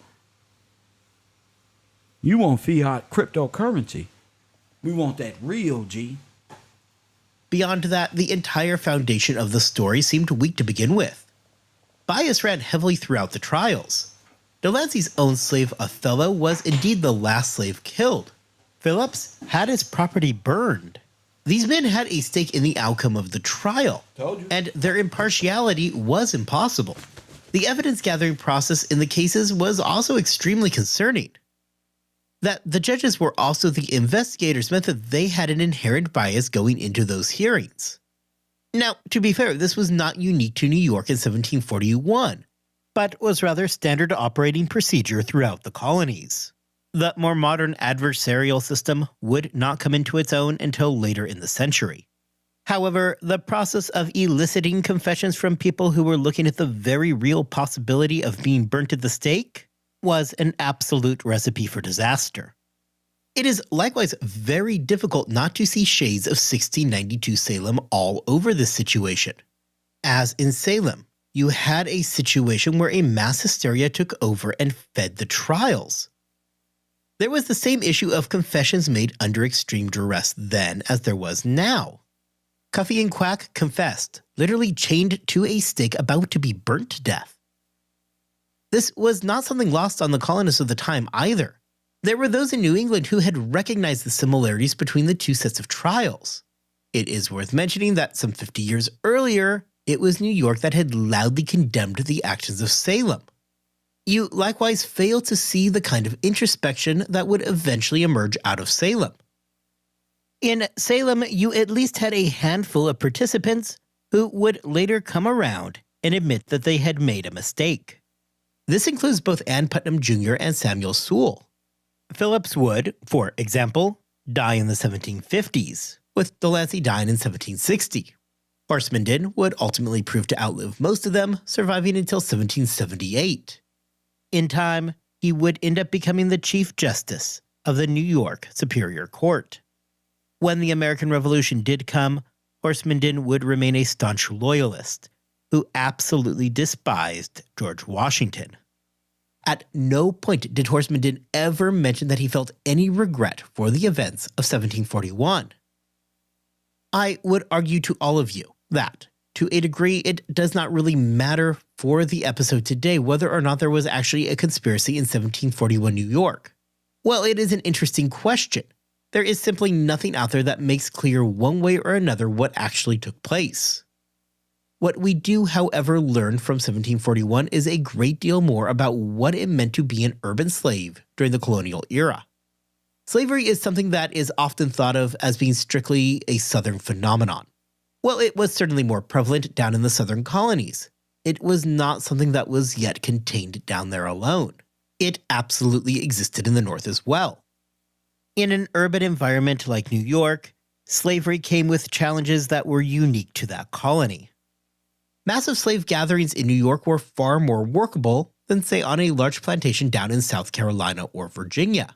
You want fiat cryptocurrency. We want that real, G. Beyond that, the entire foundation of the story seemed weak to begin with. Bias ran heavily throughout the trials. Delancey's own slave Othello was indeed the last slave killed. Phillips had his property burned. These men had a stake in the outcome of the trial, and their impartiality was impossible. The evidence gathering process in the cases was also extremely concerning. That the judges were also the investigators meant that they had an inherent bias going into those hearings. Now, to be fair, this was not unique to New York in 1741, but was rather standard operating procedure throughout the colonies. The more modern adversarial system would not come into its own until later in the century. However, the process of eliciting confessions from people who were looking at the very real possibility of being burnt at the stake was an absolute recipe for disaster. It is likewise very difficult not to see shades of 1692 Salem all over this situation. As in Salem, you had a situation where a mass hysteria took over and fed the trials. There was the same issue of confessions made under extreme duress then as there was now. Cuffy and Quack confessed, literally chained to a stake about to be burnt to death. This was not something lost on the colonists of the time either. There were those in New England who had recognized the similarities between the two sets of trials. It is worth mentioning that some 50 years earlier, it was New York that had loudly condemned the actions of Salem. You likewise fail to see the kind of introspection that would eventually emerge out of Salem. In Salem, you at least had a handful of participants who would later come around and admit that they had made a mistake. This includes both Ann Putnam Jr. and Samuel Sewall. Phillips would, for example, die in the 1750s, with Delancey dying in 1760. Horsemenden would ultimately prove to outlive most of them, surviving until 1778. In time, he would end up becoming the Chief Justice of the New York Superior Court. When the American Revolution did come, Horsemenden would remain a staunch loyalist who absolutely despised George Washington. At no point did Horstmann ever mention that he felt any regret for the events of 1741. I would argue to all of you that, to a degree, it does not really matter for the episode today whether or not there was actually a conspiracy in 1741 New York. Well, it is an interesting question. There is simply nothing out there that makes clear one way or another what actually took place. What we do, however, learn from 1741 is a great deal more about what it meant to be an urban slave during the colonial era. Slavery is something that is often thought of as being strictly a Southern phenomenon. Well, it was certainly more prevalent down in the Southern colonies. It was not something that was yet contained down there alone. It absolutely existed in the North as well. In an urban environment like New York, slavery came with challenges that were unique to that colony. Massive slave gatherings in New York were far more workable than, say, on a large plantation down in South Carolina or Virginia.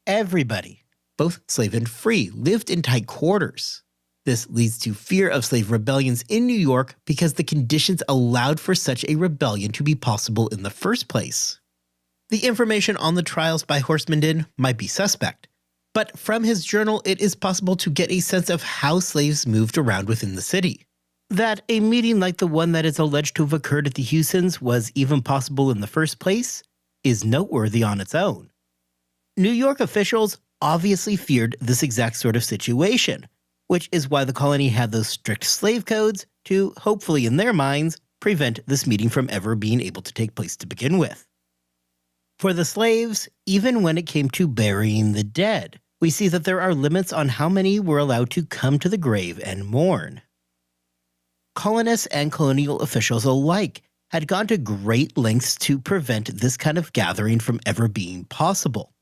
Everybody, both slave and free, lived in tight quarters. This leads to fear of slave rebellions in New York because the conditions allowed for such a rebellion to be possible in the first place. The information on the trials by Horstmann might be suspect, but from his journal it is possible to get a sense of how slaves moved around within the city. That a meeting like the one that is alleged to have occurred at the Houstons was even possible in the first place is noteworthy on its own. New York officials obviously feared this exact sort of situation, which is why the colony had those strict slave codes to, hopefully in their minds, prevent this meeting from ever being able to take place to begin with. For the slaves, even when it came to burying the dead, we see that there are limits on how many were allowed to come to the grave and mourn. Colonists and colonial officials alike had gone to great lengths to prevent this kind of gathering from ever being possible.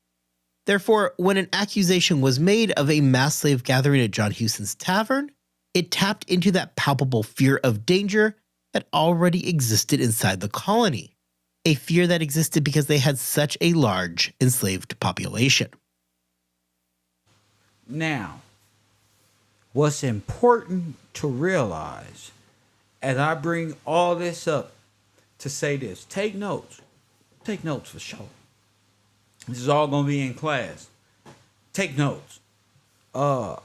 Therefore, when an accusation was made of a mass slave gathering at John Huston's tavern, it tapped into that palpable fear of danger that already existed inside the colony, a fear that existed because they had such a large enslaved population. Now, what's important to realize as I bring all this up to say this, take notes for sure. This is all going to be in class. Take notes. All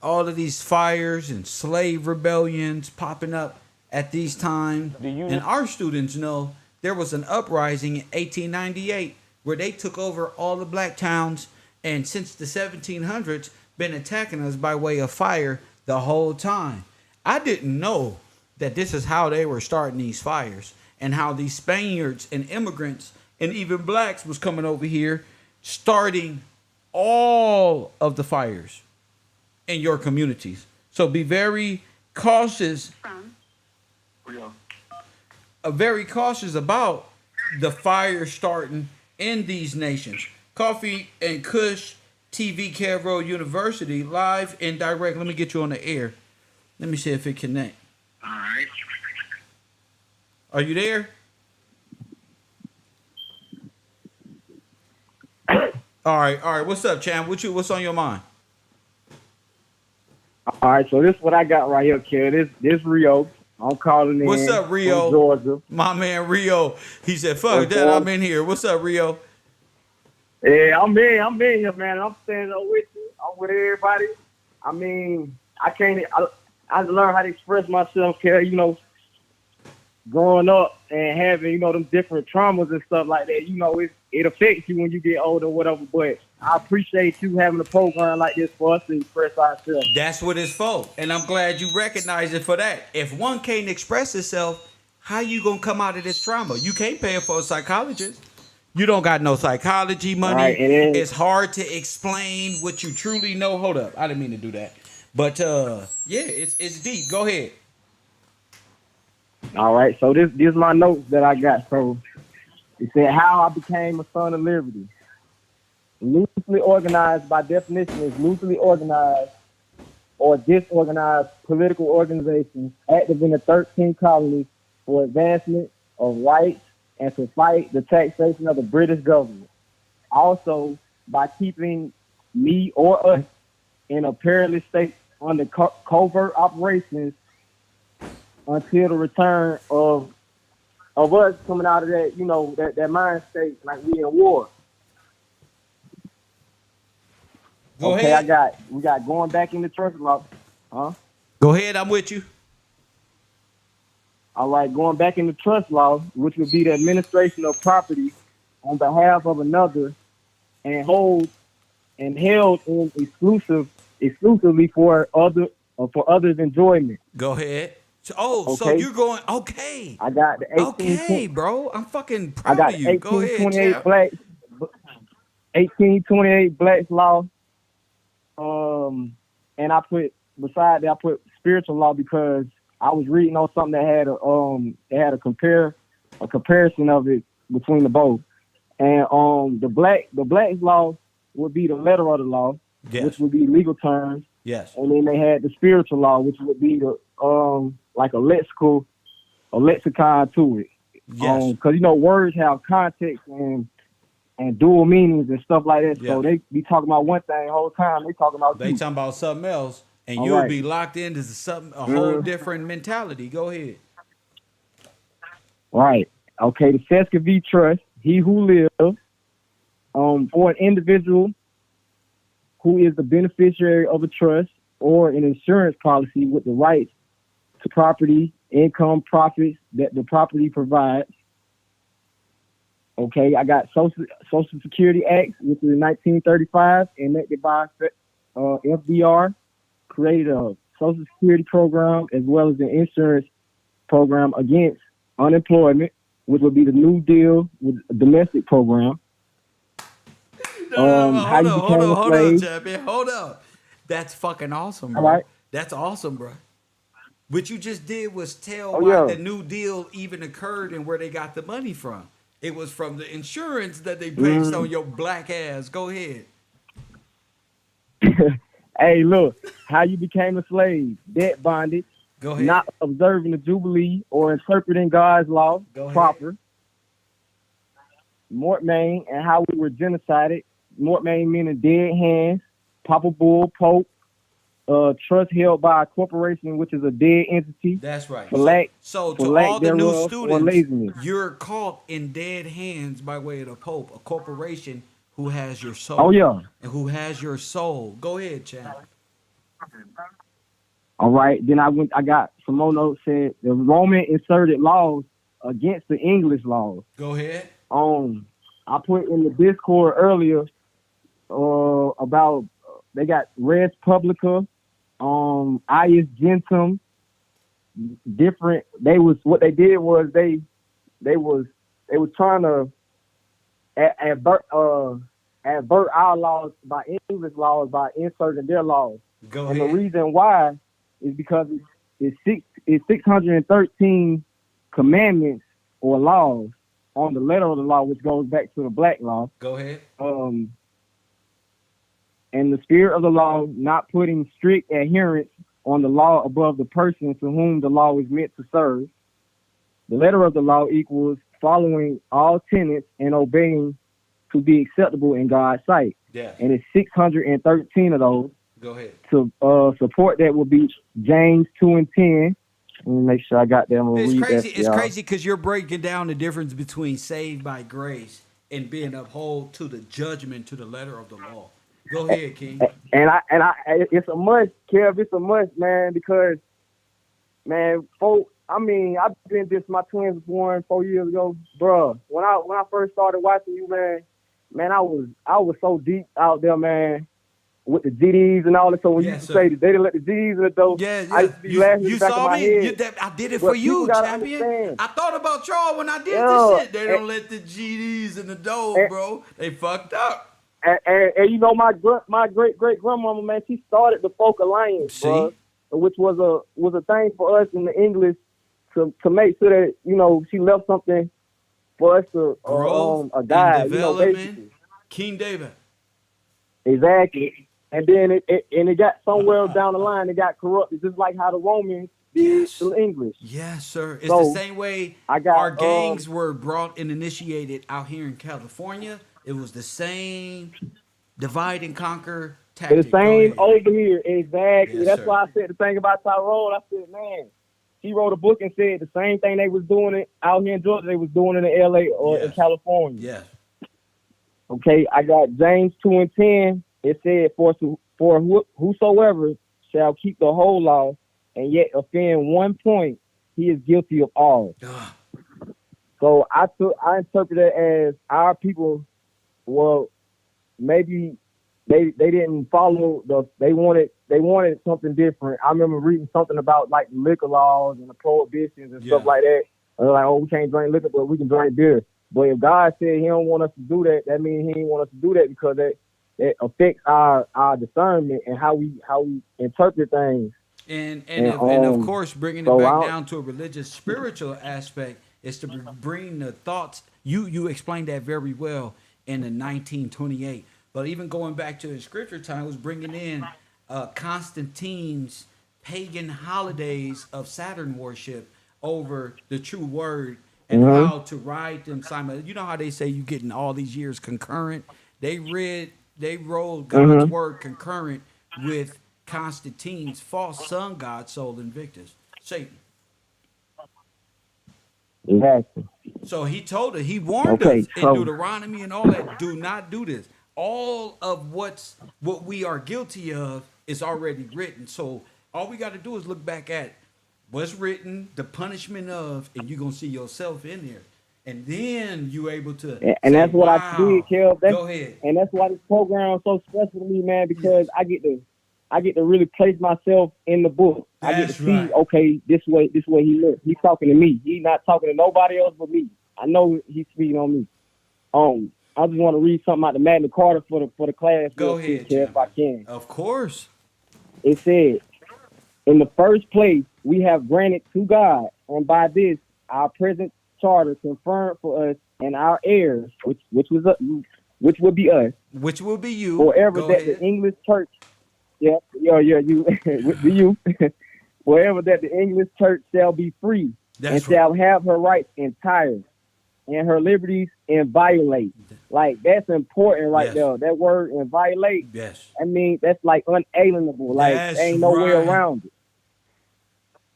of these fires and slave rebellions popping up at these times. And our students know there was an uprising in 1898 where they took over all the black towns, and since the 1700s been attacking us by way of fire the whole time. I didn't know that this is how they were starting these fires, and how these Spaniards and immigrants and even blacks was coming over here starting all of the fires in your communities. So be very cautious. Very cautious about the fire starting in these nations. Coffee and Kush TV, KevRow University, live and direct. Let me get you on the air. Let me see if it connect. All right. Are you there? All right. What's up, Chan? What's on your mind? All right, so this is what I got right here, kid. This Rio. I'm calling in. What's up, Rio? From Georgia. My man Rio. He said, "Fuck that, I'm in here." What's up, Rio? Yeah, I'm in here, man. I'm standing up with you. I'm with everybody. I mean, I learned how to express myself, kid. You know, growing up and having, you know, them different traumas and stuff like that. You know, it affects you when you get older or whatever. But I appreciate you having a program like this for us to express ourselves. That's what it's for. And I'm glad you recognize it for that. If one can't express itself, how you gonna come out of this trauma? You can't pay for a psychologist. You don't got no psychology money. Right, it's hard to explain what you truly know. Hold up. I didn't mean to do that. But yeah, it's deep. Go ahead. All right, so this is my notes that I got. So it said how I became a son of liberty. Loosely organized, by definition, is loosely organized or disorganized political organizations active in the 13 colonies for advancement of rights and to fight the taxation of the British government. Also, by keeping me or us in a perilous state under covert operations until the return of of us coming out of that, that mind state, like we in war. Go Okay, ahead. we got going back into trust law. Huh? Go ahead. I'm with you. All right, going back into trust law, which would be the administration of property on behalf of another and held in exclusively for others' enjoyment. Go ahead. So Okay, you're going, okay. I got the Okay, bro. I'm fucking I proud got of the you. Go ahead, 1828 champ. black 1828 Blacks law. And I put beside that I put spiritual law because I was reading on something that had a comparison of it between the both. And the Blacks law would be the letter of the law, Yes. which would be legal terms. Yes. And then they had the spiritual law, which would be the like a lexicon to it. Yes. Because words have context and dual meanings and stuff like that. Yeah. So they be talking about one thing the whole time. They talking about They two. talking about something else, and All you'll right. be locked into a whole different mentality. Go ahead. Right. Okay. The Ceasar'S v. Trust. He who lives for an individual who is the beneficiary of a trust or an insurance policy with the rights to property, income, profits that the property provides. Okay, I got Social Security Act, which is 1935, enacted by FDR, created a Social Security program as well as an insurance program against unemployment, which would be the New Deal with a domestic program. How you became a Hold on, slave. champion. Hold up. That's fucking awesome, bro. All right. That's awesome, bro. What you just did was tell Oh, why yeah. the New Deal even occurred and where they got the money from. It was from the insurance that they placed on your black ass. Go ahead. Hey, look, how you became a slave, debt bondage, Go ahead. not observing the Jubilee or interpreting God's law Go ahead. proper. Mortmain and how we were genocided. Mortmain meaning dead hands, Papa Bull, Pope, trust held by a corporation, which is a dead entity. That's right. For lack, So for to lack all the new thereof or students, laziness. you're caught in dead hands by way of the Pope, a corporation who has your soul. Oh, yeah. And who has your soul. Go ahead, champ. All right. Then I got some more notes said the Roman inserted laws against the English laws. Go ahead. I put in the Discord earlier about they got res publica, ius gentum, different. What they did was they was trying to advert our laws by English laws by inserting their laws. Go And ahead. the reason why is because it's 613 commandments or laws on the letter of the law, which goes back to the black law. Go ahead. And the spirit of the law not putting strict adherence on the law above the person to whom the law is meant to serve. The letter of the law equals following all tenets and obeying to be acceptable in God's sight. Yeah. And it's 613 of those. Go ahead. To support that would be James 2 and 10. Let me make sure I got that. I'm gonna It's read crazy. that for It's y'all. crazy because you're breaking down the difference between saved by grace and being upheld to the judgment to the letter of the law. Go ahead, King. And it's a must, Kev. It's a must, man, because, man, I've been this. My twins was born 4 years ago, bruh. When I first started watching you, man, I was so deep out there, man, with the GDs and all that. So when you used to say that they didn't let the GDs in the door, I used to be laughing in the back of my head. I did it But for you, people gotta champion. understand. I thought about y'all when I did Yeah, this shit. They don't let the GDs in the door, bro. They fucked up. And you know my great grandmama, man, she started the Folk Alliance, bro, which was a thing for us in the English to make sure that she left something for us to Growth a guide, and development. basically. King David. Exactly. And then it got somewhere down the line, it got corrupted, just like how the Romans did to the English. Yes, sir. It's So, the same way I got, our gangs were brought and initiated out here in California. It was the same divide and conquer tactic. The same over here, exactly. Yes, That's sir. why I said the thing about Tyrone. I said, man, She wrote a book and said the same thing they was doing it out here in Georgia, they was doing it in LA or in California. Yes. Okay, I got James 2:10. It said, for whosoever shall keep the whole law and yet offend one point, he is guilty of all. So I interpret it as our people, well, maybe they didn't follow they wanted something different. I remember reading something about like liquor laws and the prohibitions and stuff like that. And they're like, oh, we can't drink liquor, but we can drink beer. But if God said he don't want us to do that, that means he didn't want us to do that because that affects our discernment and how we interpret things. And of course, bringing it back down to a religious, spiritual aspect is to bring the thoughts. You explained that very well in the 1928. But even going back to the scripture time, was bringing in Constantine's pagan holidays of Saturn worship over the true word and how to ride them simultaneously. You know how they say you getting all these years concurrent? They wrote God's word concurrent with Constantine's false sun god, Sol Invictus, Satan. Exactly. So he told her, he warned us in Deuteronomy and all that, do not do this. All of what we are guilty of is already written. So all we got to do is look back at what's written, the punishment of, and you're going to see yourself in there. And then you're able to and say, that's what wow. I did, Kev. Go ahead. And that's why this program is so special to me, man, because I get to really place myself in the book. I get to see, okay, this way he looks. He's talking to me. He's not talking to nobody else but me. I know he's speaking on me. I just want to read something out the Magna Carta for the class. Go ahead, Kev, if I can. Of course. It said, in the first place, we have granted to God, and by this, our present charter confirmed for us and our heirs, which would be us. Which will be you. Forever that the English church, you, you. Forever that the English church shall be free shall have her rights entire and her liberties inviolate. Like, that's important there. That word inviolate, I mean, that's like unalienable. Like, there ain't no way around it.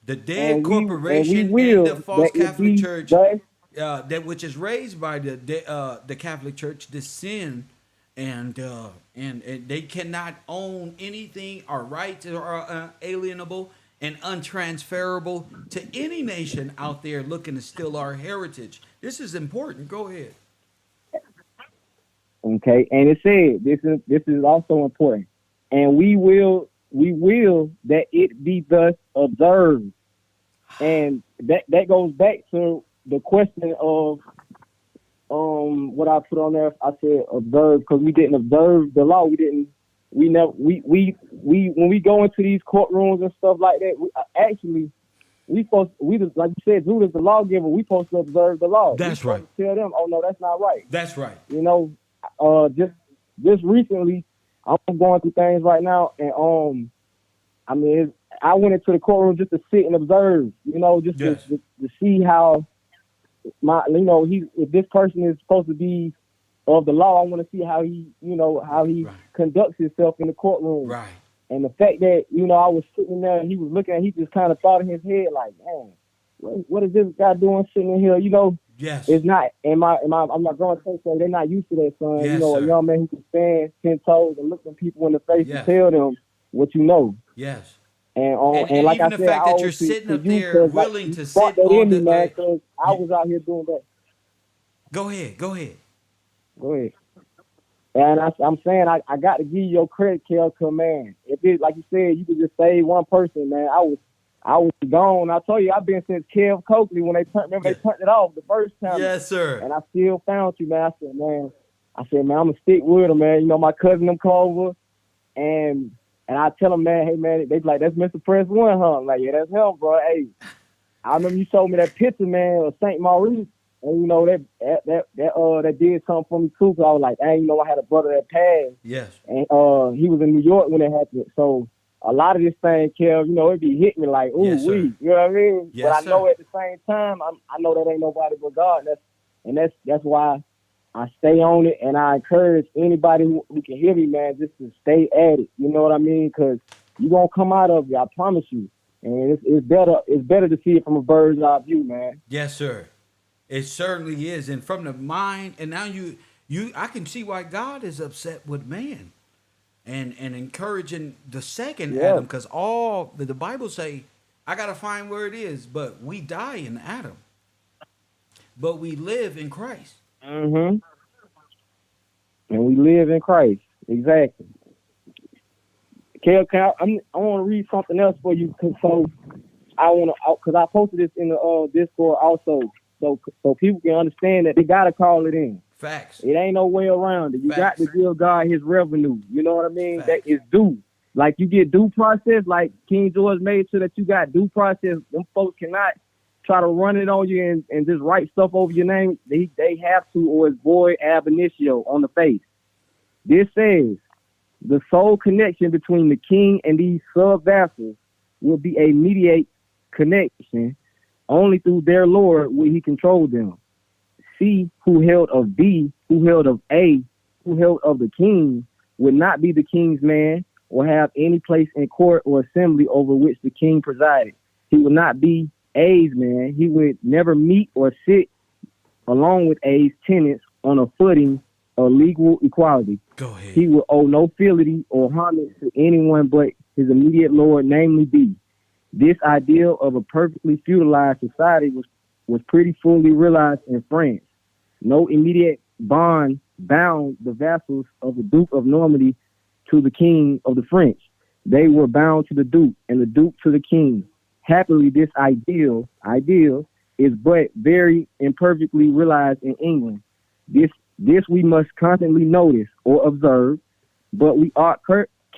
The dead corporation and the false Catholic Church, that which is raised by the Catholic Church, this sin, and they cannot own anything. Our rights are unalienable and untransferable to any nation out there looking to steal our heritage. This is important. Go ahead. Okay, and it said this is also important, and we will that it be thus observed, and that goes back to the question of what I put on there. I said observe because we didn't observe the law. We when we go into these courtrooms and stuff like that, like you said, Judas the lawgiver. We supposed to observe the law. That's right. Tell them, oh no, that's not right. That's right. You know, just recently, I'm going through things right now, and I mean, I went into the courtroom just to sit and observe. You know, just to see how if this person is supposed to be of the law, I want to see how he conducts himself in the courtroom. Right. And the fact that, I was sitting there and he was looking at, he just kind of thought in his head like, man, what is this guy doing sitting in here? Yes. It's not, I'm not going to say they're not used to that, son. Yes, a young man who can stand 10 toes and look them people in the face and tell them what you know. Yes. And like even I said, the fact that you're sitting up there willing to sit on the man, because I was out here doing that. Go ahead. And I'm saying I got to give you your credit, Kel, man. If it, like you said, you could just save one person, man. I was gone. I told you I've been since Kev Coakley when they turned it off the first time. Yes, sir. And I still found you, man. I said, man, I'm gonna stick with him, man. My cousin them come over, and I tell them, man, hey, man, they be like, that's Mr. Press One, huh? I'm like, yeah, that's him, bro. Hey, I remember you showed me that picture, man, of St. Maurice. And that did something for me too, because I was like, dang, I had a brother that passed. Yes. And he was in New York when it happened. So a lot of this thing, Kev, it be hitting me like, ooh, yes, you know what I mean? Yes, but I know at the same time, I know that ain't nobody but God. That's why I stay on it, and I encourage anybody who can hear me, man, just to stay at it. You know what I mean? Because you're going to come out of it, I promise you. And it's better to see it from a bird's eye view, man. Yes, sir. It certainly is. And from the mind, and now I can see why God is upset with man and encouraging the second Yeah. Adam, because all the Bible say, I gotta find where it is, but we die in Adam, but we live in Christ. Mm-hmm. And we live in Christ. Exactly. Kev, I want to read something else for you, because I posted this in the Discord also, so people can understand that they gotta call it in. Facts. It ain't no way around it. You got Facts. to give God his revenue. You know what I mean? Facts. That is due. Like you get due process, like King George made sure that you got due process. Them folks cannot try to run it on you and just write stuff over your name. They have to, or it's void ab initio on the face. This says the sole connection between the king and these sub-vassals will be a mediate connection. Only through their Lord will he control them. C, who held of B, who held of A, who held of the king, would not be the king's man or have any place in court or assembly over which the king presided. He would not be A's man. He would never meet or sit along with A's tenants on a footing of legal equality. Go ahead. He would owe no fealty or homage to anyone but his immediate lord, namely B. This ideal of a perfectly feudalized society was pretty fully realized in France. No immediate bond bound the vassals of the Duke of Normandy to the king of the French. They were bound to the Duke, and the Duke to the king. Happily, this ideal is but very imperfectly realized in England. This we must constantly notice or observe, but we ought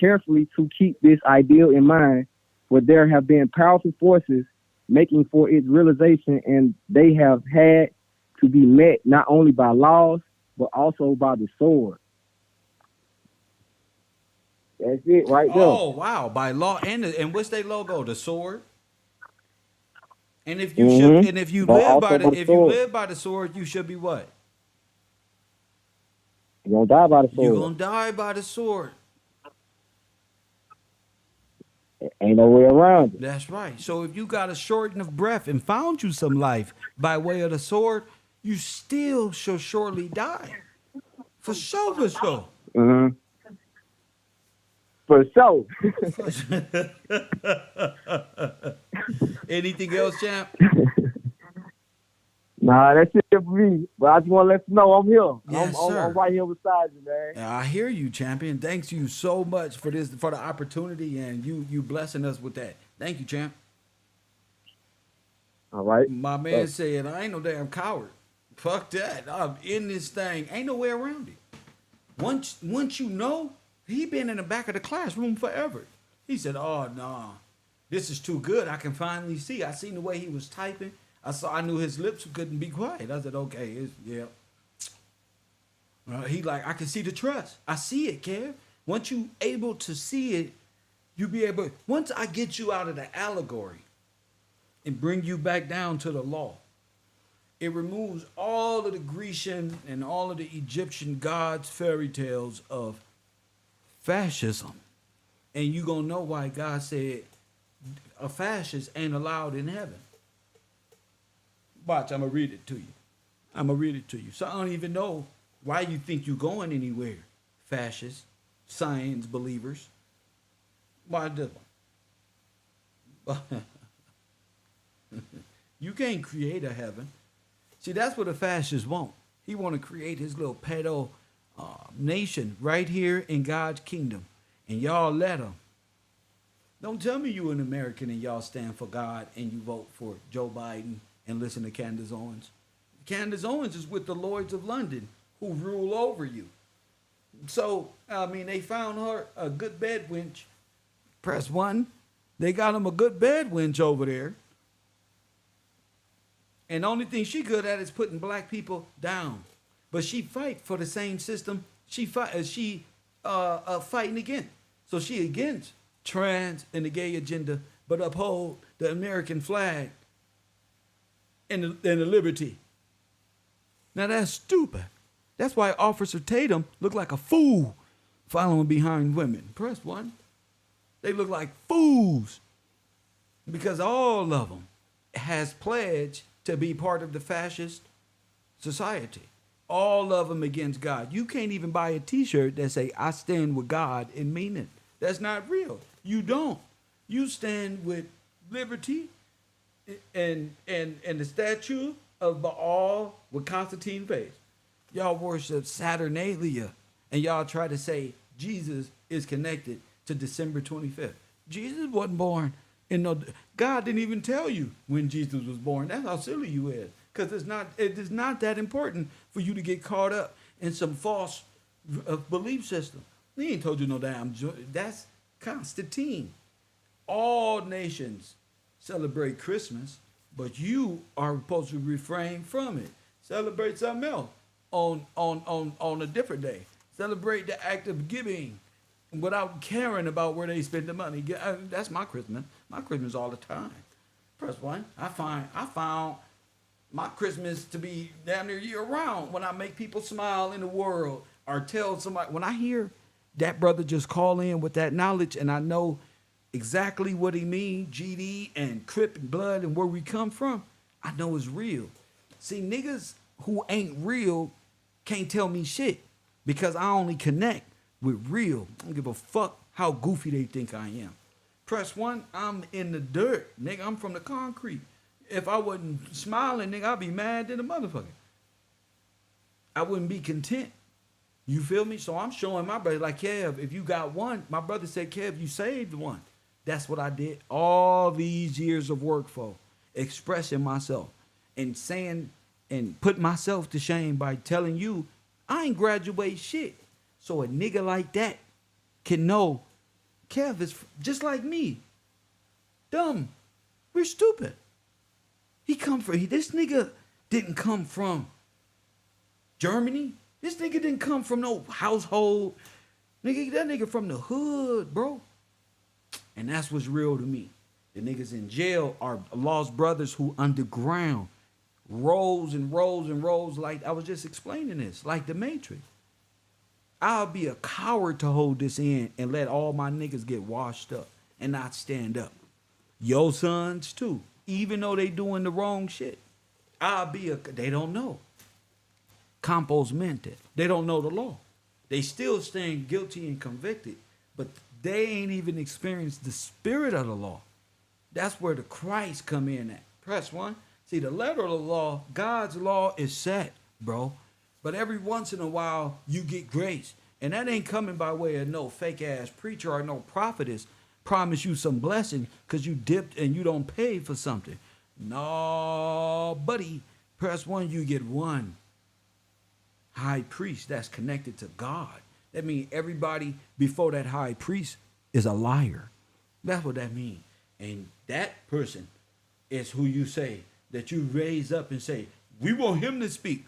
carefully to keep this ideal in mind, for there have been powerful forces making for its realization, and they have had to be met not only by laws, but also by the sword. That's it right there. Oh wow! By law, and what's their logo? The sword. And if you should, and if you But live also by by the if you sword. live by the sword, you should be what? You're gonna die by the sword. You're gonna die by the sword. Ain't no way around it. That's right. So if you got a shorten of breath and found you some life by way of the sword, you still shall surely die. For sure, for sure. Mm-hmm. For sure. Anything else, champ? Nah, that's it for me. But I just want to let you know I'm here. Yes, I'm sir. right here beside you, man. Yeah, I hear you, champion. Thanks you so much for this, for the opportunity, and you blessing us with that. Thank you, champ. All right. My man said, I ain't no damn coward. Fuck that. I'm in this thing. Ain't no way around it. Once you know, he been in the back of the classroom forever. He said, oh, no, this is too good. I can finally see. I seen the way he was typing. I knew his lips couldn't be quiet. I said, okay, yeah. He like, I can see the trust. I see it, Kev. Once you able to see it, you be able, once I get you out of the allegory and bring you back down to the law, it removes all of the Grecian and all of the Egyptian gods' fairy tales of fascism. And you gonna know why God said a fascist ain't allowed in heaven. Watch, I'm gonna read it to you. So I don't even know why you think you're going anywhere, fascists, science believers. Why this one? You can't create a heaven. See, that's what a fascist want. He want to create his little pedo nation right here in God's kingdom, and y'all let him. Don't tell me you an American and y'all stand for God and you vote for Joe Biden and listen to Candace Owens. Candace Owens is with the Lords of London who rule over you. So, I mean, they found her a good bed wench. Press 1. They got him a good bed wench over there. And the only thing she good at is putting black people down. But she fight for the same system she fighting against. So she against trans and the gay agenda, but uphold the American flag and the liberty. Now that's stupid. That's why Officer Tatum looked like a fool following behind women. Press 1. They look like fools. because all of them has pledged to be part of the fascist society. All of them against God. You can't even buy a T-shirt that say "I stand with God" and mean it. That's not real. You don't. You stand with liberty and the statue of Baal with Constantine face. Y'all worship Saturnalia, and y'all try to say Jesus is connected to December 25th. Jesus wasn't born in no. God didn't even tell you when Jesus was born. That's how silly you is. Because it is not that important for you to get caught up in some false belief system. He ain't told you no damn. That's Constantine. All nations celebrate Christmas, but you are supposed to refrain from it. Celebrate something else on a different day. Celebrate the act of giving without caring about where they spend the money. That's my Christmas. My Christmas all the time. Press one. I found my Christmas to be damn near year round when I make people smile in the world or tell somebody. When I hear that brother just call in with that knowledge and I know exactly what he mean, GD and Crip and blood and where we come from, I know it's real. See, niggas who ain't real can't tell me shit because I only connect with real. I don't give a fuck how goofy they think I am. Press one, I'm in the dirt, nigga. I'm from the concrete. If I wasn't smiling, nigga, I'd be mad than a motherfucker. I wouldn't be content. You feel me? So I'm showing my brother, like, Kev, if you got one, my brother said, Kev, you saved one. That's what I did all these years of work for, expressing myself and saying and put myself to shame by telling you I ain't graduate shit. So a nigga like that can know Kev is just like me. Dumb. We're stupid. This nigga didn't come from Germany. This nigga didn't come from no household. Nigga, that nigga from the hood, bro. And that's what's real to me. The niggas in jail are lost brothers who underground rolls and rolls and rolls like I was just explaining this, like the Matrix. I'll be a coward to hold this in and let all my niggas get washed up and not stand up. Your sons too, even though they doing the wrong shit. They don't know. Campos mente. They don't know the law. They still stand guilty and convicted, but they ain't even experienced the spirit of the law. That's where the Christ come in at. Press one. See, the letter of the law, God's law is set, bro. But every once in a while, you get grace. And that ain't coming by way of no fake-ass preacher or no prophetess promise you some blessing because you dipped and you don't pay for something. No, buddy. Press one, you get one high priest that's connected to God. That means everybody before that high priest is a liar. That's what that means. And that person is who you say that you raise up and say, we want him to speak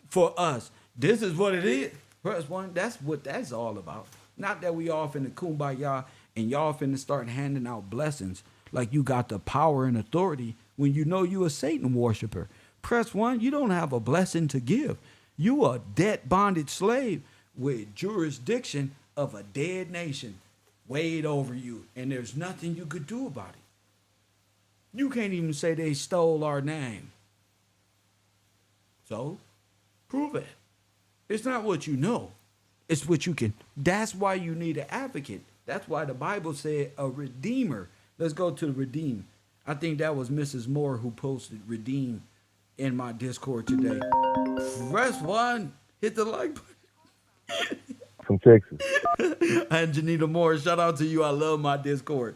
for us. This is what it is. Press one, that's what that's all about. Not that we all finna kumbaya and y'all finna start handing out blessings like you got the power and authority when you know you a Satan worshiper. Press one, you don't have a blessing to give. You a debt bonded slave with jurisdiction of a dead nation weighed over you, and there's nothing you could do about it. You can't even say they stole our name. So, prove it. It's not what you know. It's what you can. That's why you need an advocate. That's why the Bible said a redeemer. Let's go to the redeem. I think that was Mrs. Moore who posted redeem in my Discord today. Press one. Hit the like button. From Texas. And Janita Moore, shout out to you. I love my Discord.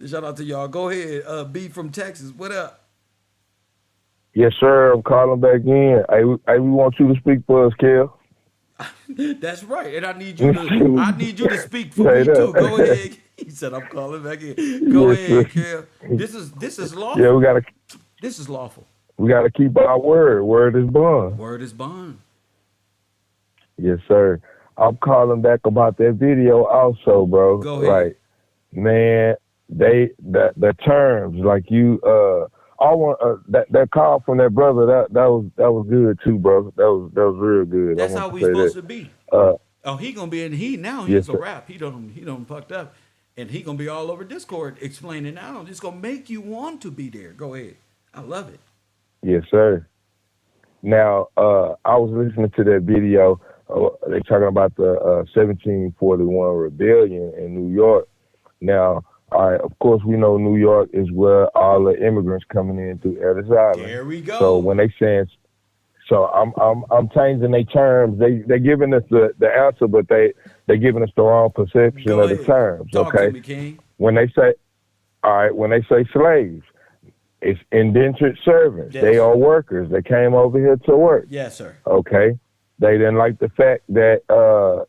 Shout out to y'all. Go ahead. B from Texas. What up? Yes, sir. I'm calling back in. We want you to speak for us, Kev. That's right. And I need you to speak for me too. Go ahead. He said I'm calling back in. Go ahead, Kev. This is lawful. Yeah, This is lawful. we gotta keep our word. Word is bond. Word is bond. Yes, sir. I'm calling back about that video also, bro. Go ahead. Like, man, the terms, like you I want that call from that brother, that was good too, bro. That was real good. That's how we supposed to be. He gonna be in. He's a rap. He don't fucked up. And he gonna be all over Discord explaining now. It's gonna make you want to be there. Go ahead. I love it. Yes, sir. Now, I was listening to that video. They talking about the 1741 rebellion in New York. Now, all right, of course, we know New York is where all the immigrants coming in through Ellis Island. There we go. So when they saying, so I'm changing their terms. They giving us the answer, but they giving us the wrong perception Go of ahead. the terms. Talk okay. to me, King. When they say, all right, when they say slaves, it's indentured servants. Yes. They are workers. They came over here to work. Yes, sir. Okay. They didn't like the fact that all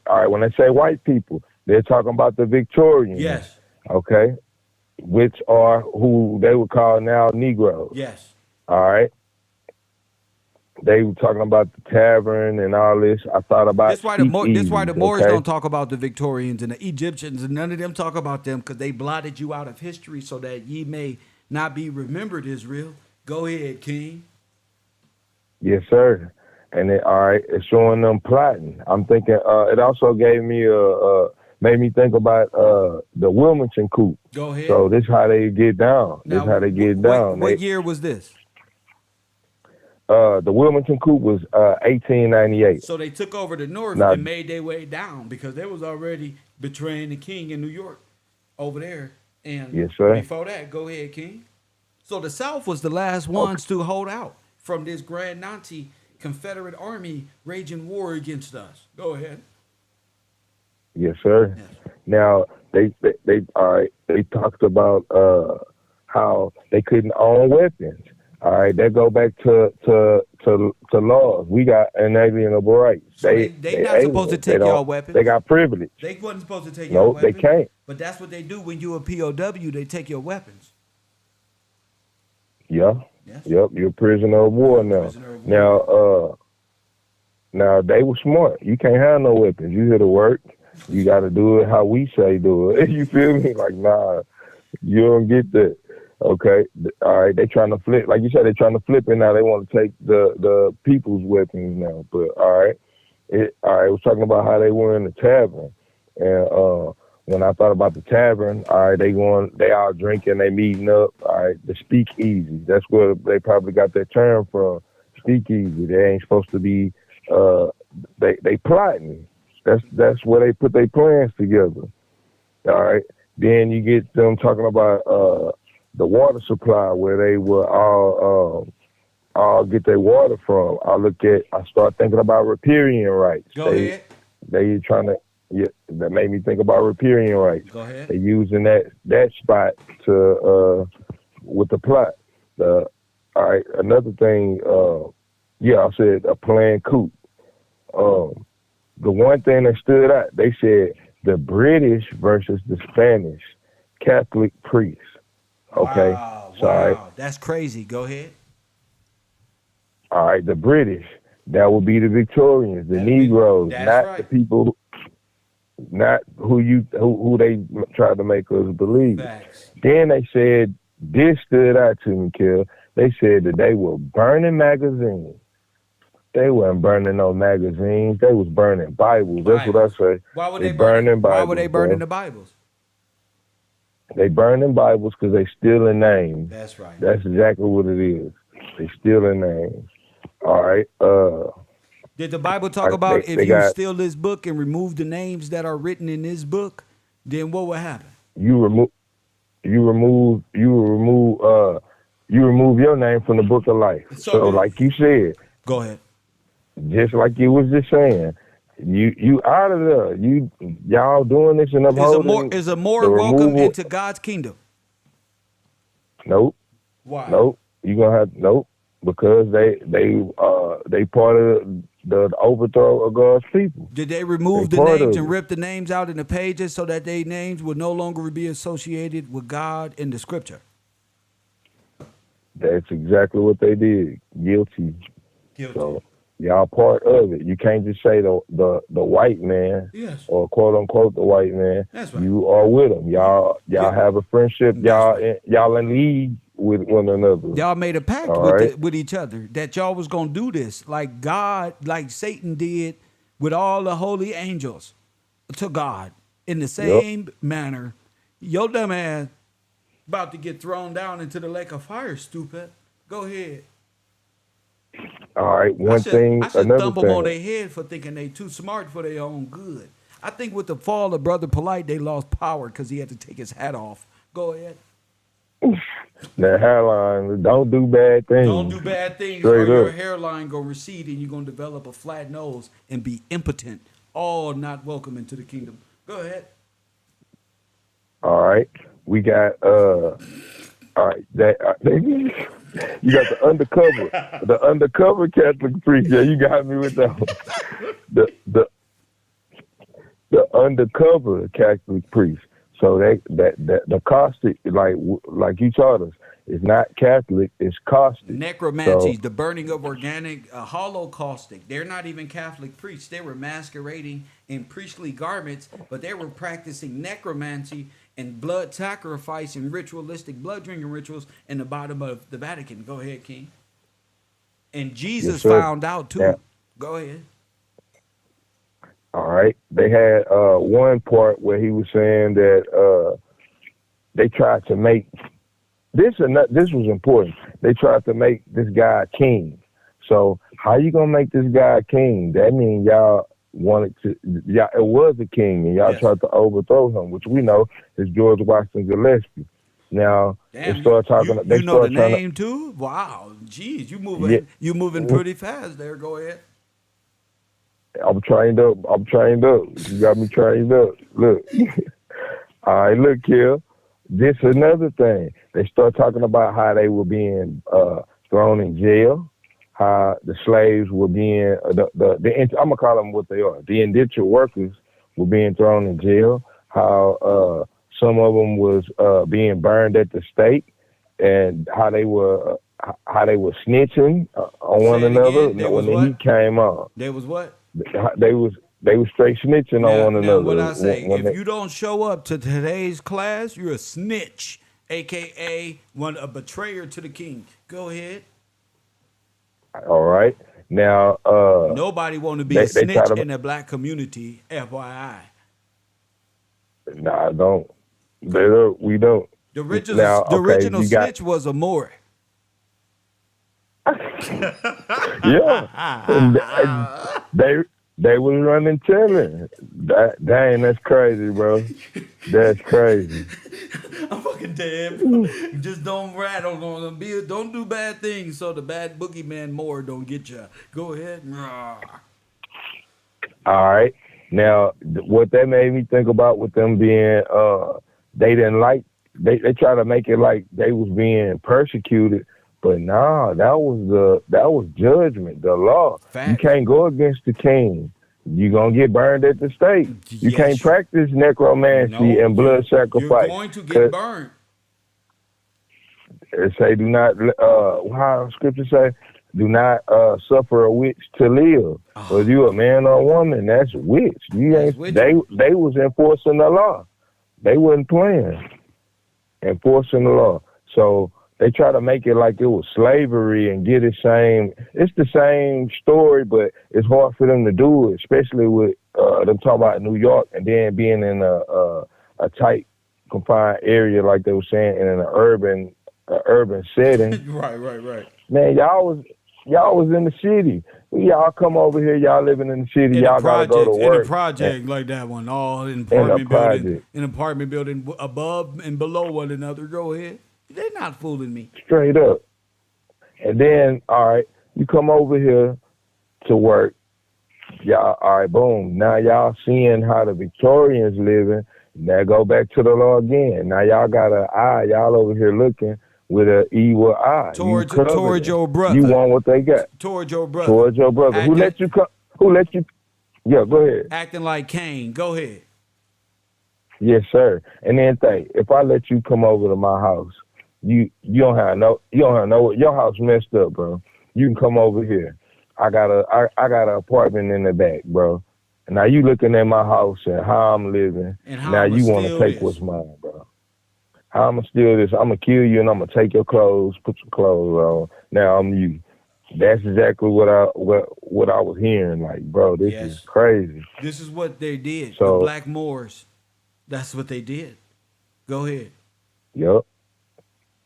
right, when they say white people, they're talking about the Victorians. Yes. Okay. Which are who they would call now Negroes. Yes. All right. They were talking about the tavern and all this. I thought about That's why the speakeasies, Moors okay? don't talk about the Victorians and the Egyptians, and none of them talk about them because they blotted you out of history so that ye may not be remembered, Israel. Go ahead, King. Yes, sir. And all right, it's showing them plotting. I'm thinking. It also gave me made me think about the Wilmington coup. Go ahead. So this how they get down. Now, this how they get down. What year was this? The Wilmington coup was 1898. So they took over the North Now- and made their way down because they was already betraying the king in New York over there. And Yes, sir. before that, go ahead, King. So the South was the last ones to hold out from this Grand Nazi Confederate Army raging war against us. Go ahead. Yes, sir. Yes. Now they all right. They talked about how they couldn't own weapons. All right, that go back to laws. We got inalienable rights. So they not supposed to take y'all weapons. They got privilege. They wasn't supposed to take your No, weapons. they can't. But that's what they do when you a POW. They take your weapons. Yeah. Yes. Yep. You're a prisoner of war now. Prisoner of war. Now they were smart. You can't have no weapons. You here to work. You got to do it how we say do it. You feel me? Like, nah, you don't get that. Okay, all right. They trying to flip, like you said. They trying to flip it now. They want to take the people's weapons now. But all right, I was talking about how they were in the tavern, and when I thought about the tavern, all right, they all drinking, they meeting up. All right, the speakeasy. That's where they probably got that term from. Speakeasy. They ain't supposed to be. They plotting. That's where they put their plans together. All right. Then you get them talking about the water supply, where they will all get their water from. I start thinking about riparian rights. Go ahead. They trying to, that made me think about riparian rights. Go ahead. They using that spot to with the plot. All right, another thing, I said a planned coup. The one thing that stood out, they said the British versus the Spanish Catholic priests. Okay. Wow, So, all right, that's crazy. Go ahead. all right, the British, that would be the Victorians, the Negroes, that's not right. the people, not who they tried to make us believe. Facts. Then they said, this stood out to me, Kill. They said that they were burning magazines. They weren't burning no magazines. They was burning Bibles. That's what I say. Why would They they burning Bibles, Why were they burning bro. the Bibles? They burning Bibles because they stealing names. That's right. That's exactly what it is. They stealing names. All right. Did the Bible talk about they if you got- steal this book and remove the names that are written in this book, then what will happen? You remove your name from the book of life. So like you said, Go ahead. just like you was just saying, you out of there. Y'all doing this and upholding. Is a more the welcome removal- into God's kingdom? Nope. Why? Nope. You gonna have nope, because they part of the overthrow of God's people. Did they remove They the part names of and it. rip the names out in the pages so that their names would no longer be associated with God in the scripture? That's exactly what they did. Guilty. Guilty. So y'all part of it. You can't just say the white man, Yes. or quote unquote the white man. That's right. You are with them. Y'all have a friendship. Y'all in league with one another. Y'all made a pact All with right. with each other that y'all was gonna do this like God, like Satan did with all the holy angels to God. In the same manner, your dumb ass about to get thrown down into the lake of fire, stupid. Go ahead. All right, I thing, should another thump them on thing. their head for thinking they too smart for their own good. I think with the fall of Brother Polite, they lost power because he had to take his hat off. Go ahead. That hairline, don't do bad things. Don't do bad things Straight or your up. hairline gonna recede and you're gonna develop a flat nose and be impotent. All not welcome into the kingdom. Go ahead. All right, we got all right. You got the undercover Catholic priest. Yeah, you got me with that one. The undercover Catholic priest. So the caustic, like you taught us, is not Catholic. It's caustic. Necromancies, the burning of organic, hollow caustic. They're not even Catholic priests. They were masquerading in priestly garments, but they were practicing necromancy and blood sacrifice and ritualistic blood drinking rituals in the bottom of the Vatican. Go ahead, King. And Jesus found out too. Yeah. Go ahead. All right. They had one part where he was saying that they tried to make this was important. They tried to make this guy king. So how you gonna make this guy king? That means y'all wanted to. Yeah, it was a king, and y'all tried to overthrow him, which we know is George Washington Gillespie. Now Damn, they start talking. you know the name too? Wow, jeez, you moving, you moving pretty fast there. Go ahead. I'm trained up. You got me trained up. Look. All right, look here. This is another thing. They start talking about how they were being thrown in jail, how the slaves were being, I'm going to call them what they are. The indentured workers were being thrown in jail, how some of them was being burned at the stake, and how they were snitching on one another when the heat came on. They was what? They was straight snitching on one another. What I say? If you don't show up to today's class, you're a snitch, aka a betrayer to the king. Go ahead. All right. Now, nobody want to be a snitch in the black community. FYI. Nah, don't. We don't. The original snitch was a Moor. Yeah. They was running telling. Dang, that's crazy, bro. That's crazy. I'm fucking dead. Just don't rattle on them. Don't do bad things so the bad boogeyman Moor don't get you. Go ahead. All right. Now, what that made me think about with them being, they didn't like, they try to make it like they was being persecuted. But nah, that was judgment, the law. Fact. You can't go against the king. You're going to get burned at the stake. You can't practice necromancy and blood sacrifice. You're going to get burned. It say, do not, how scripture say, do not suffer a witch to live. Whether you a man or a woman, that's witch. They was enforcing the law. They wasn't playing, enforcing the law. So they try to make it like it was slavery and get it same. It's the same story, but it's hard for them to do it, especially with them talking about New York and then being in a tight, confined area, like they were saying, in an urban setting. Right. Man, y'all was in the city. Y'all come over here. Y'all living in the city. Y'all gotta go to work. In a project like that one, all in an apartment building above and below one another. Go ahead. They're not fooling me. Straight up. And then, all right, you come over here to work. Y'all, all right, boom. Now y'all seeing how the Victorians living. Now go back to the law again. Now y'all got an eye. Y'all over here looking with an evil eye. Towards your brother. You want what they got. Towards your brother. Who let you come? Yeah, go ahead. Acting like Cain. Go ahead. Yes, sir. And then think, if I let you come over to my house, you don't have your house messed up, bro. You can come over here. I got an apartment in the back, bro. And now you looking at my house and how I'm living. And how now you want to take what's mine, bro. How I'm gonna steal this? I'm gonna kill you and I'm gonna take your clothes, put some clothes on. Now I'm you. That's exactly what I was hearing. Like, bro, this is crazy. This is what they did. So, the Black Moors. That's what they did. Go ahead. Yup.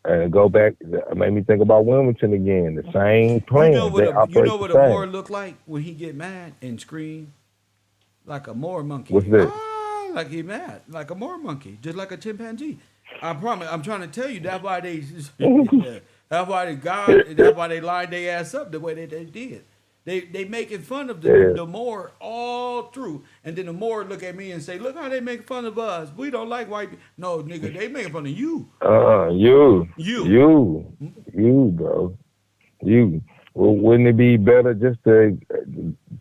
And go back, it made me think about Wilmington again. The same You know plan. They operate what the a Moor same. look like when he get mad and scream? Like a Moor monkey. What's that? Ah, like he mad. Like a Moor monkey. Just like a chimpanzee. I promise. I'm trying to tell you that's why they that's why they lined their ass up the way that they did. They making fun of the Moor all through. And then the Moor look at me and say, look how they make fun of us. We don't like white people. No, nigga, they making fun of you. You, bro. You. Well, wouldn't it be better just to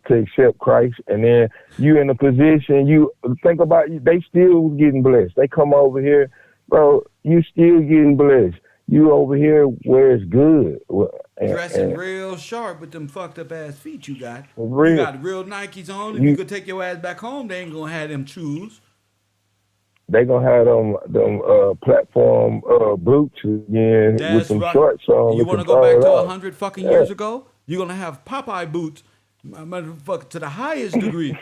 accept Christ, and then you in a position, you think about you, they still getting blessed. They come over here, bro, you still getting blessed. You over here where it's good. Dressing real sharp with them fucked up ass feet you got. Real. You got real Nikes on. If you could take your ass back home, they ain't gonna have them shoes. They gonna have them platform boots again with some shorts on. You want to go back to 100 fucking years ago? You're gonna have Popeye boots, motherfucker, to the highest degree.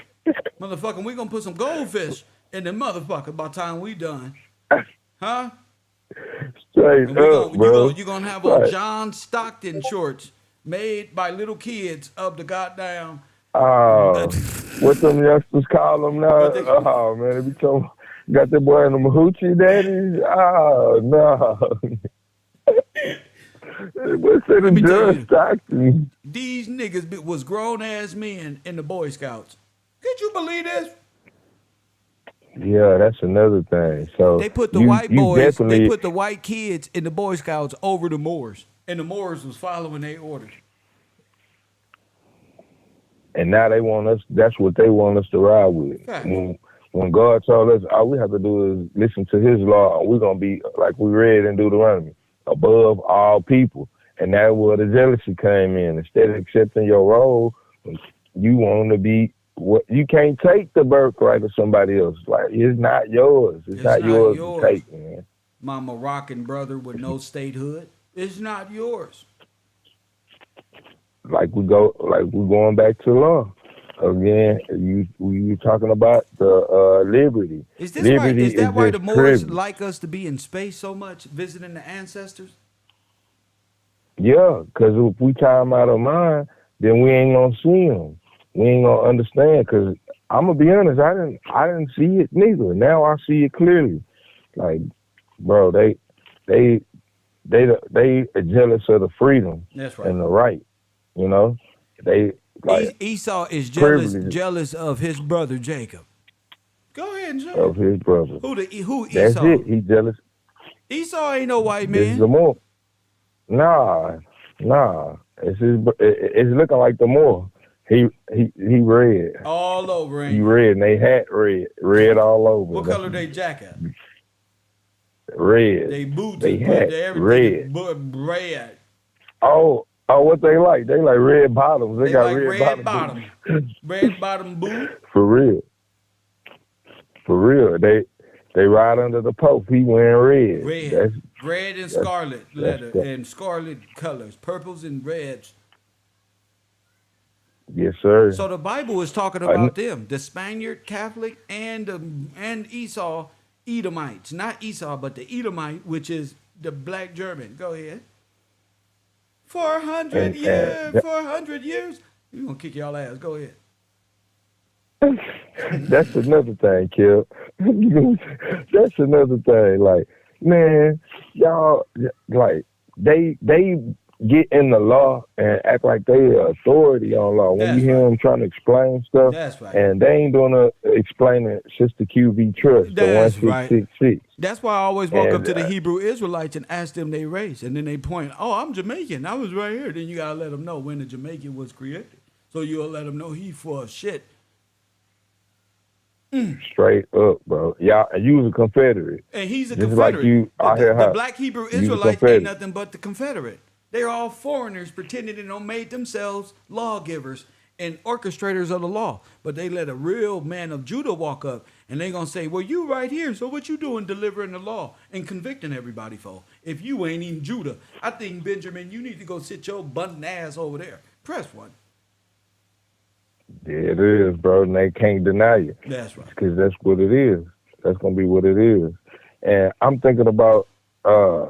Motherfucker, we gonna put some goldfish in the motherfucker by the time we done. Huh? Straight up, bro. You're gonna have on John Stockton shorts made by little kids of the goddamn. What them youngsters call them now? Oh man, they be talking. Got that boy in the hoochie daddies? Oh no. Let me tell you, these niggas was grown ass men in the Boy Scouts. Could you believe this? Yeah, that's another thing. So they put the white boys, they put the white kids in the Boy Scouts over the Moors, and the Moors was following their orders. And now they want us. That's what they want us to ride with. When God told us all we have to do is listen to His law, we're gonna be like we read in Deuteronomy, above all people. And that's where the jealousy came in. Instead of accepting your role, you want to be what you can't take the birthright of somebody else. Like it's not yours. It's not yours to take, man. My Moroccan brother with no statehood, it's not yours. We're going back to law. Again, you talking about the liberty. Is that why the Moors like us to be in space so much, visiting the ancestors? Yeah, because if we time out of mind, then we ain't gonna see them. We ain't gonna understand. Because I'm gonna be honest, I didn't see it neither. Now I see it clearly. Like, bro, they are jealous of the freedom. That's right. And the right. You know, they. Like, Esau is jealous of his brother Jacob. Go ahead and show of his brother. Who Esau? That's it. He jealous. Esau ain't no white man. This is the Moor. Nah. It's looking like the Moor. He red. All over, ain't he red, and they hat red all over. What color they jacket? Red. They boots, they hat red. Red. Oh, what they like? They like red bottoms. They got like red bottom. Red bottom boot. For real. They ride under the Pope. He wearing red. Red and scarlet leather and scarlet colors, purples and reds. Yes, sir. So the Bible is talking about them, the Spaniard, Catholic, and Esau, Edomites. Not Esau, but the Edomite, which is the black German. Go ahead. 400 years. We're going to kick y'all ass. Go ahead. That's another thing, Kev. That's another thing. Like, man, y'all, like, they get in the law and act like they are authority on law. When you hear them trying to explain stuff, and they ain't gonna explain it, Sister QV Trust, the 1666. That's why I always walk up to the Hebrew Israelites and ask them their race, and then they point, "Oh, I'm Jamaican. I was right here." Then you gotta let them know when the Jamaican was created, so you'll let them know he full of shit. Straight up, bro. Yeah, you was a Confederate, and he's a just Confederate. Like you, the black Hebrew Israelites ain't nothing but the Confederate. They're all foreigners pretending they made themselves lawgivers and orchestrators of the law. But they let a real man of Judah walk up and they gonna say, well, you right here, so what you doing delivering the law and convicting everybody for? If you ain't even Judah, I think, Benjamin, you need to go sit your button ass over there. Press one. Yeah, it is, bro, and they can't deny it. That's right. Because that's what it is. That's gonna be what it is. And I'm thinking about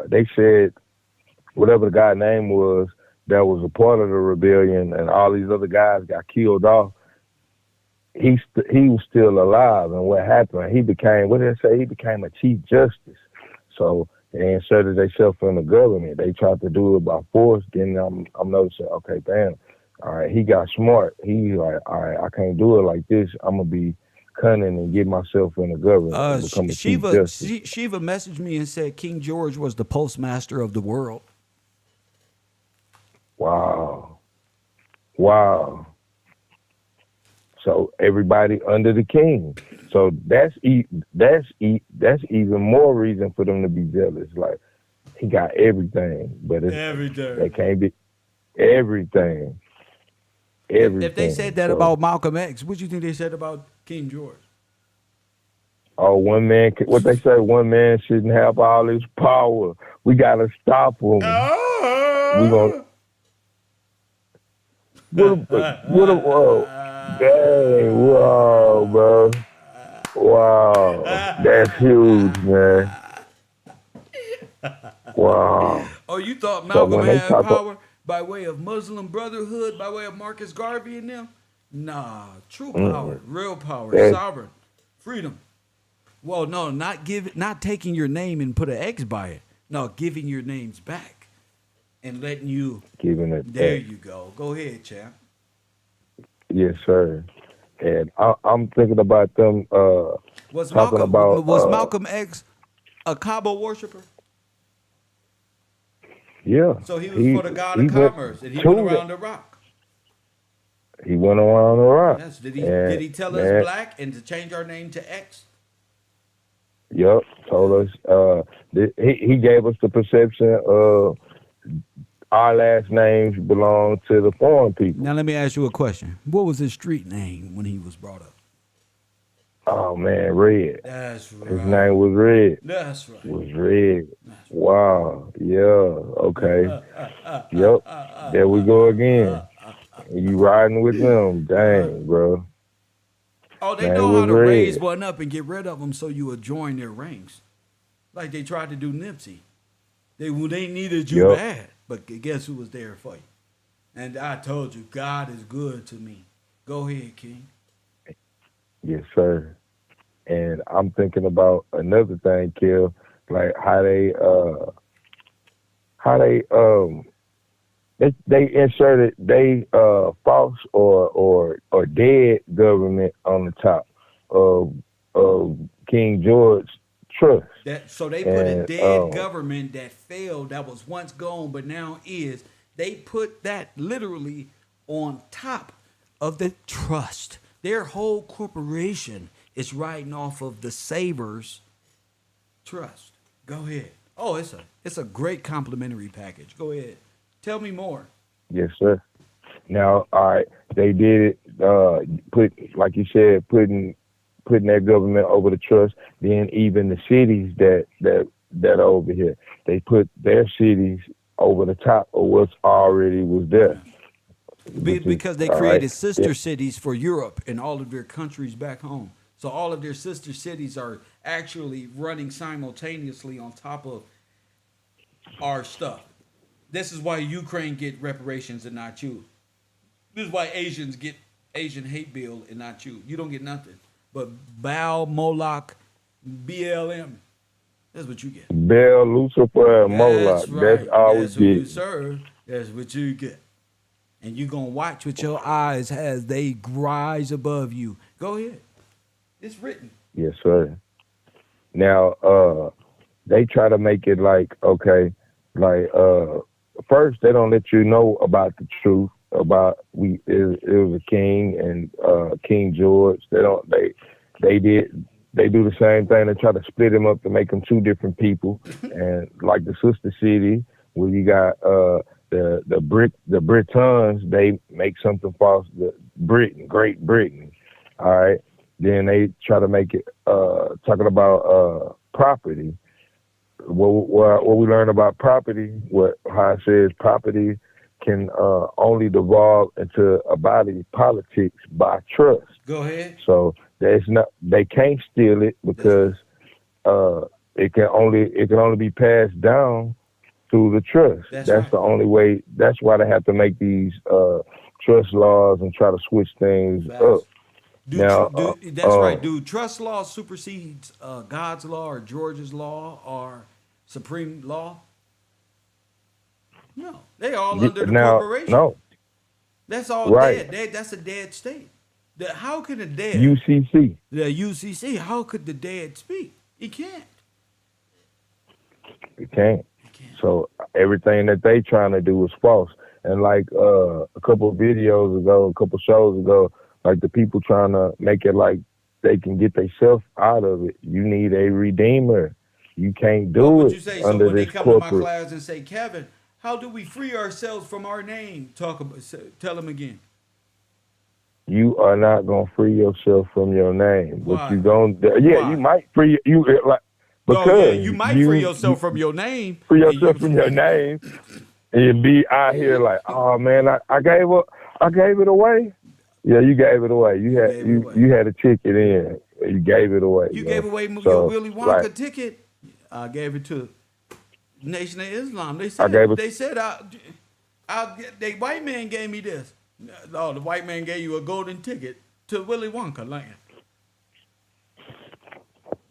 they said whatever the guy's name was that was a part of the rebellion, and all these other guys got killed off. He was still alive, and what happened? He became, what did they say? He became a chief justice. So they inserted themselves in the government. They tried to do it by force. Then I'm noticing, okay, damn, all right, he got smart. He like, all right, I can't do it like this. I'm gonna be cunning and get myself in the government and become a chief justice. Shiva messaged me and said King George was the postmaster of the world. Wow. So everybody under the king. So that's even more reason for them to be jealous. Like, he got everything, but they can't be everything. If they said that about Malcolm X, what do you think they said about King George? Oh, one man shouldn't have all this power. We gotta stop him. We gonna whoa. Dang, whoa, bro. Wow. That's huge, man. Wow. Oh, you thought Malcolm had power by way of Muslim Brotherhood, by way of Marcus Garvey and them? Nah, true power, real power, sovereign, freedom. Well, no, not taking your name and put an X by it. No, giving your names back and letting you. Giving it. There you go. Go ahead, champ. Yes, sir. And I'm thinking about them. Was talking Malcolm X a Cabo worshiper? Yeah. So he was for the God of commerce, and he went around the rock. He went around the rock. Yes. Did he tell us black and to change our name to X? Yep. Told us. He gave us the perception of our last names belong to the foreign people. Now let me ask you a question. What was his street name when he was brought up? Oh man, Red. That's right. His name was Red. That's right. It was Red. Wow. Yeah. Okay. Yep. There we go again. You riding with them? Dang, bro. Oh, they know how to raise one up and get rid of them so you will join their ranks, like they tried to do Nipsey. They needed you bad, but guess who was there for you? And I told you, God is good to me. Go ahead, King. Yes, sir. And I'm thinking about another thing, Kel, like how they inserted false or dead government on the top of King George trust. So they put a dead government that failed, that was once gone, but now is. They put that literally on top of the trust. Their whole corporation is riding off of the Savers trust. Go ahead. Oh, it's a great complimentary package. Go ahead. Tell me more. Yes, sir. Now, all right, they did it. Like you said, putting that government over the trust. Then even the cities that are over here, they put their cities over the top of what's already was there. Because they created sister cities for Europe and all of their countries back home. So all of their sister cities are actually running simultaneously on top of our stuff. This is why Ukraine get reparations and not you. This is why Asians get Asian hate bill and not you. You don't get nothing. But Baal, Moloch, BLM. That's what you get. Baal, Lucifer, and Moloch. Right. That's all That's we who get. you serve. That's what you get. And you're going to watch with your eyes as they rise above you. Go ahead. It's written. Yes, sir. Now, they try to make it like, okay, like, first they don't let you know about the truth about it was a king and King George. They do the same thing. They try to split him up to make them two different people. And like the sister city where you got the Britons, they make something false. Great Britain. All right. Then they try to make it talking about property. What we learn about property, how it says property can only devolve into a body politics by trust. Go ahead. So they can't steal it because it can only be passed down through the trust. That's That's right. the only way. That's why they have to make these trust laws and try to switch things Facts. up. Now, That's right. Do trust law supersedes God's law or Georgia's law or supreme law? No, they all under the now, corporation. no, That's all right. dead. That's a dead state. How can a dead UCC. the UCC? How could the dead speak? He can't. You can't. He can't. So everything that they trying to do is false. And like a couple of videos ago, a couple of shows ago, like the people trying to make it like they can get themselves out of it. You need a redeemer. You can't What do would it you say? So under when they this come to my corporate. class and say, Kevin, how do we free ourselves from our name? Tell them again. You are not gonna free yourself from your name. Why? But you gonna, yeah, Why? you might free you like because Oh yeah, you might free yourself from your name. free yourself from your name and be out here like, oh man, I gave it away. Yeah, you gave it away. You had gave it away. you had a ticket in. You gave it away. You know? gave away So, your Willy Wonka like, ticket. I gave it to Nation of Islam. They I said gave it- the white man gave me this. No, the white man gave you a golden ticket to Willy Wonka land.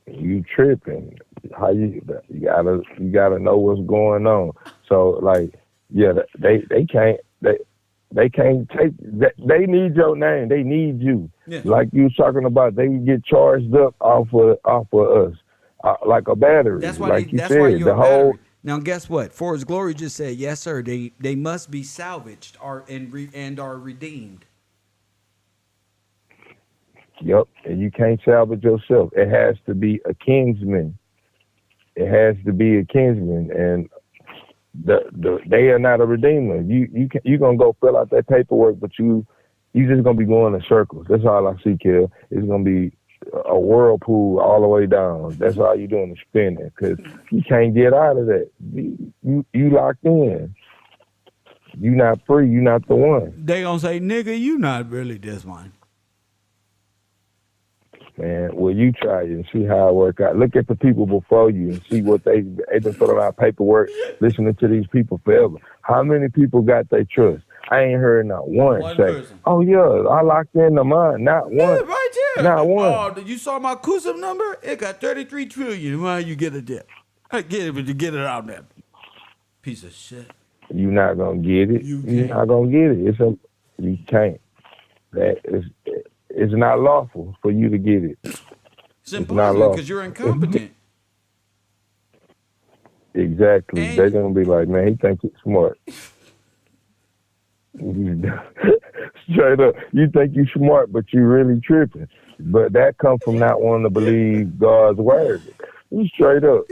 You tripping? How you gotta know what's going on. So like, yeah, they can't take that. They need your name. They need you. Yeah. Like you was talking about, they can get charged up off of us, like a battery. That's why. Like you That's said, why you're the a whole. battery. Now guess what? For His Glory just said, yes, sir. They must be salvaged and are redeemed. Yep, and you can't salvage yourself. It has to be a kinsman. It has to be a kinsman, and they are not a redeemer. You gonna go fill out that paperwork, but you just gonna be going in circles. That's all I see, Kel. It's gonna be a whirlpool all the way down. That's all you doing is spinning, because you can't get out of that. You locked in. You not free. You not the one. They gonna say, nigga, you not really this one. Man, well, you try it and see how it work out. Look at the people before you and see what they've been filling out paperwork, listening to these people forever. How many people got their trust? I ain't heard not one say, person. oh, yeah, I locked into mine. Not one. Yeah, right there. Not one. Oh, you saw my CUSIP number? It got 33 trillion. Why you get a dip? I get it, but you get it out there. Piece of shit. You not going to get it. You You're can't. not going to get it. You can't. It's not lawful for you to get it. It's not impossible law. because you're incompetent. Exactly. And- They're going to be like, man, he think he's smart. Straight up. You think you smart, but you really tripping. But that comes from not wanting to believe God's word. You straight up.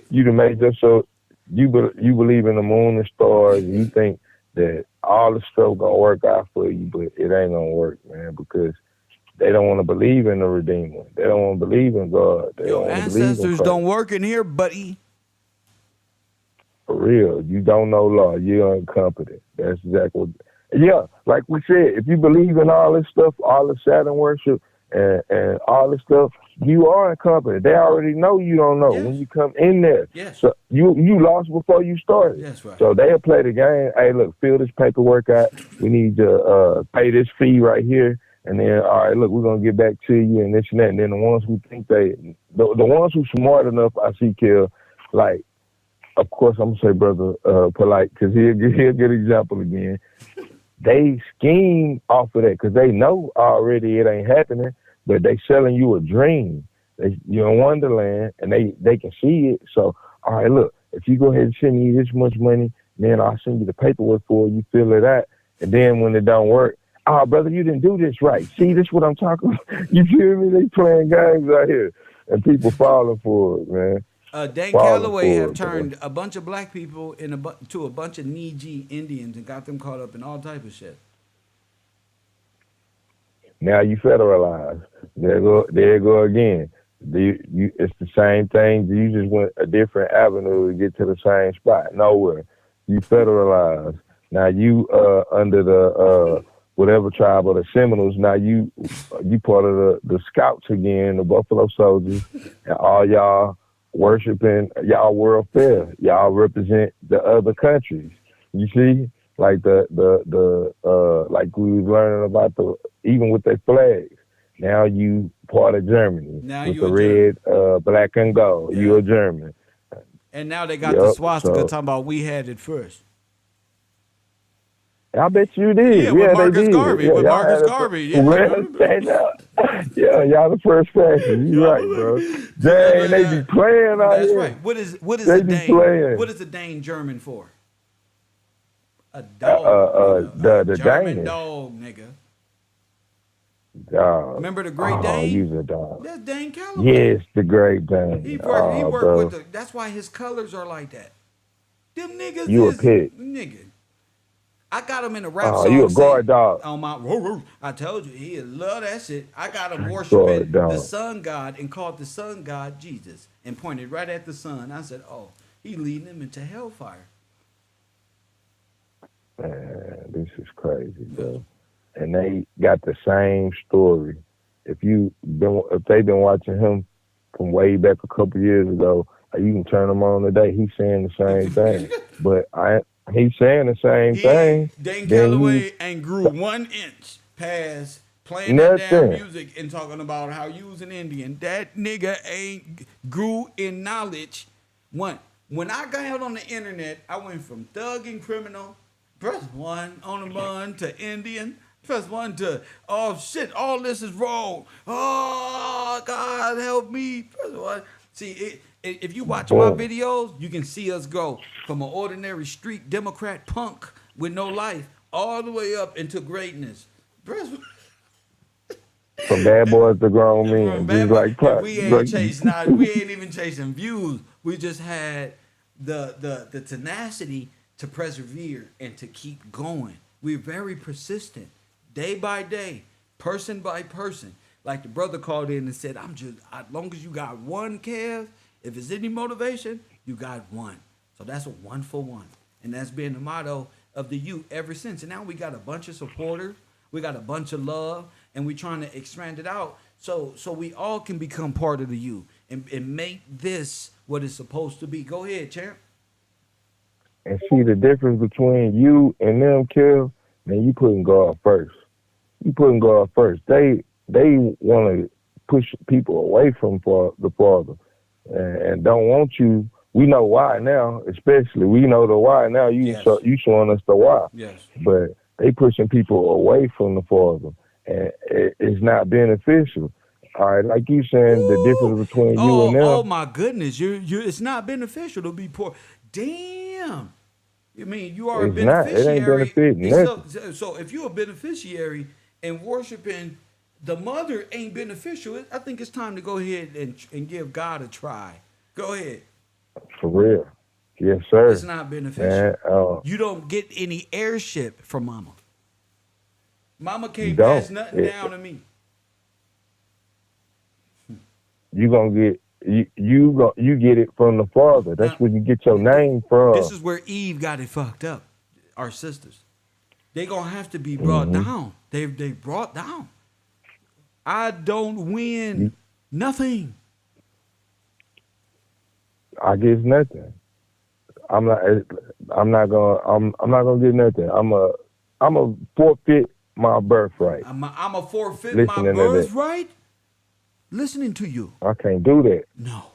You done made yourself, you believe in the moon and stars, and you think that all the stuff gonna work out for you, but it ain't gonna work, man, because they don't want to believe in the Redeemer. They don't want to believe in God. They Your don't want to believe in ancestors Christ. don't work in here, buddy. For real. You don't know law. You're incompetent. That's exactly what. Yeah, like we said, if you believe in all this stuff, all the Saturn worship and all this stuff, you are incompetent. They already know you don't know Yes. when you come in there. Yes. So you lost before you started. That's right. So they'll play the game. Hey, look, fill this paperwork out. We need to pay this fee right here. And then, all right, look, we're going to get back to you and this and that. And then the ones who think the ones who smart enough, I see, Kill, like, of course, I'm going to say Brother Polite, because he'll get a good example again. They scheme off of that because they know already it ain't happening, but they selling you a dream. You're in Wonderland, and they can see it. So, all right, look, if you go ahead and send me this much money, then I'll send you the paperwork for it. You fill it out. And then when it don't work, oh, brother, you didn't do this right. See, this what I'm talking about? You feel me? They playing games out here, and people falling for it, man. Dan Falling Calloway for have it, turned a bunch of black people to a bunch of Niji Indians and got them caught up in all type of shit. Now you federalize. There you go again. It's the same thing. You just went a different avenue to get to the same spot. Nowhere. You federalize. Now you under the whatever tribe of the Seminoles. Now you part of the Scouts again, the Buffalo Soldiers, and all y'all worshiping y'all world fair. Y'all represent the other countries. You see, like like we was learning about even with their flags. Now you part of Germany Now with you the a red, black and gold. Yeah. You a German. And now they got the Yup, swastika so talking about we had it first. I bet you did. Yeah, with Yeah, they Marcus did. Garvey. Yeah, With y'all Marcus had it. Garvey. Yeah, I Well, remember. stand up. Yeah, y'all the first faction. You Y'all right, was bro. like, so Dang, they be playing out that's here. right. What is They a be Dane? playing. What is a Dane German for? A dog, nigga. A The German Danish. dog, nigga. Dog. Remember the Great Oh, Dane? you's a dog. That's Dane Calloway. Yes, the Great Dane. He Oh, worked with bro. that's why his colors are like that. Them niggas You a is pit. nigga. I got him in a rap Oh, you song a guard saying dog. on my I told you he love that shit. I got him Guard worshiping the dog. sun god and called the sun god Jesus and pointed right at the sun. I said, "Oh, he leading him into hellfire." Man, this is crazy, bro. And they got the same story. If they've been watching him from way back a couple years ago, you can turn him on today. He's saying the same thing. But he's saying the same thing. Dane Then Calloway ain't grew 1 inch past playing that damn nothing. music and talking about how you was an Indian. That nigga ain't grew in knowledge. When I got out on the internet, I went from thug and criminal, press 1 on the bun to Indian. Press 1 to, oh shit, all this is wrong. Oh, God help me. Press 1. See, if you watch my videos, you can see us go from an ordinary street Democrat punk with no life all the way up into greatness. Press 1. From bad boys to grown men, From just Bama, like Puck. we ain't chasing we ain't even chasing views. We just had the tenacity to persevere and to keep going. We're very persistent, day by day, person by person. Like the brother called in and said, as long as you got one, Kev, if it's any motivation, you got one. So that's a 1 for 1. And that's been the motto of the youth ever since. And now we got a bunch of supporters, we got a bunch of love, and we're trying to expand it out so we all can become part of the youth and make this what it's supposed to be. Go ahead, champ. And see the difference between you and them, Kev, man, you putting God first. You putting God first. They want to push people away from the Father and don't want you. We know why now, especially. We know the why now. You showing us the why. Yes. But they pushing people away from the Father, and it's not beneficial. All right, like you saying, the difference between you and them. Oh my goodness, you it's not beneficial to be poor. Damn. I mean, you are It's a beneficiary. not. It ain't benefiting nothing. So if you're a beneficiary and worshiping the mother ain't beneficial, I think it's time to go ahead and give God a try. Go ahead. For real. Yes, sir. It's not beneficial. Man, you don't get any heirship from mama. Mama can't don't. pass nothing down to me. You gonna get you get it from the Father. That's where you get your name from. This is where Eve got it fucked up. Our sisters, they gonna have to be brought down. They brought down. I don't win nothing. I get nothing. I'm not gonna get nothing. I'm a forfeit my birthright. I'm a forfeit Listening my birthright. Listening to you. I can't do that. No.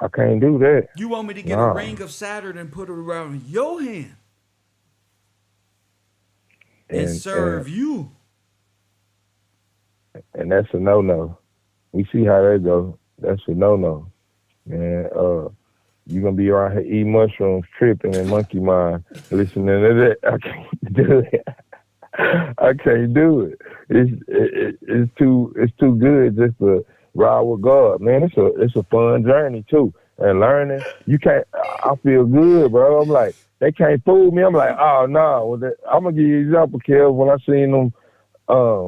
I can't do that. You want me to get a ring of Saturn and put it around your hand and serve you? And that's a no-no. We see how that go. That's a no-no. Man, you gonna be around here eating mushrooms, tripping, and monkey mind, listening to that. I can't do it. I can't do it. It's too good just to ride with God, man. It's a fun journey too, and learning. You can't. I feel good, bro. I'm like, they can't fool me. I'm like, oh no. I'm gonna give you an example, Kev. When I seen them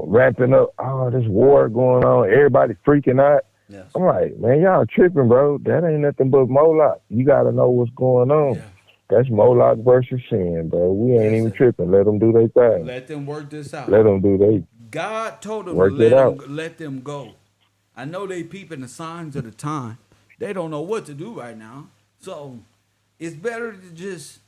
ramping up, this war going on, everybody freaking out. Yes. I'm like, man, y'all tripping, bro. That ain't nothing but Moloch. You gotta know what's going on. Yeah. That's Moloch versus sin, bro. We ain't even tripping. Let them do their thing. Let them work this out. Let them do their. God told them to let them go. I know they peeping the signs of the time. They don't know what to do right now. So it's better to just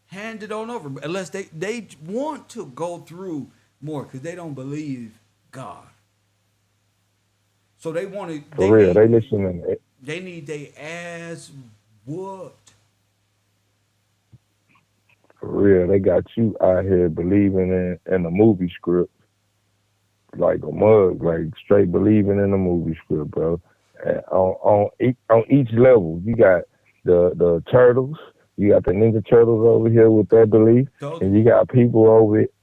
hand it on over, unless they want to go through more because they don't believe God. So they want to. For real, they listening. They need their ass whooped. For real, they got you out here believing in a movie script like a mug, like straight believing in a movie script, bro. And on each level, you got the turtles, you got the Ninja Turtles over here with their belief, and you got people over it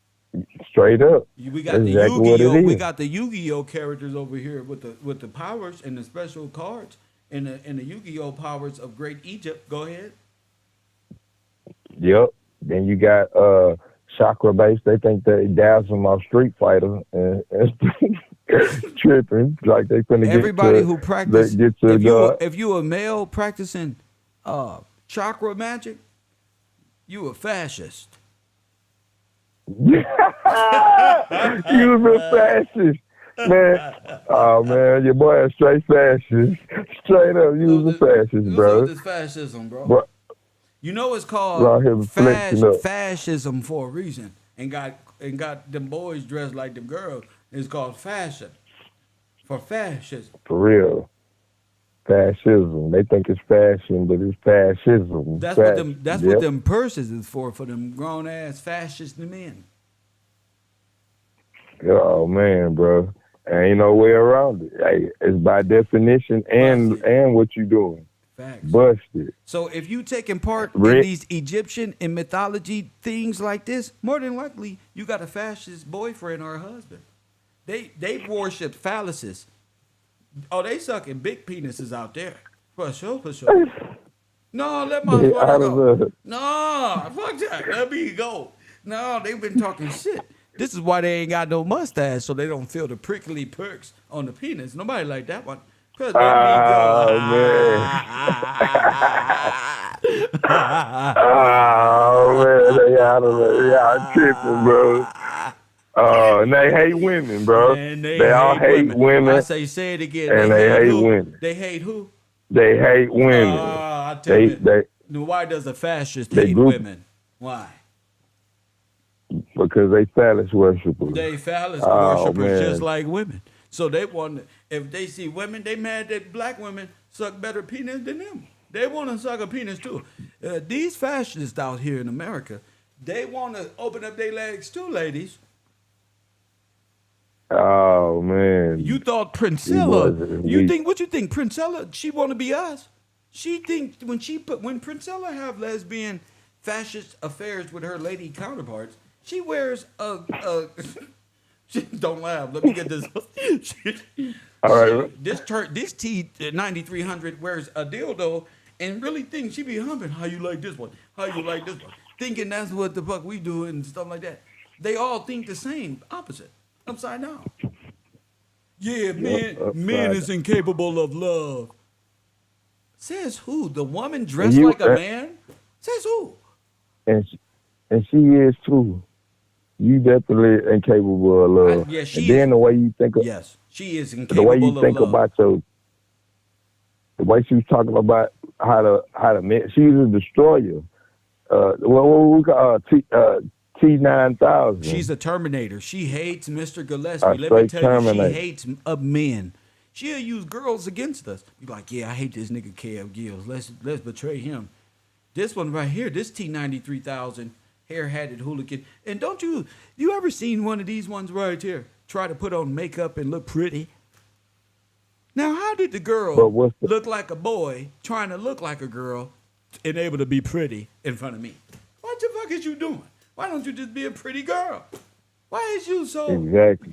straight up. We got the exactly Yu-Gi-Oh. We got the Yu-Gi-Oh characters over here with the powers and the special cards and the Yu-Gi-Oh powers of Great Egypt. Go ahead. Yep. Then you got chakra based. They think they dazzle my Street Fighter and tripping like they finna everybody get to, who practice. get to If you a male practicing chakra magic, you a fascist. You was a fascist, man. Oh man, your boy a straight fascist. Straight up, you was a fascist, bro. This fascism, bro. You know it's called fascism for a reason, and got them boys dressed like them girls. It's called fashion. For fascism. For real. Fascism. They think it's fashion, but it's fascism. That's what them purses is for them grown ass fascist men. Oh man, bro. Ain't no way around it. Hey, it's by definition and what you doing. Facts. Busted. So if you taking part in these Egyptian and mythology things like this, more than likely you got a fascist boyfriend or a husband. They worship phalluses. Oh, they sucking big penises out there. For sure. No, let my father go. No, fuck that. Let me go. No, they've been talking shit. This is why they ain't got no mustache, so they don't feel the prickly perks on the penis. Nobody like that one. Oh, man. Oh, man. They out tripping, bro. And they hate women, bro. Man, they all hate women. I say it again. And they hate women. They hate who? They hate women. I tell you. Why does a fascist hate women? Why? Because they phallus worshipers. They phallus worshipers just like women. So they want, if they see women, they mad that black women suck better penis than them. They want to suck a penis too. These fascists out here in America, they want to open up their legs too, ladies. Oh man! You thought Princella? What you think, Princella? She want to be us? She think when Princella have lesbian fascist affairs with her lady counterparts, she wears a don't laugh. Let me get this. All right. This T9300 wears a dildo and really thinks she be humping. How you like this one? How you like this one? Thinking that's what the fuck we do and stuff like that. They all think the same, opposite, upside down. Yeah, men is incapable of love. Says who? The woman dressed like a man? Says who? And she is too. You definitely incapable of love. Yeah, she and then is. The way you think of, yes, she is incapable of love. The way you think love. about the way she was talking about how to man. She's a destroyer. What we call T9000. She's a Terminator. She hates Mr. Gillespie. Let me tell Terminator. you, she hates men. She'll use girls against us. Be like, yeah, I hate this nigga Kev Gills. Let's betray him. This one right here, this T93,000 hair-hatted hooligan. And don't you ever seen one of these ones right here try to put on makeup and look pretty? Now, how did the girl look like a boy trying to look like a girl and able to be pretty in front of me? What the fuck is you doing? Why don't you just be a pretty girl? Why is you so... Exactly.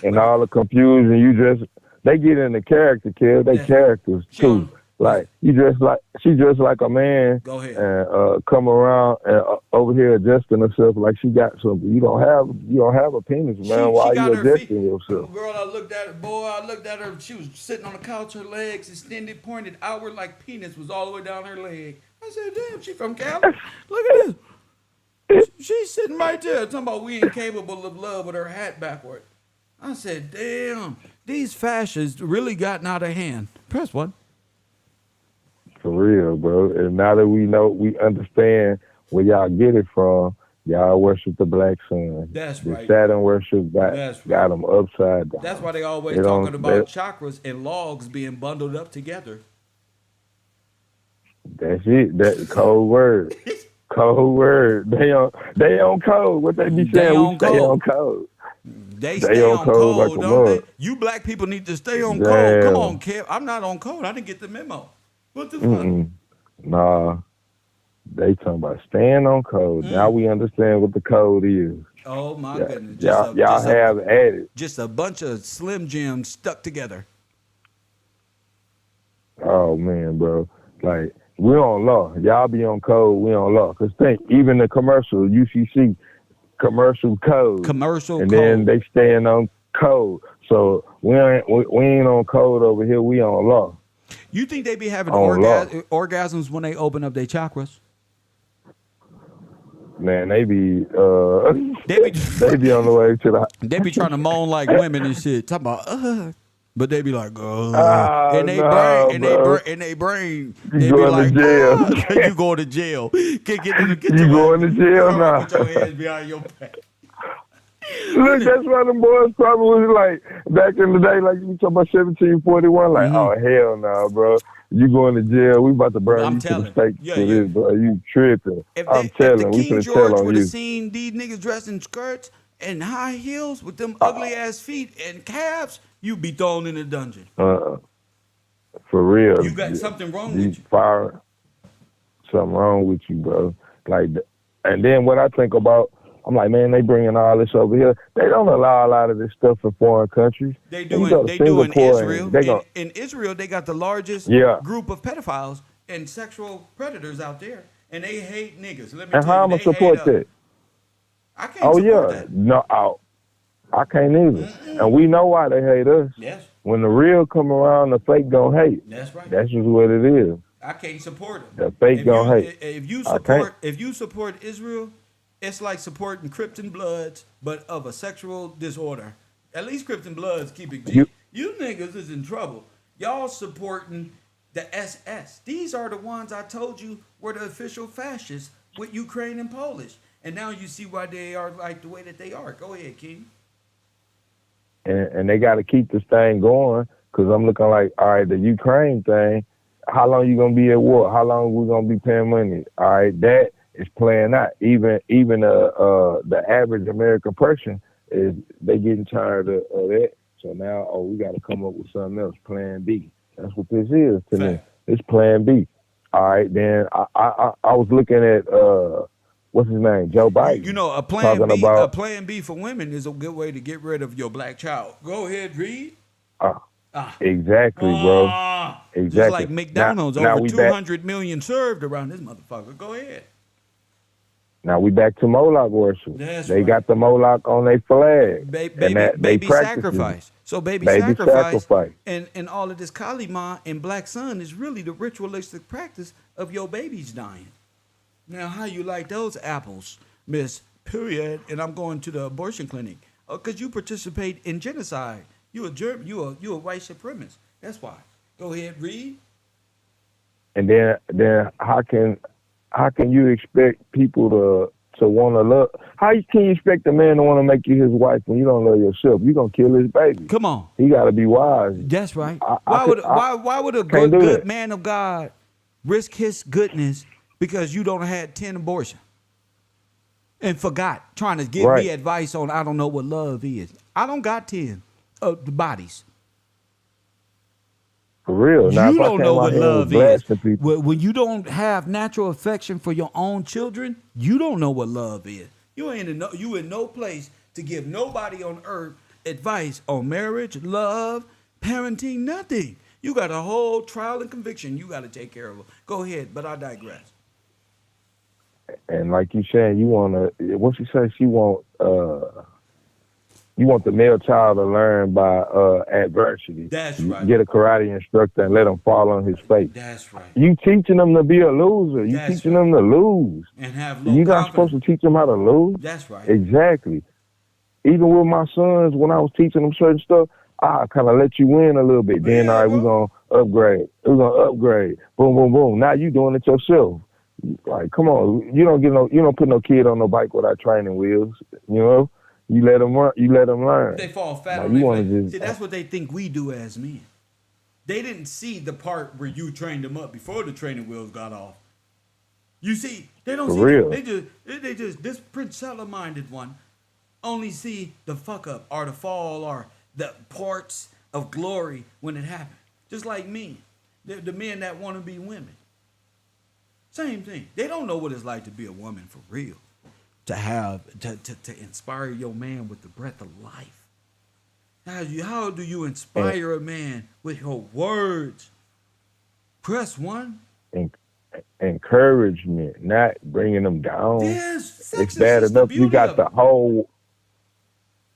And all the confusion, they get in the character, kid. They characters too. Like she dressed like a man. Go ahead. And come around and over here adjusting herself like she got something. You don't have a penis, man. Why are you adjusting yourself? Girl, I looked at her. She was sitting on the couch, her legs extended, pointed outward like penis was all the way down her leg. I said, damn, she from Cali. Look at this. She's sitting right there talking about we incapable of love with her hat backward. I said, damn. These fascists really gotten out of hand. Press one. For real, bro. And now that we understand where y'all get it from, y'all worship the black sun. That's the right. Saturn worship That's right. got them upside down. That's why they always They don't- talking about chakras and logs being bundled up together. That's it. That code word. Code word. They on code. What they be They saying? on We stay code. on code. They stay on code code, like a don't they? mug. You black people need to stay on code. Damn. Come on, Kev. I'm not on code. I didn't get the memo. What the fuck? Mm-mm. Nah. They talking about staying on code. Now we understand what the code is. Oh my Yeah, goodness. y'all have added. Just a bunch of Slim Jims stuck together. Oh man, bro. Like we on law. Y'all be on code. We on law. Cause think even the commercial UCC commercial code. Commercial and code. then they staying on code. So we ain't on code over here. We on law. You think they be having On law. orgasms when they open up their chakras? Man, they be They be on the way to the. They be trying to moan like women and shit. Talking about but they be like, in they no, brain, bro. in they brain, You they be going like, to jail. you going to jail. Get You going to jail now. Put your hands behind your back. Look, that's why them boys probably was like back in the day, like you talking about 1741. Like, oh hell no, bro. You going to jail? We about to burn I'm you to telling. the stake Yeah, for yeah. this, bro. You tripping? If I'm the telling. We King finna George tell on would you. have seen these niggas dressed in skirts and high heels with them ugly ass feet and calves, you'd be thrown in the dungeon. For real. You got something wrong You with you. fire. Something wrong with you, bro. Like, and then what I think about, I'm like, man, they bringing all this over here. They don't allow a lot of this stuff in foreign countries. They You do go in, to they do in Singapore Israel. and they gon- In Israel, they got the largest Yeah. group of pedophiles and sexual predators out there, and they hate niggas. Let me And tell how you, I'm they gonna support hate us. that? I can't Oh support yeah, that. no, I can't either. And we know why they hate us. Yes, When the real come around, the fake gon' hate. that's right. That's just what it is. I can't support them. The fake gon' hate. If you support Israel, it's like supporting Krypton Bloods, but of a sexual disorder. At least Krypton Bloods keep it G. You niggas is in trouble. Y'all supporting the SS. These are the ones I told you were the official fascists with Ukraine and Polish. And now you see why they are like the way that they are. Go ahead, King. And they got to keep this thing going because I'm looking like, all right, the Ukraine thing, how long you going to be at war? How long we going to be paying money? All right, that is playing out. Even the average American person, is they getting tired of that. So now, we got to come up with something else, plan B. That's what this is to me. It's plan B. All right, then I was looking at, what's his name? Joe Biden. You know, a plan B for women is a good way to get rid of your black child. Go ahead, read. Exactly, bro. Exactly. Just like McDonald's, now over we 200 million served around this motherfucker. Go ahead. Now we back to Moloch worship. That's they right. got the Moloch on their flag. Baby sacrifice. So baby sacrifice. And all of this Kalima and Black Sun is really the ritualistic practice of your babies dying. Now, how you like those apples, Miss Period? And I'm going to the abortion clinic. Because you participate in genocide. You a white supremacist. That's why. Go ahead, read. And then how can you expect people to want to love? How can you expect a man to want to make you his wife when you don't love yourself? You gonna kill his baby. Come on. He got to be wise. That's right. Why would a good man of God risk his goodness because you don't had 10 abortions and forgot trying to give me advice on I don't know what love is. I don't got 10 of the bodies. For real. Now, you don't know what love is. People, when you don't have natural affection for your own children, you don't know what love is. You in no place to give nobody on earth advice on marriage, love, parenting, nothing. You got a whole trial and conviction you got to take care of. Go ahead, but I digress. And like you said, you want to. What she said, she want. You want the male child to learn by adversity. That's right. Get a karate instructor and let him fall on his face. That's right. You teaching them to be a loser. You teaching them to lose. And have low You're not confidence. supposed to teach them how to lose. That's right. Exactly. Even with my sons, when I was teaching them certain stuff, I kind of let you win a little bit. Then, Yeah, all right, we're bro. gonna upgrade. We're gonna upgrade. Boom, boom, boom. Now you doing it yourself. Like, come on, you don't put no kid on no bike without training wheels. You know, you let them run, you let them learn. They fall fat Now on you their want face. to See, just that's what they think we do as men. They didn't see the part where you trained them up before the training wheels got off. You see, they don't for see that. real. They just this Princella-minded one only see the fuck up or the fall or the parts of glory when it happened. Just like me, the men that want to be women. Same thing. They don't know what it's like to be a woman for real. To inspire your man with the breath of life. How do you inspire a man with your words? Press one. And encouragement, not bringing them down. Yes, It's sex is bad just the enough you beauty got of the it. whole.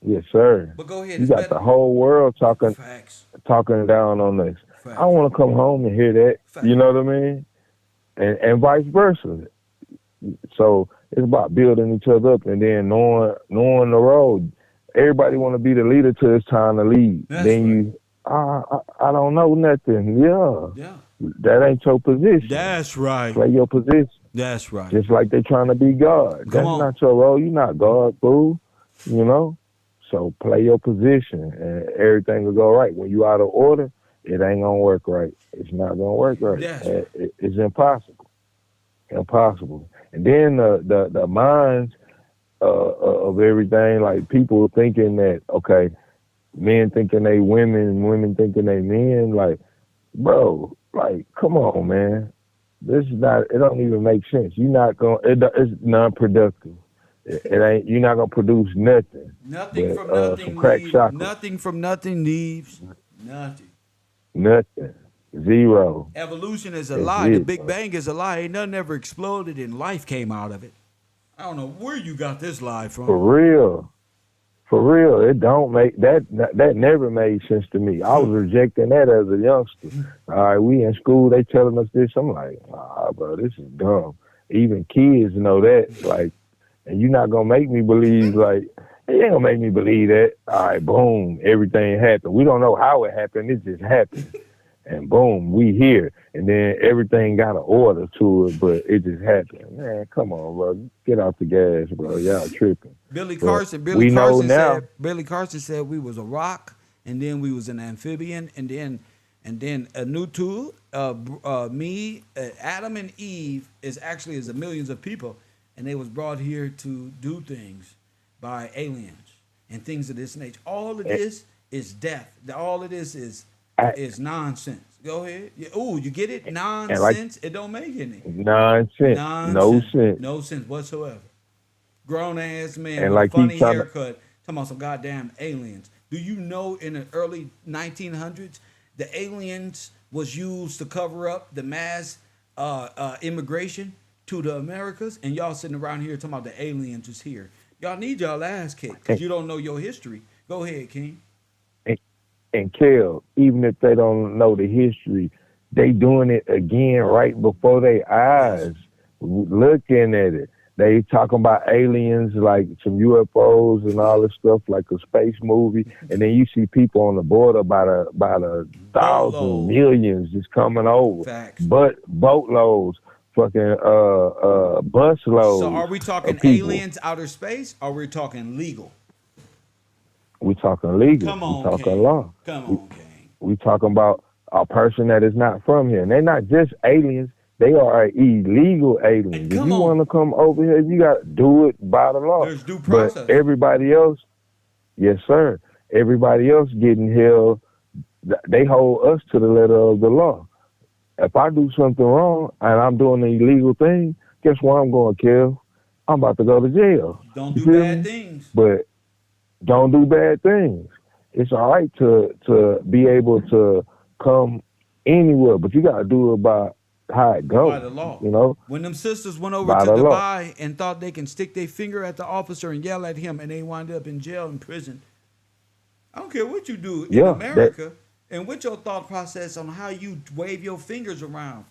Yes, sir. But go ahead, You it's got the better. whole world talking Facts. down on us. I Facts. don't want to come home and hear that. Facts. You know what I mean? And vice versa. So it's about building each other up and then knowing the road. Everybody want to be the leader till it's time to lead. That's Then right. I don't know nothing. Yeah, Yeah. that ain't your position. That's right. Play your position. That's right. Just like they trying to be God. Come That's on. not your role. You're not God, fool. You know? So play your position and everything will go right. When you out of order, it ain't gonna work right. It's not gonna work right. That's right. It's impossible. Impossible. And then the minds of everything, like people thinking that, okay, men thinking they women, women thinking they men, like, bro, like, come on, man. This is not, it don't even make sense. You're not going, it's non-productive. It ain't, you're not going to produce nothing. Nothing But from some nothing crack leaves. chocolate. Nothing from nothing leaves. Nothing. Nothing. Zero. Evolution is a That's lie. The it, Big bro. Bang is a lie. Ain't nothing ever exploded and life came out of it. I don't know where you got this lie For from. real. For real, it don't make that never made sense to me. I was rejecting that as a youngster. All right, we in school, they telling us this. I'm like, bro, this is dumb. Even kids know that. Like, and you're not gonna make me believe like you ain't gonna make me believe that. All right, boom, everything happened. We don't know how it happened. It just happened. And boom, we here. And then everything got an order to it, but it just happened. Man, come on, bro. Get off the gas, bro. Y'all tripping. Billy But Carson. we know now. Billy Carson said we was a rock, and then we was an amphibian, and then a new tool. Adam and Eve is a millions of people, and they was brought here to do things by aliens and things of this nature. All of this is death. All of this is nonsense. Go ahead. Ooh, you get it? And like Nonsense. It don't make any nonsense, no nonsense. sense. No sense whatsoever. Grown ass man And with a like he's funny trying to, haircut talking about some goddamn aliens. Do you know in the early 1900s the aliens was used to cover up the mass immigration to the Americas, and y'all sitting around here talking about the aliens is here. Y'all need y'all ass kicked because you don't know your history. Go ahead, King. and Kel, even if they don't know the history, they doing it again right before their eyes, looking at it. They talking about aliens, like some UFOs and all this stuff, like a space movie, and then you see people on the border about a thousand Boatload. millions just coming over, Facts. but boatloads, fucking bus loads So are we of talking people. aliens, outer space, or we're talking legal? We talking legal. Come We on, talking King. law. Come on, King. We talking about a person that is not from here. And they're not just aliens. They are illegal aliens. And If come you on. want to come over here, you got to do it by the law. There's due But process. everybody else, yes, sir. Everybody else getting held, they hold us to the letter of the law. If I do something wrong and I'm doing an illegal thing, guess where I'm going, Kev? I'm about to go to jail. Don't You do feel bad me? things. But don't do bad things. It's all right to be able to come anywhere, but you got to do it by how it goes. By the law. You know, When them sisters went over by to the law. Dubai and thought they can stick their finger at the officer and yell at him and they wind up in jail and prison. I don't care what you do in Yeah, America and what your thought process on how you wave your fingers around.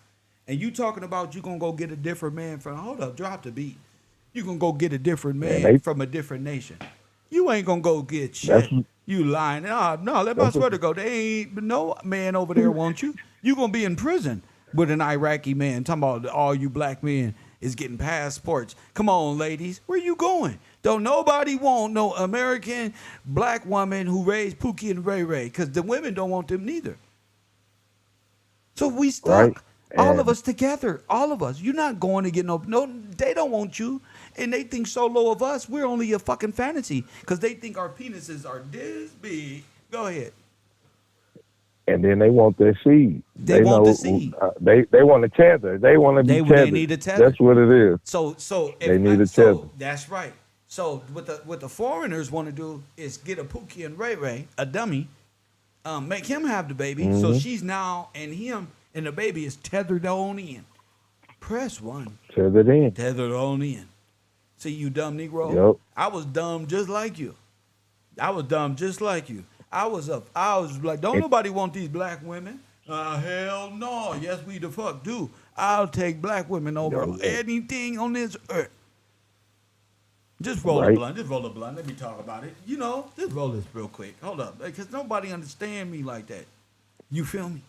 And you talking about you going to go get a different man from, hold up, drop the beat. You going to go get a different man they- from a different nation. You ain't gonna go get That's shit. You lying. No, let my that's sweater go. They ain't no man over there want you. You gonna be in prison with an Iraqi man. Talking about all you black men is getting passports. Come on, ladies. Where you going? Don't nobody want no American black woman who raised Pookie and Ray Ray, because the women don't want them neither. So we stuck. right. All of And us together. All of us. You're not going to get no, they don't want you. And they think so low of us. We're only a fucking fantasy. Because they think our penises are this big. Go ahead. and then they want their seed. They want the seed. They want a tether. They want to be tethered. They need a tether. That's what it is. So They need a tether. that's right. So what the foreigners want to do is get a Pookie and Ray Ray, a dummy, make him have the baby. Mm-hmm. So she's now and him and the baby is tethered on in. Press 1. Tethered in. Tethered on in. See, you dumb Negro. Yep. I was dumb just like you. I was like, don't nobody want these black women. Hell no. Yes, we the fuck do. I'll take black women over anything on this earth. Just roll a Right. blunt. Just roll a blunt. Let me talk about it. Just roll this real quick. Hold up. Because nobody understand me like that. You feel me?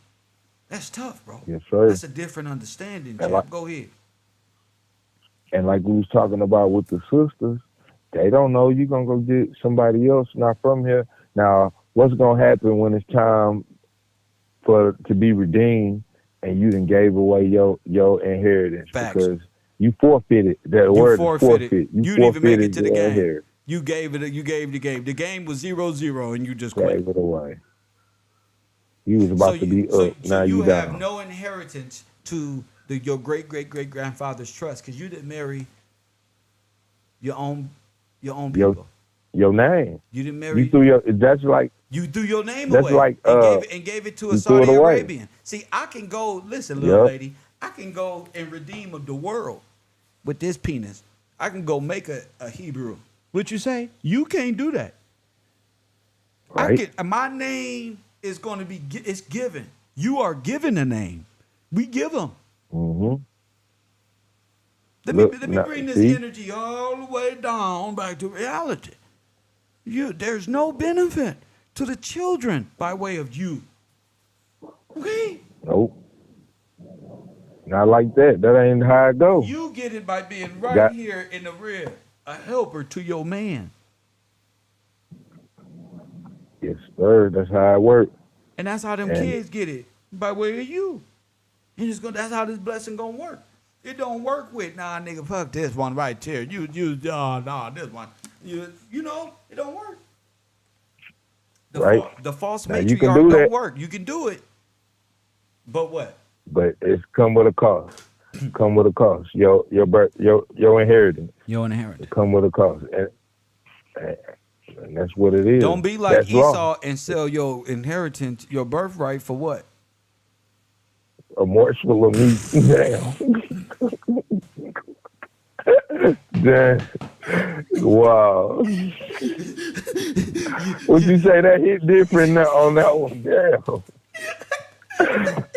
That's tough, bro. Yes, sir. That's a different understanding, And Jeff. Go ahead. And like we was talking about with the sisters, they don't know you're going to go get somebody else not from here. Now, what's going to happen when it's time to be redeemed and you done gave away your inheritance? Facts. Because you forfeited. The word is forfeit. You didn't even make it to the your game. inheritance. You gave the game. The game was 0-0 and you just quit. Gave it away. You was about to be up. Now you have down. no inheritance to your great grandfather's trust because you didn't marry your own people. Your name. You didn't marry. You threw your. That's like. You threw your name That's away like, and gave it to a you threw it Saudi away. Arabian. See, I can go. Listen, little Yep. lady. I can go and redeem the world with this penis. I can go make a Hebrew. What you say? You can't do that. Right. My name is going to be. It's given. You are given a name. We give them. Mm-hmm. Let me bring this energy all the way down back to reality. There's no benefit to the children by way of you. Okay? Nope. Not like that. That ain't how it goes. You get it by being right here in the rear, a helper to your man. Yes, sir. That's how it works. And that's how them kids get it, by way of you. And that's how this blessing gonna work. It don't work with, nah, nigga, fuck this one right here. This one. You know, it don't work. The false now, you can matriarch do don't that. work. You can do it. But what? But it's come with a cost. Come with a cost. Your inheritance. Your inheritance. Come with a cost. And that's what it is. Don't be like That's Esau wrong. and sell your inheritance, your birthright for what? A morsel of meat. Damn. Damn. Wow. Would you say that hit different now on that one? Damn.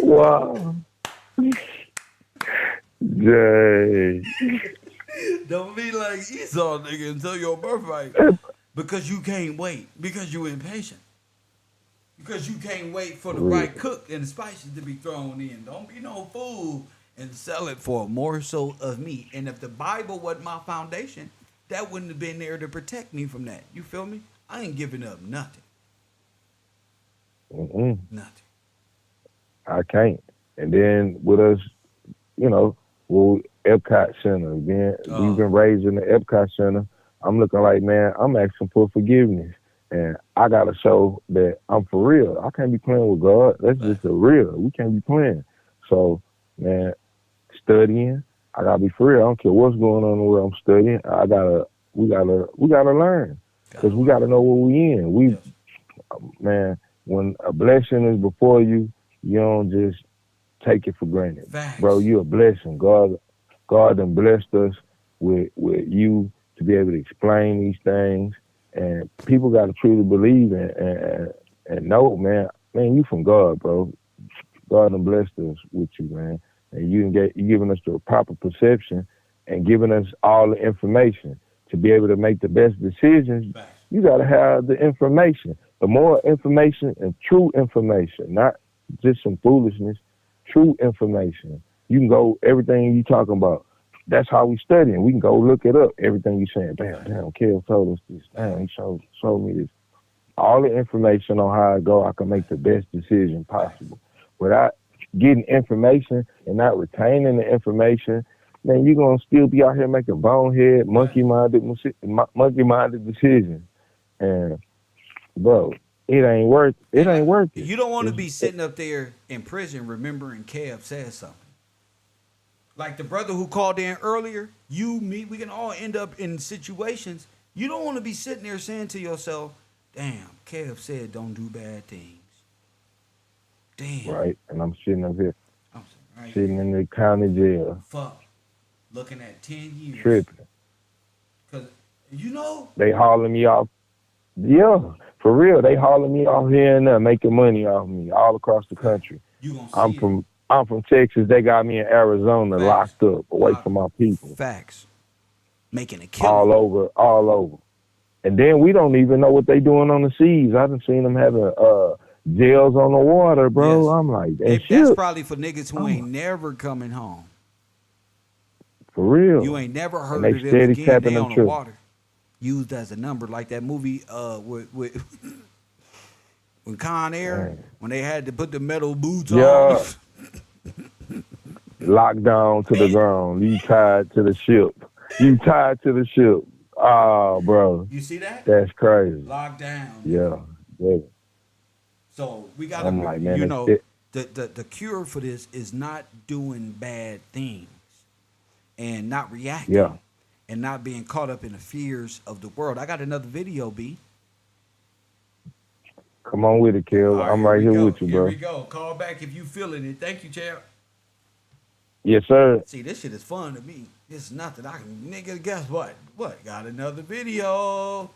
Wow. Dang. Don't be like Esau, nigga, and sell your birthright because you can't wait, because you impatient. Because you can't wait for the right cook and the spices to be thrown in. Don't be no fool and sell it for a morsel of meat. And if the Bible wasn't my foundation, that wouldn't have been there to protect me from that. You feel me? I ain't giving up nothing. Mm-mm. Nothing. I can't. And then with us, Epcot Center. We've been raised in the Epcot Center. I'm looking like, man, I'm asking for forgiveness. And I got to show that I'm for real. I can't be playing with God. That's just a real. We can't be playing. So, man, studying. I got to be for real. I don't care what's going on where I'm studying. We gotta learn. Because we got to know what we in. Man, when a blessing is before you, you don't just take it for granted. Facts. Bro, you're a blessing. God done blessed us with you to be able to explain these things. And people got to truly believe and know, man, you from God, bro. God done blessed us with you, man. And you giving us the proper perception and giving us all the information to be able to make the best decisions You got to have the information. The more information and true information, not just some foolishness, true information. You can go, everything you talking about. That's how we studying. We can go look it up. Everything you saying, damn, Kev told us this. Damn, he showed me this. All the information on how I go, I can make the best decision possible. Without getting information and not retaining the information, man, you're going to still be out here making bonehead, monkey-minded decisions. And, bro, it ain't worth it. You don't want to be sitting up there in prison remembering Kev said something. Like the brother who called in earlier, you, me, we can all end up in situations. You don't want to be sitting there saying to yourself, damn, Kev said don't do bad things. Damn. Right, and I'm sitting up here, Right. sitting in the county jail. Fuck. Looking at 10 years. Tripping. Because, you know. They hauling me off. Yeah, for real. They hauling me off here and there, making money off me all across the country. You gonna see I'm from Texas. They got me in Arizona, locked up, away from my people. Facts. Making a killing. All over. And then we don't even know what they doing on the seas. I done seen them having jails on the water, bro. Yes. I'm like, that's probably for niggas who ain't never coming home. For real. You ain't never heard of them again. They on the water. Used as a number, like that movie with Con Air, when they had to put the metal boots on. Locked down to the ground. You tied to the ship. Oh, bro. You see that? That's crazy. Locked down. Yeah. So we got to, like, man, you know, the cure for this is not doing bad things and not reacting and not being caught up in the fears of the world. I got another video, B. Come on with it, Kel. Right, I'm right here with you, bro. Here we go. Call back if you feeling it. Thank you, champ. Yes, sir. See, this shit is fun to me. It's nothing. Nigga, guess what? Got another video.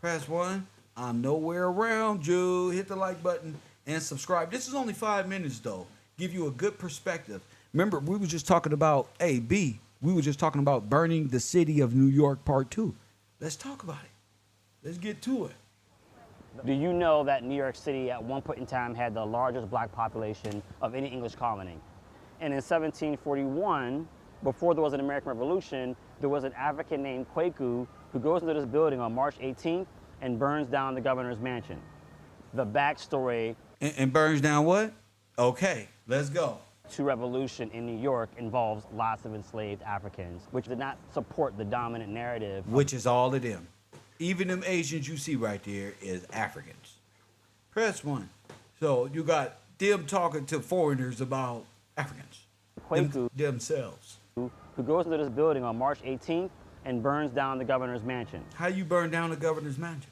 Press 1. I'm nowhere around you. Hit the like button and subscribe. This is only 5 minutes, though. Give you a good perspective. Remember, we were just talking about, we were just talking about burning the city of New York part 2. Let's talk about it. Let's get to it. Do you know that New York City at one point in time had the largest black population of any English colony? And in 1741, before there was an American Revolution, there was an African named Kwaku who goes into this building on March 18th and burns down the governor's mansion. The backstory... And burns down what? Okay, let's go. To revolution in New York involves lots of enslaved Africans, which did not support the dominant narrative. Which is all of them. Even them Asians you see right there is Africans. Press 1. So you got them talking to foreigners about Africans. Themselves. Who goes into this building on March 18th and burns down the governor's mansion. How you burn down the governor's mansion?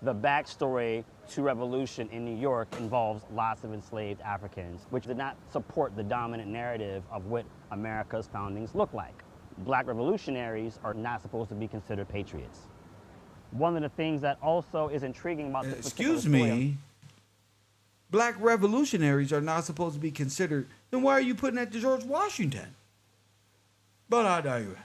The backstory to revolution in New York involves lots of enslaved Africans, which did not support the dominant narrative of what America's foundings look like. Black revolutionaries are not supposed to be considered patriots. One of the things that also is intriguing about this excuse me, black revolutionaries are not supposed to be considered, then why are you putting that to George Washington? But I digress.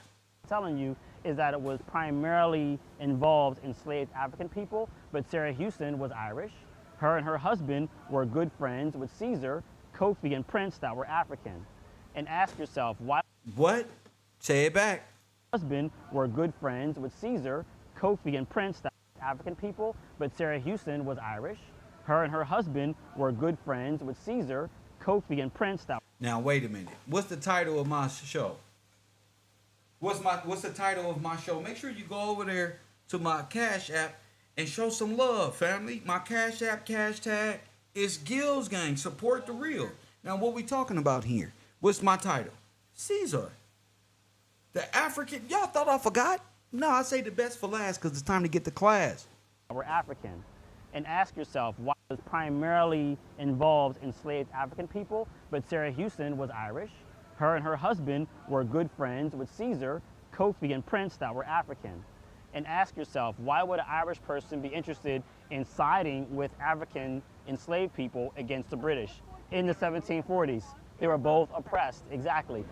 Telling you is that it was primarily involved enslaved African people, but Sarah Houston was Irish. Her and her husband were good friends with Caesar, Kofi, and Prince that were African. And ask yourself, why... What? Say it back. Husband were good friends with Caesar, Kofi, and Prince that were African people, but Sarah Houston was Irish. Her and her husband were good friends with Caesar, Kofi, and Prince that... Now, wait a minute. What's the title of my show? What's the title of my show? Make sure you go over there to my Cash App and show some love, family. My Cash App cash tag is Gills Gang. Support the real. Now, what we talking about here? What's my title? Caesar. The African. Y'all thought I forgot? No, I say the best for last because it's time to get to class. We're African. And ask yourself why it was primarily involved enslaved African people, but Sarah Houston was Irish. Her and her husband were good friends with Caesar, Kofi, and Prince that were African. And ask yourself, why would an Irish person be interested in siding with African enslaved people against the British in the 1740s? They were both oppressed, exactly.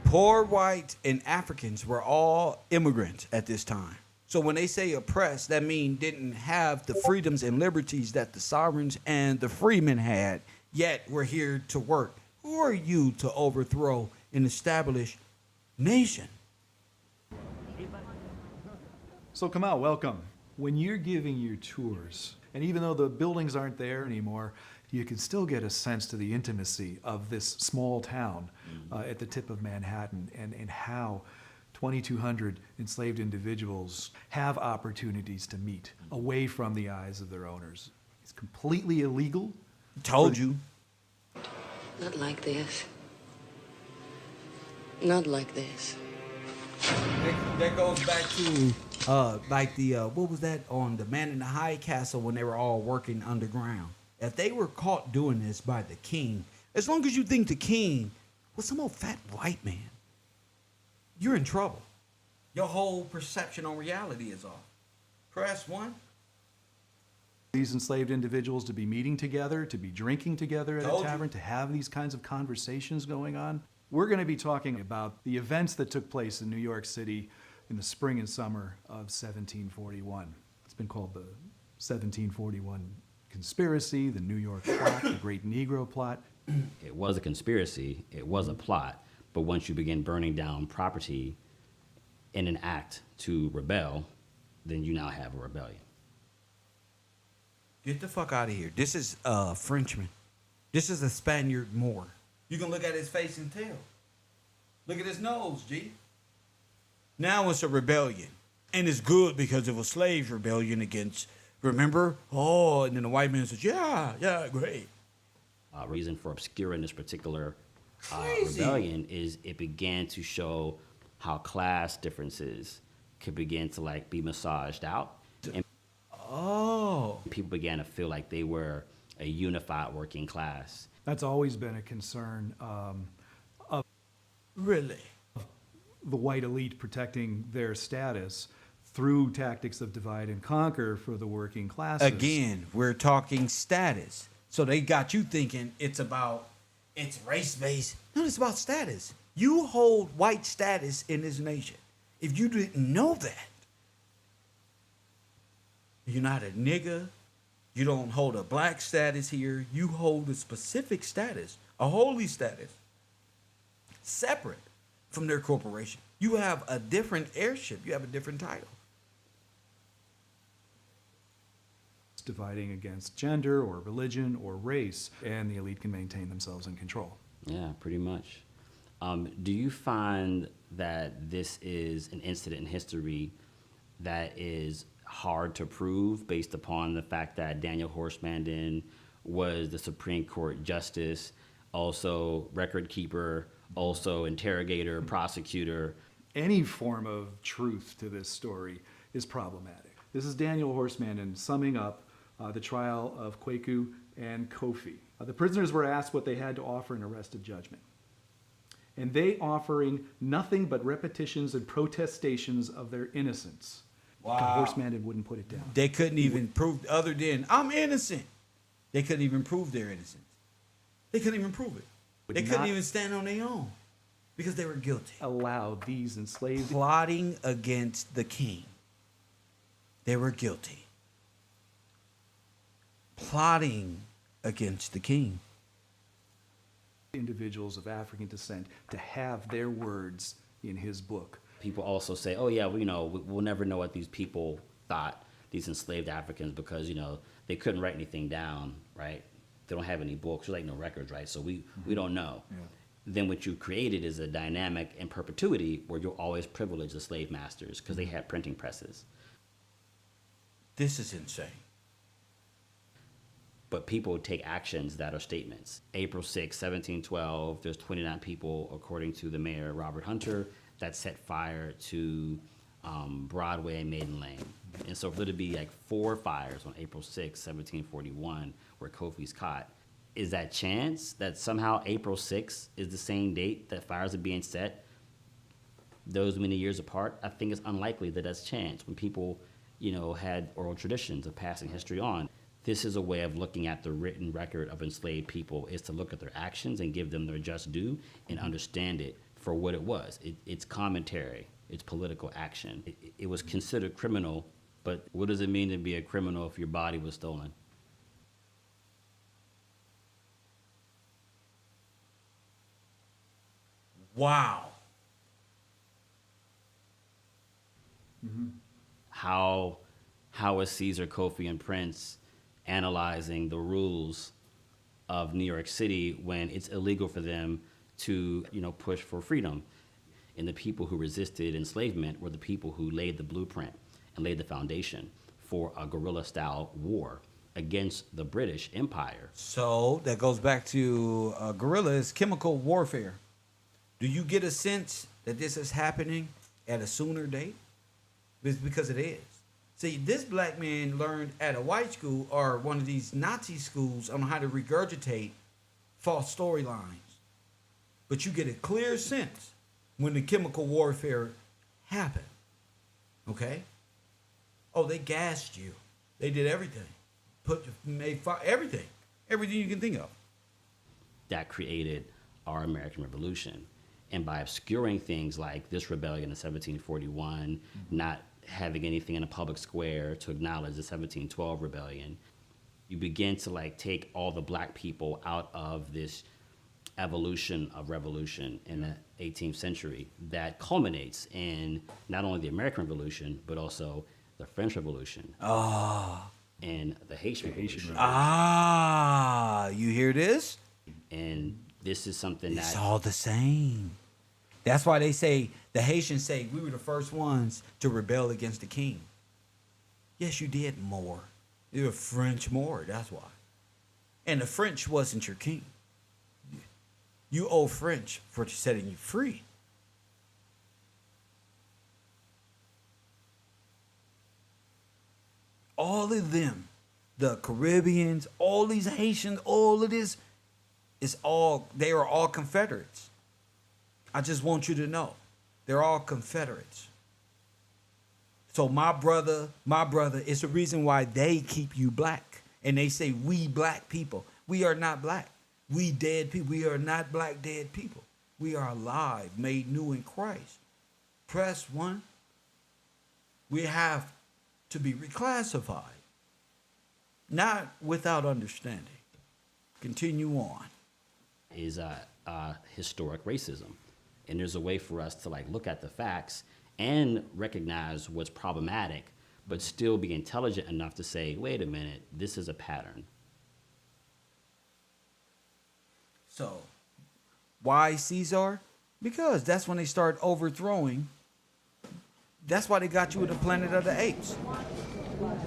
Poor whites and Africans were all immigrants at this time. So when they say oppressed, that means didn't have the freedoms and liberties that the sovereigns and the freemen had, yet we're here to work. Who are you to overthrow an established nation? So Kamal, welcome. When you're giving your tours, and even though the buildings aren't there anymore, you can still get a sense to the intimacy of this small town at the tip of Manhattan, and how 2,200 enslaved individuals have opportunities to meet away from the eyes of their owners. It's completely illegal. Told you. Not like this. Not like this. That goes back to like the what was that on the Man in the High Castle when they were all working underground. If they were caught doing this by the king, as long as you think the king was some old fat white man, you're in trouble. Your whole perception on reality is off. Press one. These enslaved individuals to be meeting together, to be drinking together at Told a you. tavern, to have these kinds of conversations going on. We're going to be talking about the events that took place in New York City in the spring and summer of 1741. It's been called the 1741 conspiracy, the New York plot, the Great Negro plot. It was a conspiracy, it was a plot, but once you begin burning down property in an act to rebel, then you now have a rebellion. Get the fuck out of here. This is a Frenchman. This is a Spaniard Moor. You can look at his face and tell. Look at his nose, G. Now it's a rebellion. And it's good because it was slave rebellion against, remember? Oh, and then the white man says, yeah, great. Reason for obscuring this particular Crazy. rebellion is it began to show how class differences could begin to like be massaged out. And Oh. people began to feel like they were a unified working class. That's always been a concern of Really? the white elite protecting their status through tactics of divide and conquer for the working classes. Again, we're talking status. So they got you thinking it's race-based. No, it's about status. You hold white status in this nation. If you didn't know that, you're not a nigga. You don't hold a black status here. You hold a specific status, a holy status, separate from their corporation. You have a different heirship. You have a different title. Dividing against gender or religion or race, and the elite can maintain themselves in control. Yeah, pretty much. Do you find that this is an incident in history that is hard to prove based upon the fact that Daniel Horstmann was the Supreme Court justice, also record keeper, also interrogator, prosecutor? Any form of truth to this story is problematic. This is Daniel Horstmann summing up the trial of Kwaku and Kofi. The prisoners were asked what they had to offer in arrested judgment. And they offering nothing but repetitions and protestations of their innocence. Wow. Horstmann wouldn't put it down. They couldn't even prove, other than, I'm innocent. They couldn't even prove their innocence. They couldn't even prove it. They couldn't even stand on their own because they were guilty. Allow these enslaved Plotting against the king. They were guilty. Plotting against the king. individuals of African descent to have their words in his book. People also say, oh yeah, we'll never know what these people thought, these enslaved Africans, because, they couldn't write anything down, right? They don't have any books, there's like no records, right? So we don't know. Yeah. Then what you created is a dynamic in perpetuity where you'll always privilege the slave masters because they had printing presses. This is insane. But people take actions that are statements. April 6, 1712, there's 29 people, according to the mayor, Robert Hunter, that set fire to Broadway and Maiden Lane. And so for there to be like 4 fires on April 6, 1741, where Kofi's caught, is that chance that somehow April 6 is the same date that fires are being set those many years apart? I think it's unlikely that that's chance. When people, had oral traditions of passing history on, this is a way of looking at the written record of enslaved people, is to look at their actions and give them their just due and understand it for what it was. It's commentary. It's political action. It was considered criminal, but what does it mean to be a criminal if your body was stolen? Wow. How is Caesar, Kofi, and Prince analyzing the rules of New York City when it's illegal for them to, push for freedom? And the people who resisted enslavement were the people who laid the blueprint and laid the foundation for a guerrilla-style war against the British Empire. So that goes back to guerrilla is chemical warfare. Do you get a sense that this is happening at a sooner date? It's because it is. See, this black man learned at a white school or one of these Nazi schools on how to regurgitate false storylines. But you get a clear sense when the chemical warfare happened. Okay? Oh, they gassed you. They did everything. Made fire, everything. Everything you can think of. That created our American Revolution. And by obscuring things like this rebellion in 1741, not having anything in a public square to acknowledge the 1712 rebellion, you begin to take all the black people out of this evolution of revolution in the 18th century that culminates in not only the American Revolution, but also the French Revolution. And the Haitian Revolution. You hear this? And this is something It's that... all the same. That's why they say, the Haitians say, we were the first ones to rebel against the king. Yes, you did, Moor. You're a French Moor, that's why. And the French wasn't your king. You owe French for setting you free. All of them, the Caribbeans, all these Haitians, all of this, they are all Confederates. I just want you to know, they're all Confederates. So my brother, it's the reason why they keep you black. And they say, we black people. We are not black. We dead people. We are not black dead people. We are alive, made new in Christ. Press 1. We have to be reclassified. Not without understanding. Continue on. Is historic racism. And there's a way for us to look at the facts and recognize what's problematic, but still be intelligent enough to say, wait a minute, this is a pattern. So, why Caesar? Because that's when they start overthrowing. That's why they got you in the Planet of the Apes.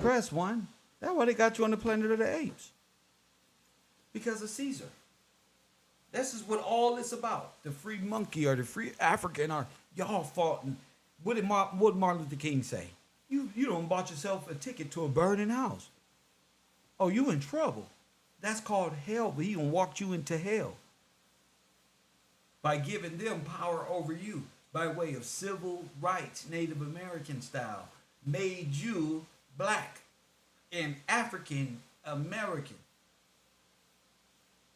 Press 1. That's why they got you on the Planet of the Apes. Because of Caesar. This is what all it's about. The free monkey or the free African or y'all fought. And what did Martin Luther King say? You don't bought yourself a ticket to a burning house. Oh, you in trouble. That's called hell, but he gonna walk you into hell. By giving them power over you by way of civil rights, Native American style, made you black and African American.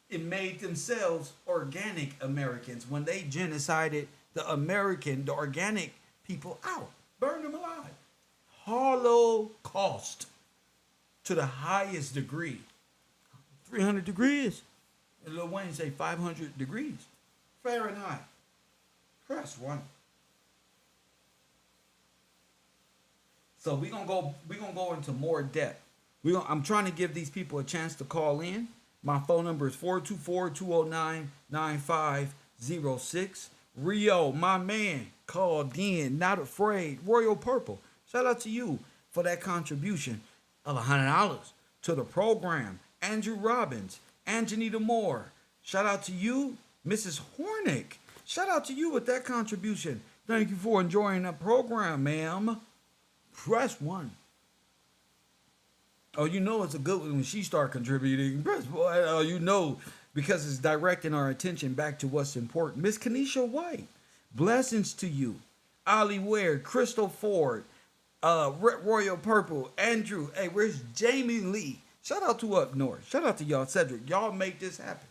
It made themselves organic Americans when they genocided the organic people out, burned them alive. Holocaust to the highest degree. 300 degrees. And Lil Wayne say 500 degrees. Fahrenheit. Press 1. So we're gonna go into more depth. I'm trying to give these people a chance to call in. My phone number is 424-209-9506. Rio, my man, called in, not afraid. Royal Purple, shout out to you for that contribution of $100 to the program. Andrew Robbins, Anjanita Moore, shout out to you. Mrs. Hornick, shout out to you with that contribution. Thank you for enjoying the program, ma'am. Press 1. Oh, you know it's a good one when she start contributing. Press 1. Oh, you know, because it's directing our attention back to what's important. Miss Kenesha White, blessings to you. Ollie Ware, Crystal Ford, Royal Purple, Andrew. Hey, where's Jamie Lee? Shout out to Up North. Shout out to y'all, Cedric. Y'all make this happen.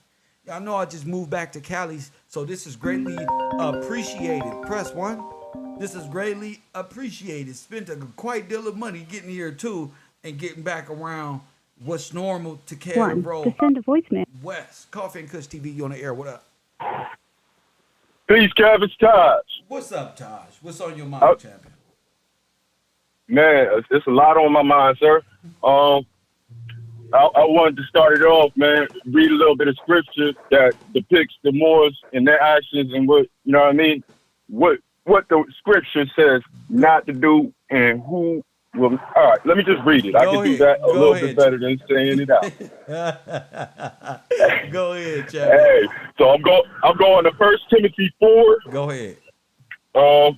Y'all know I just moved back to Cali, so this is greatly appreciated. Press 1. This is greatly appreciated. Spent a quite deal of money getting here too and getting back around what's normal to KevRow. To send a voicemail. West. Coffee and Kush TV, you on the air. What up? Peace, Kev. It's Taj. What's up, Taj? What's on your mind, champion? Man, it's a lot on my mind, sir. I wanted to start it off, man, read a little bit of scripture that depicts the Moors and their actions and what, you know what I mean? What the scripture says not to do and who will. All right, let me just read it. I can do that a little bit better than saying it out. Go ahead, champion. Hey, so I'm going to 1 Timothy 4. Go ahead. I'm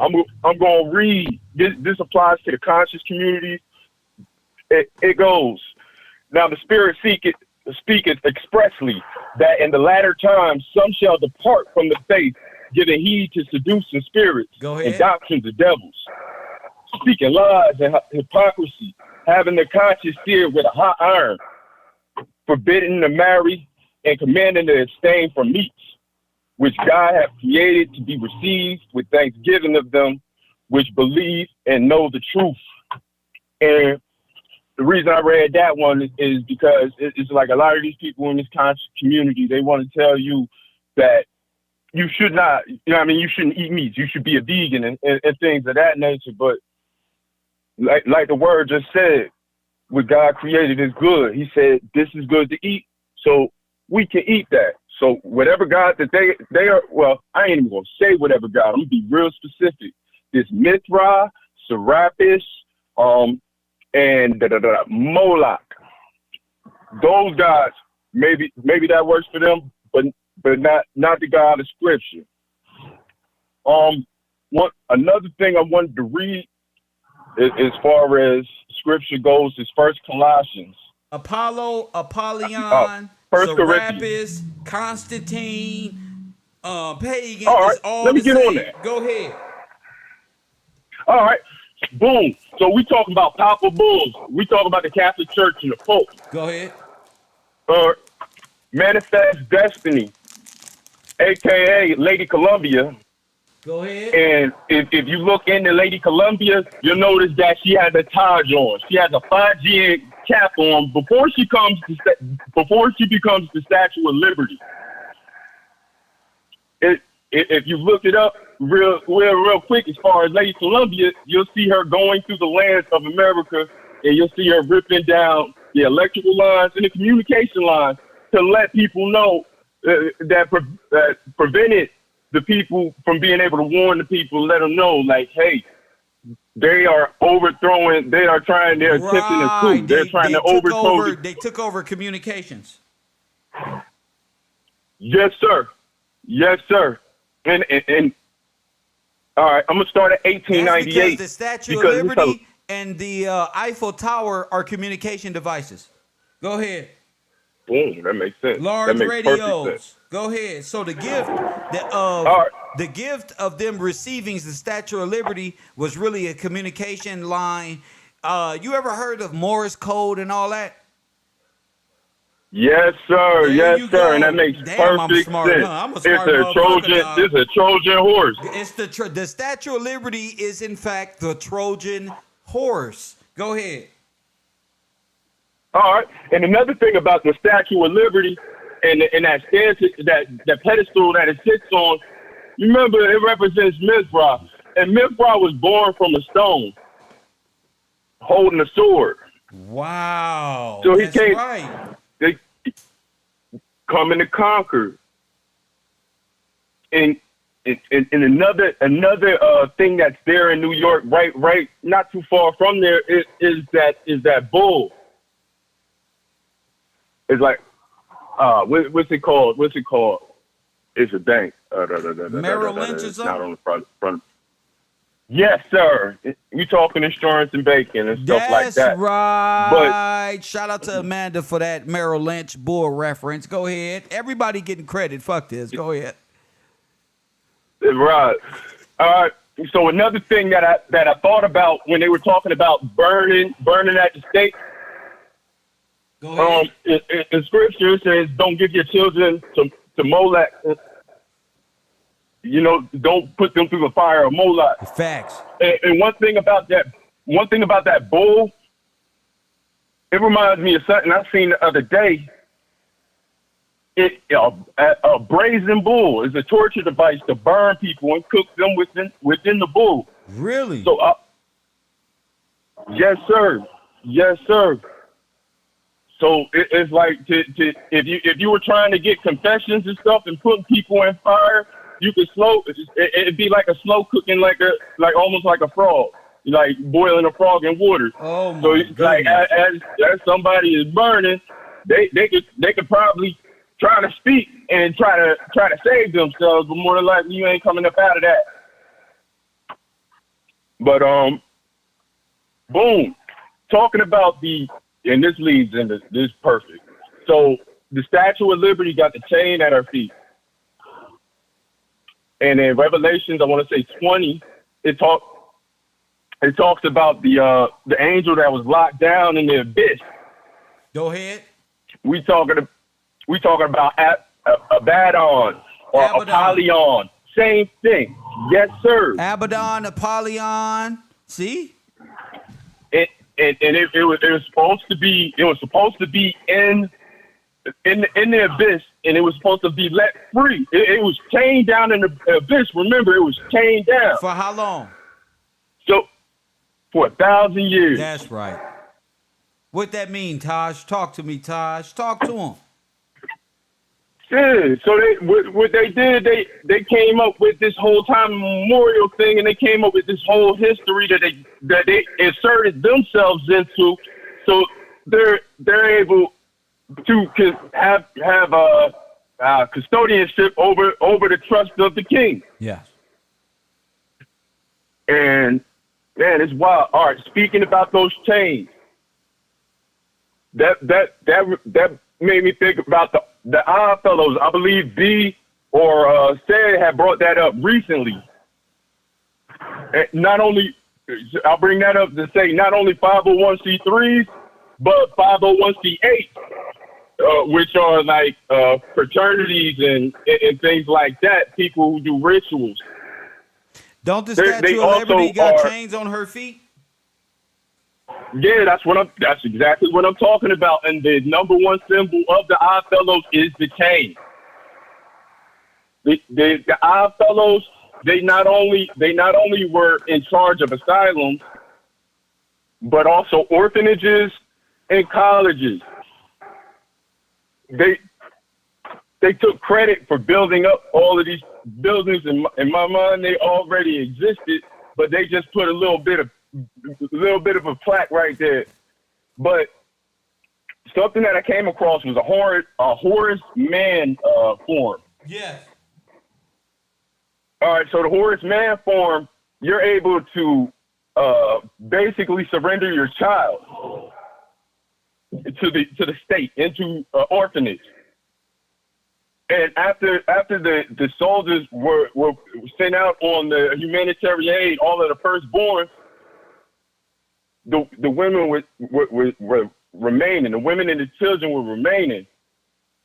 going to read. This applies to the conscious community. It goes, now the Spirit speaketh expressly that in the latter times some shall depart from the faith, giving heed to seducing spirits and doctrines of devils, speaking lies and hypocrisy, having their conscience seared with a hot iron, forbidding to marry and commanding to abstain from meats, which God hath created to be received with thanksgiving of them which believe and know the truth. And the reason I read that one is because it's like a lot of these people in this conscious community, they want to tell you that you should not, you know what I mean, you shouldn't eat meat. You should be a vegan and things of that nature. But like the word just said, what God created is good. He said, this is good to eat. So we can eat that. So whatever God that they are, well, I ain't even going to say whatever God. I'm going to be real specific. This Mithra, Serapis, and Moloch. Those guys, maybe that works for them, but not the God of Scripture. Another thing I wanted to read as far as Scripture goes is First Colossians. Apollyon, Serapis, Constantine, pagan. All right, all let me get same. on that. Go ahead. All right, boom. So we talking about Papa Bulls. We talking about the Catholic Church and the Pope. Go ahead. Manifest Destiny, a.k.a. Lady Columbia. Go ahead. And if you look into Lady Columbia, you'll notice that she has a Taj on. She has a 5G cap on before she becomes the Statue of Liberty. If you look it up real quick, as far as Lady Columbia, you'll see her going through the lands of America, and you'll see her ripping down the electrical lines and the communication lines to let people know that prevented the people from being able to warn the people, let them know, like, hey, they are overthrowing, they're attempting a coup. They're trying to overthrow. They took over communications. Yes, sir. Yes, sir. And all right, I'm gonna start at 1898. That's because the Statue of Liberty and the Eiffel Tower are communication devices. Go ahead. Boom, that makes sense. Large that makes radios. Sense. Go ahead. So the gift of them receiving the Statue of Liberty was really a communication line. You ever heard of Morse code and all that? Yes, sir. Yes, sir. And that makes perfect I'm smart, sense. huh? I'm a smart It's a Trojan horse. It's the Statue of Liberty is in fact the Trojan horse. Go ahead. All right. And another thing about the Statue of Liberty and that stance, that pedestal that it sits on, you remember it represents Mithra. And Mithra was born from a stone, holding a sword. Wow. So that's right. They coming to conquer. And another thing that's there in New York, right, not too far from there, is that bull. It's like, what's it called? It's a bank. Merrill Lynch or something? Not on the front. Yes, sir. You talking insurance and banking and stuff like that. That's right. But shout out to Amanda for that Merrill Lynch bull reference. Go ahead. Everybody getting credit. Fuck this. Go ahead. Right. All right. So another thing that I thought about when they were talking about burning at the stake, Go ahead. In scripture it says, "Don't give your children to Molech." You know, don't put them through the fire of Moloch. Facts. And one thing about that bull, it reminds me of something I seen the other day. A brazen bull is a torture device to burn people and cook them within the bull. Really? So, yes, sir. Yes, sir. So it's like if you were trying to get confessions and stuff and putting people in fire, you could it'd be like a slow cooking, like almost like a frog, like boiling a frog in water. Oh my So goodness. like as somebody is burning, they could probably try to speak and try to save themselves, but more than likely you ain't coming up out of that. But boom, talking about and this leads into this perfect. So the Statue of Liberty got the chain at her feet. And in Revelations, I want to say 20, it talks about the angel that was locked down in the abyss. Go ahead. We talking about Abaddon or Apollyon. Same thing. Yes, sir. Abaddon, Apollyon. See? It was supposed to be in the abyss, and it was supposed to be let free. It was chained down in the abyss. Remember, it was chained down. For how long? So, for 1,000 years. That's right. What that mean, Taj? Talk to me, Taj. Talk to him. Yeah, so what they did, they came up with this whole time memorial thing, and they came up with this whole history that they inserted themselves into, so they're able to have a custodianship over the trust of the king. Yes. And man, it's wild. All right, speaking about those chains, that made me think about the Odd Fellows. I believe B or Sed had brought that up recently. And not only, I'll bring that up to say not only 501c3s, but 501c8, which are like fraternities and things like that, people who do rituals. Don't the Statue of Liberty got chains on her feet? Yeah, that's exactly what I'm talking about. And the number one symbol of the Odd Fellows is the chain. The Odd Fellows, they not only were in charge of asylums, but also orphanages and colleges. They took credit for building up all of these buildings. In my mind, they already existed, but they just put a little bit of a plaque right there. But something that I came across was a Horace Mann form. Yes. All right, so the Horace Mann form, you're able to basically surrender your child to the state, into an orphanage. And after the soldiers were sent out on the humanitarian aid, all of the firstborn, the women were remaining. The women and the children were remaining.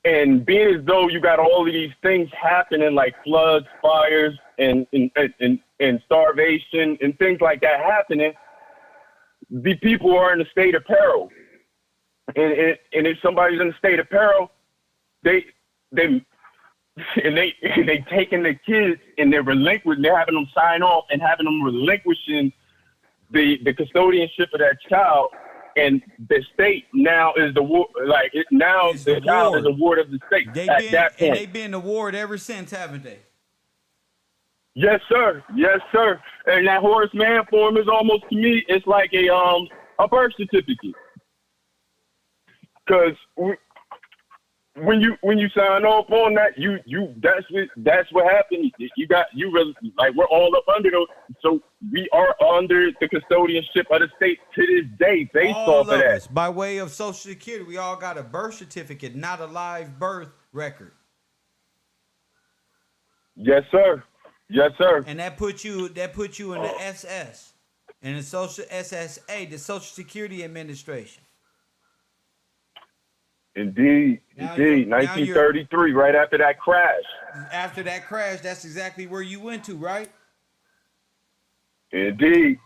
And being as though you got all of these things happening, like floods, fires, and starvation and things like that happening, the people are in a state of peril. And if somebody's in a state of peril, they taking the kids and they're having them sign off and having them relinquishing the custodianship of that child, and the state now is the child is a ward of the state at that point. And they've been the ward ever since, haven't they? Yes, sir. Yes, sir. And that Horace Mann form is almost, to me, it's like a birth certificate. Because when you sign off on that, that's what happened. You really, like, we're all up under those. So we are under the custodianship of the state to this day, based off of that. Us, by way of Social Security, we all got a birth certificate, not a live birth record. Yes, sir. Yes, sir. And that put you in the SS and the Social SSA, the Social Security Administration. Indeed. Now Indeed. you're- 1933, right after that crash. After that crash, that's exactly where you went to, right? Indeed.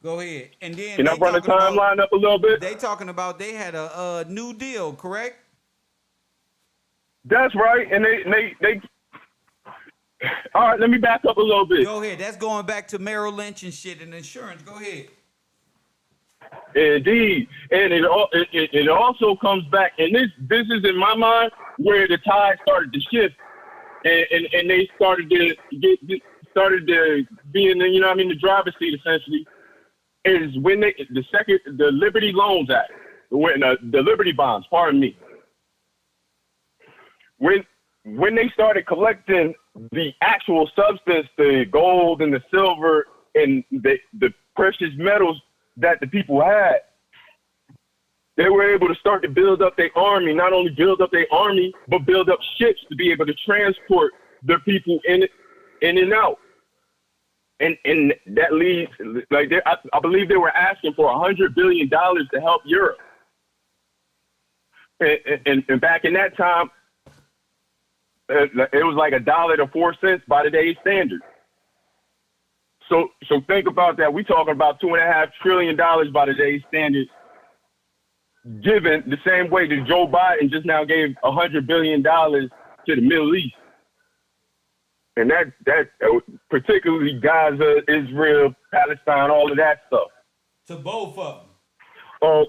Go ahead. And then Can I they run the talking about timeline up a little bit? they talking about they had a new deal, correct? That's right. And they all right, let me back up a little bit. Go ahead. That's going back to Merrill Lynch and shit and insurance. Go ahead. Indeed. And it also comes back, and this is in my mind where the tide started to shift and they started to be in the, the driver's seat essentially, is when the Liberty Loans Act, the Liberty Bonds, pardon me. When they started collecting the actual substance, the gold and the silver and the precious metals that the people had, they were able to start to build up their army, not only build up their army, but build up ships to be able to transport their people in and out. And that leads, like, I believe they were asking for $100 billion to help Europe. And back in that time, it was like $1 to 4 cents by today's standard. So think about that. We're talking about $2.5 trillion by today's standards, given the same way that Joe Biden just now gave $100 billion to the Middle East. And that particularly Gaza, Israel, Palestine, all of that stuff. To both of them. Oh,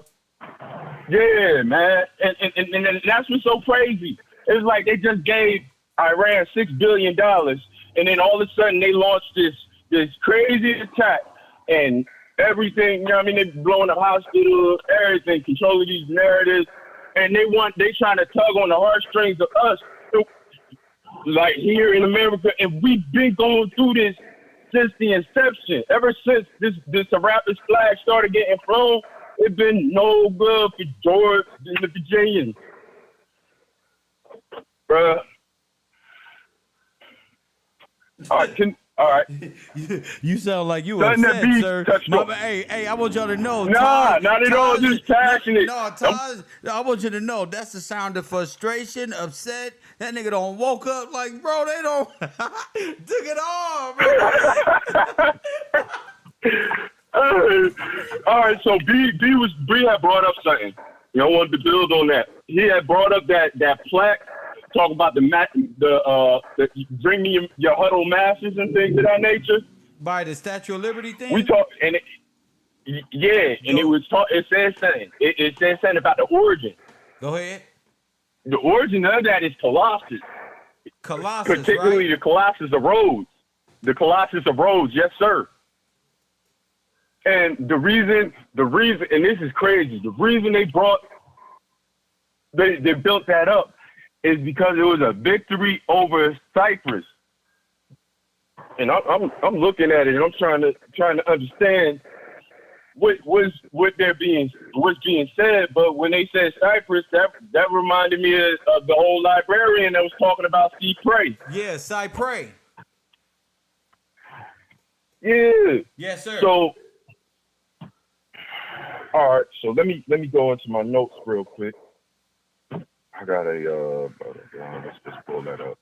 yeah, man. And that's what's so crazy. It's like they just gave Iran $6 billion, and then all of a sudden they launched this crazy attack, and everything, they're blowing up hospitals, everything, controlling these narratives, and they trying to tug on the heartstrings of us, like here in America, and we've been going through this since the inception. Ever since this Arapahoe flag started getting flown, it's been no good for George and the Virginians. Bruh. All right. You sound like you Nothing upset, to be sir. touched on. Hey, I want y'all to know. Nah, not at all. Just passionate. No, Taj, I want you to know that's the sound of frustration, upset. That nigga don't woke up like, bro, they don't took it all, bro. All right, so B had brought up something. I wanted to build on that. He had brought up that plaque, talking about the bring me your huddle masses and things of that nature. By the Statue of Liberty thing. We talked, and it says something. It says something about the origin. Go ahead. The origin of that is Colossus. Colossus, particularly right? the Colossus of Rhodes. The Colossus of Rhodes, yes, sir. And the reason, and this is crazy, the reason they built that up is because it was a victory over Cyprus. And I'm looking at it and I'm trying to understand what's being said. But when they said Cyprus, that reminded me of the old librarian that was talking about Cypress. Yeah, Cypress. Yeah. Yes, sir. So, all right. So let me go into my notes real quick. I got let's just pull that up.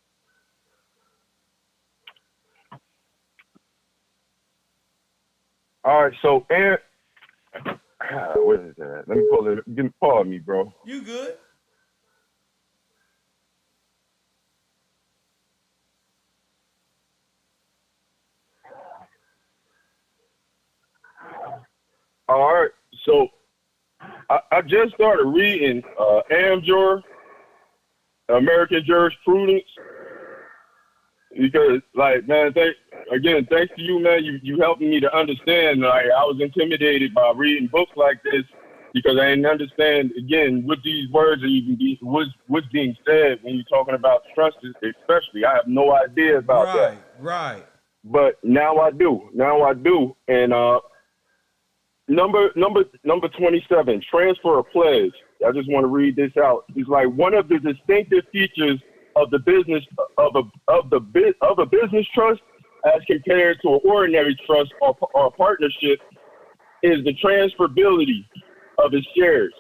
All right. So, what is that? Let me pull it. Pardon me, bro. You good? All right. So I just started reading AmJur, American Jurisprudence, because, like, man, thanks to you, man. You helping me to understand. Like, I was intimidated by reading books like this because I didn't understand, again, what these words are even what's being said when you're talking about trust, especially. I have no idea about that. Right. But now I do. And number 27, transfer of pledge. I just want to read this out. It's like one of the distinctive features of the business of a business trust as compared to an ordinary trust or partnership is the transferability of its shares.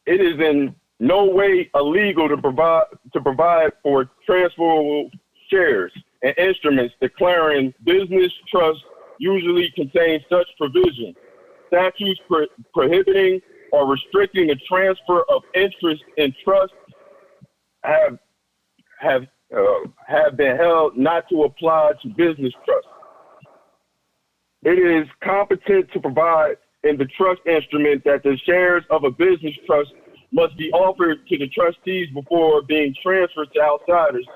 it is in no way illegal to provide for transferable shares and instruments declaring business trusts usually contain such provision. Statutes prohibiting or restricting the transfer of interest in trusts have been held not to apply to business trusts. It is competent to provide in the trust instrument that the shares of a business trust must be offered to the trustees before being transferred to outsiders.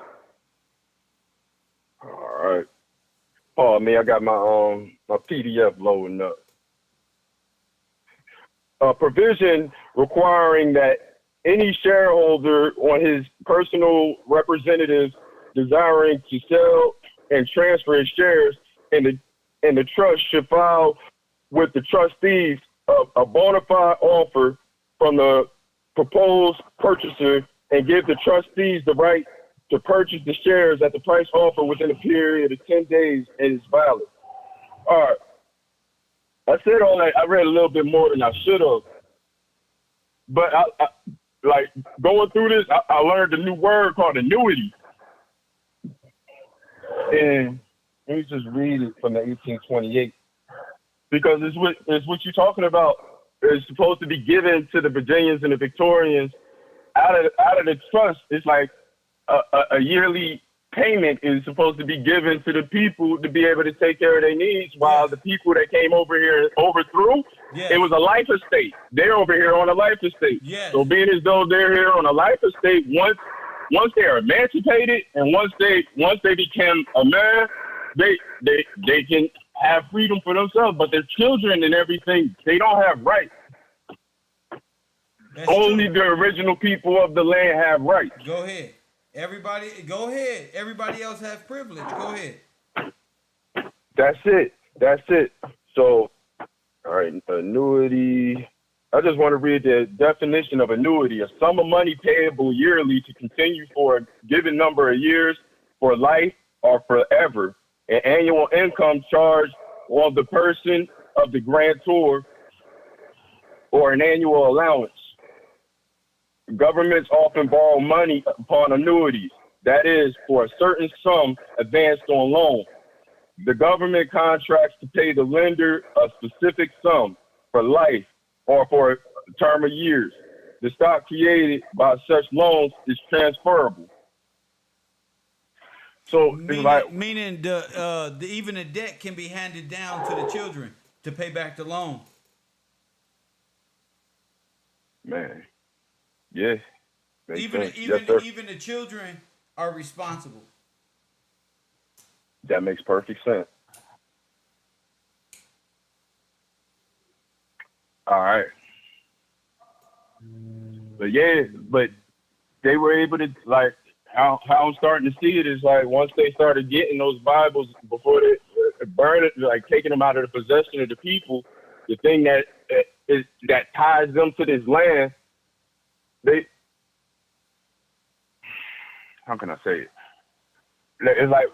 All right. Oh man, I got my my PDF loading up. A provision requiring that any shareholder on his personal representative desiring to sell and transfer his shares in the trust should file with the trustees a bona fide offer from the proposed purchaser and give the trustees the right to purchase the shares at the price offered within a period of 10 days and is valid. All right. I said all that. I read a little bit more than I should have. But I like going through this, I learned a new word called annuity. And let me just read it from the 1828. Because it's what you're talking about. It's supposed to be given to the Virginians and the Victorians out of the trust. It's like a yearly payment is supposed to be given to the people to be able to take care of their needs, while the people that came over here overthrew, it was a life estate. They're over here on a life estate. So being as though they're here on a life estate, once they are emancipated and once they become a man, they can have freedom for themselves, but their children and everything, they don't have rights. Only the original people of the land have rights. Go ahead. Everybody, go ahead. Everybody else has privilege. Go ahead. That's it. So, all right, annuity. I just want to read the definition of annuity: a sum of money payable yearly to continue for a given number of years, for life or forever. An annual income charged on the person of the grantor, or an annual allowance. Governments often borrow money upon annuities, that is, for a certain sum advanced on loan. The government contracts to pay the lender a specific sum for life or for a term of years. The stock created by such loans is transferable. So meaning the even the debt can be handed down to the children to pay back the loan. Man, yes. Even the children are responsible. That makes perfect sense. All right. But they were able to, like, how I'm starting to see it is like once they started getting those Bibles before they burn it, like taking them out of the possession of the people, the thing that ties them to this land, how can I say it? It's like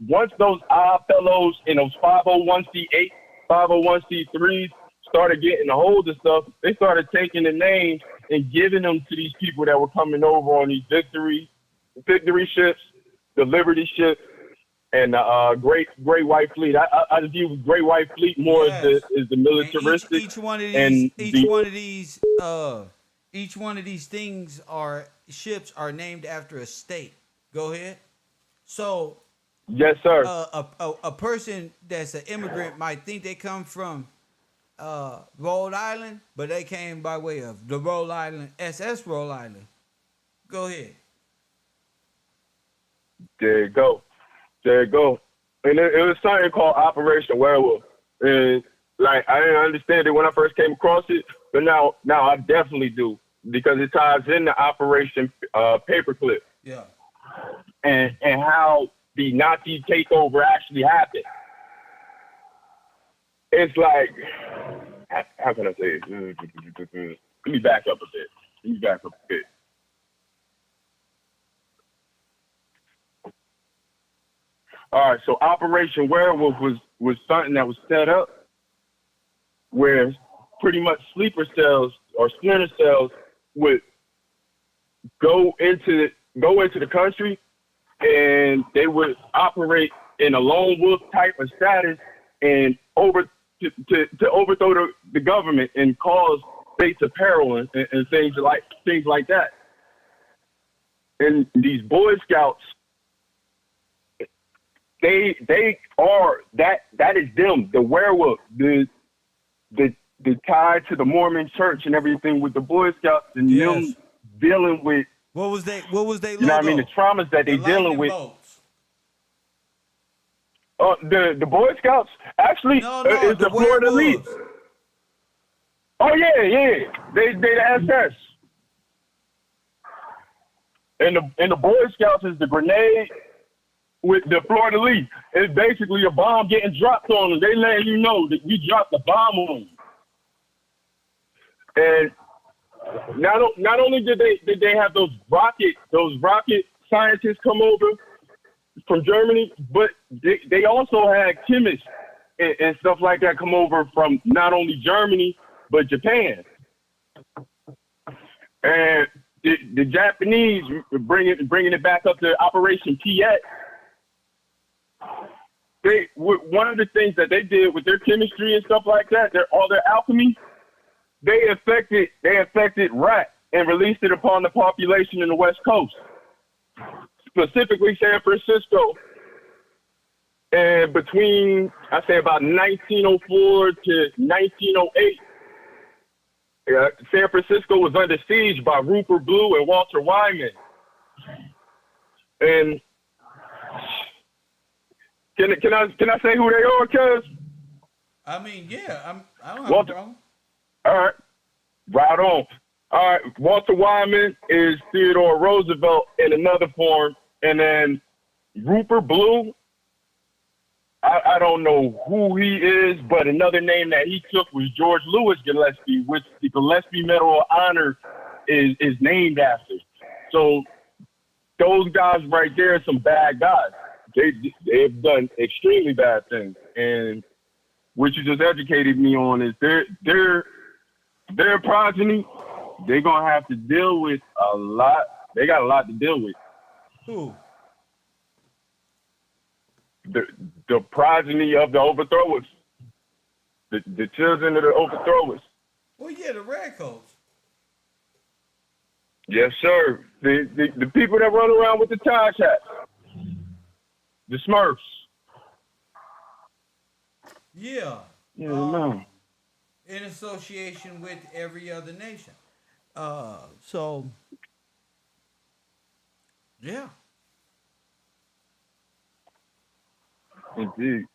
once those odd fellows in those 501c8, 501c3s started getting a hold of stuff, they started taking the names and giving them to these people that were coming over on these victory ships, the Liberty ship, and the Great White Fleet. I view Great White Fleet more as the militaristic. Each one of these things are ships are named after a state. Go ahead. So yes, sir. A person that's an immigrant might think they come from Rhode Island, but they came by way of the Rhode Island SS Rhode Island. Go ahead. There you go. And it was something called Operation Werewolf. And like I didn't understand it when I first came across it, but now I definitely do, because it ties into Operation Paperclip. Yeah. And how the Nazi takeover actually happened. It's like, how can I say it? Let me back up a bit. All right, so Operation Werewolf was something that was set up where pretty much sleeper cells or splinter cells would go into the country, and they would operate in a lone wolf type of status and to overthrow the government and cause states of peril and things like that. And these Boy Scouts, they are that is them, the werewolf, the tie to the Mormon church and everything with the Boy Scouts and them dealing with what was they logo? You know what I mean? The traumas that they dealing with. The Boy Scouts actually is the Florida Elite. Oh yeah. They the SS. And the Boy Scouts is the grenade with the Florida Elite. It's basically a bomb getting dropped on them. They letting you know that we dropped the bomb on them. And not only did they have those rocket scientists come over from Germany, but they also had chemists and stuff like that come over from not only Germany but Japan. And the Japanese bringing it back up to Operation Piet. One of the things that they did with their chemistry and stuff like that, all their alchemy, they affected rat and released it upon the population in the West Coast, specifically San Francisco. And between, I say, about 1904 to 1908, San Francisco was under siege by Rupert Blue and Walter Wyman. And can I say who they are, cuz? I mean, yeah, I don't have a problem. All right, right on. All right, Walter Wyman is Theodore Roosevelt in another form, and then Rupert Blue, I don't know who he is, but another name that he took was George Louis Gillespie, which the Gillespie Medal of Honor is named after. So those guys right there are some bad guys. They've done extremely bad things, and what you just educated me on is their progeny. They're gonna have to deal with a lot. They got a lot to deal with. Who? The progeny of the overthrowers, the children of the overthrowers. Well, yeah, the redcoats. Yes, sir. The people that run around with the tie hats, the Smurfs. Yeah. Yeah, no. In association with every other nation. So, yeah. Indeed.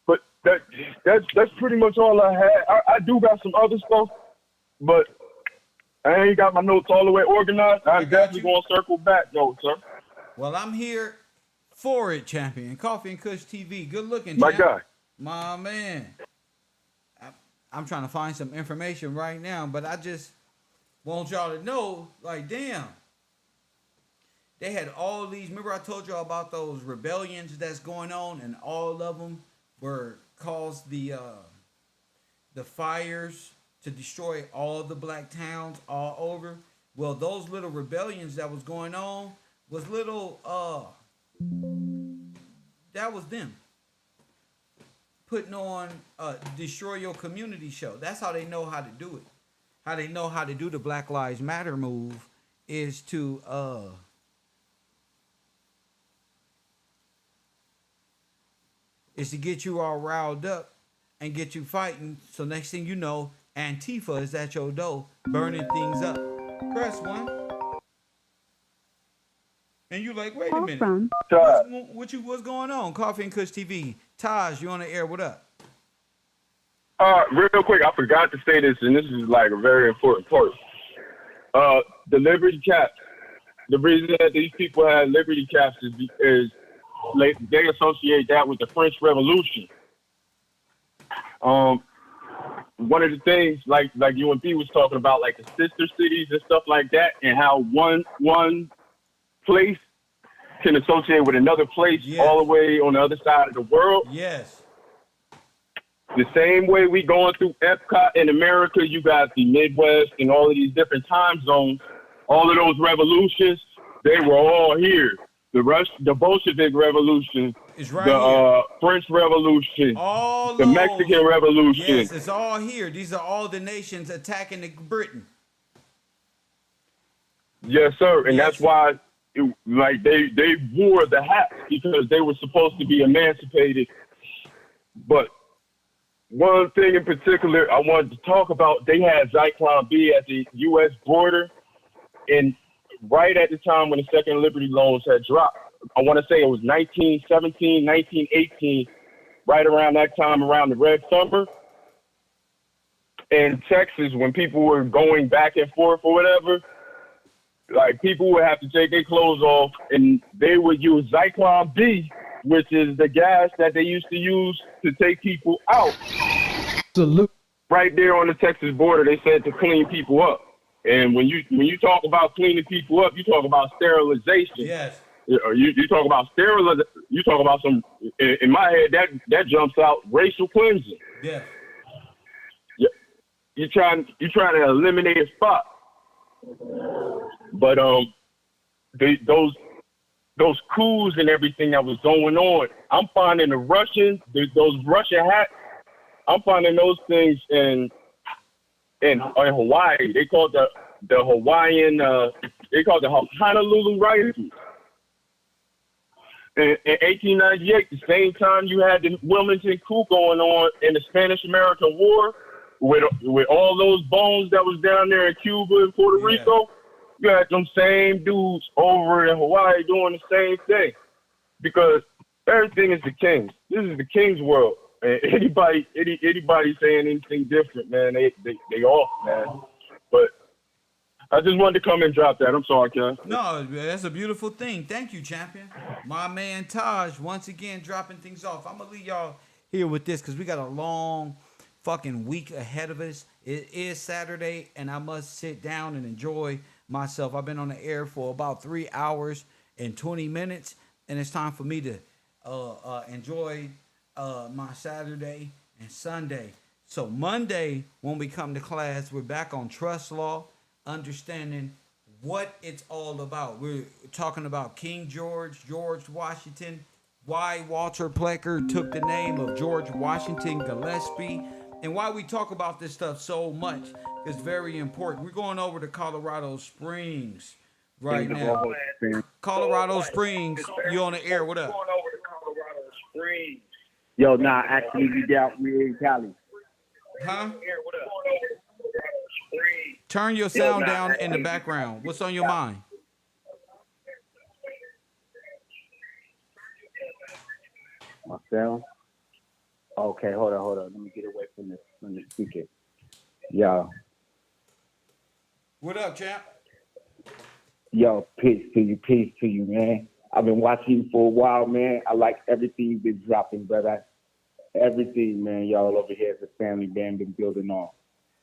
But that's pretty much all I had. I do got some other stuff, but I ain't got my notes all the way organized. I'm definitely going to circle back, though, sir. Well, I'm here for it, champion. Coffee and Kush TV. Good looking, my champ. guy. My man. I'm trying to find some information right now, but I just want y'all to know, like, damn. They had all these, remember I told y'all about those rebellions that's going on, and all of them were caused the fires to destroy all the black towns all over. Well, those little rebellions that was going on was little, that was them putting on a Destroy Your Community show. That's how they know how to do it. How they know how to do the Black Lives Matter move is to, get you all riled up and get you fighting. So next thing you know, Antifa is at your door, burning things up. Press 1. And you like, wait a minute. What's going on? Coffee and Kush TV. Taj, you on the air. What up? Real quick, I forgot to say this, and this is like a very important part. The Liberty Caps. The reason that these people have Liberty Caps is because they associate that with the French Revolution. One of the things, like UNP was talking about, like the sister cities and stuff like that, and how one place can associate with another place all the way on the other side of the world. Yes. The same way we going through Epcot in America, you got the Midwest and all of these different time zones. All of those revolutions, they were all here. The Bolshevik Revolution, It's right here. French Revolution, All the those, Mexican Revolution. yes, it's all here. These are all the nations attacking Britain. Yes, sir. And Yes. that's why, they wore the hats because they were supposed to be emancipated. But one thing in particular I wanted to talk about, they had Zyklon B at the U.S. border, and right at the time when the second Liberty loans had dropped. I want to say it was 1917, 1918, right around that time, around the Red Summer. In Texas, when people were going back and forth or whatever, like people would have to take their clothes off and they would use Zyklon B, which is the gas that they used to use to take people out. Salute. Right there on the Texas border, they said to clean people up. And when you talk about cleaning people up, you talk about sterilization. Yes. You talk about sterilization. You talk about some. In my head, that jumps out racial cleansing. Yeah. You're trying to eliminate a spot. But those coups and everything that was going on, I'm finding those Russian hats. I'm finding those things in Hawaii. They call the Hawaiian. They call the Honolulu rifle. In 1898, the same time you had the Wilmington coup going on in the Spanish-American War, with all those bones that was down there in Cuba and Puerto Rico, you had them same dudes over in Hawaii doing the same thing. Because everything is the king's. This is the king's world. And anybody saying anything different, man, they off, man. But I just wanted to come and drop that. I'm sorry, Ken. No, that's a beautiful thing. Thank you, champion. My man Taj, once again, dropping things off. I'm going to leave y'all here with this because we got a long fucking week ahead of us. It is Saturday, and I must sit down and enjoy myself. I've been on the air for about 3 hours and 20 minutes, and it's time for me to enjoy my Saturday and Sunday. So Monday, when we come to class, we're back on trust law, understanding what it's all about. We're talking about King George Washington, why Walter Plecker took the name of George Washington Gillespie, and why we talk about this stuff so much. It's very important. We're going over to Colorado Springs right now. Colorado Springs, you on the air? What up? Yo, nah, actually, we in Cali. Huh? Turn your sound down in the background. What's on your mind? My sound? Okay, hold on. Let me get away from the speaker. Yo. What up, champ? Yo, peace to you, man. I've been watching you for a while, man. I like everything you've been dropping, brother. Everything, man. Y'all over here as a family band been building on.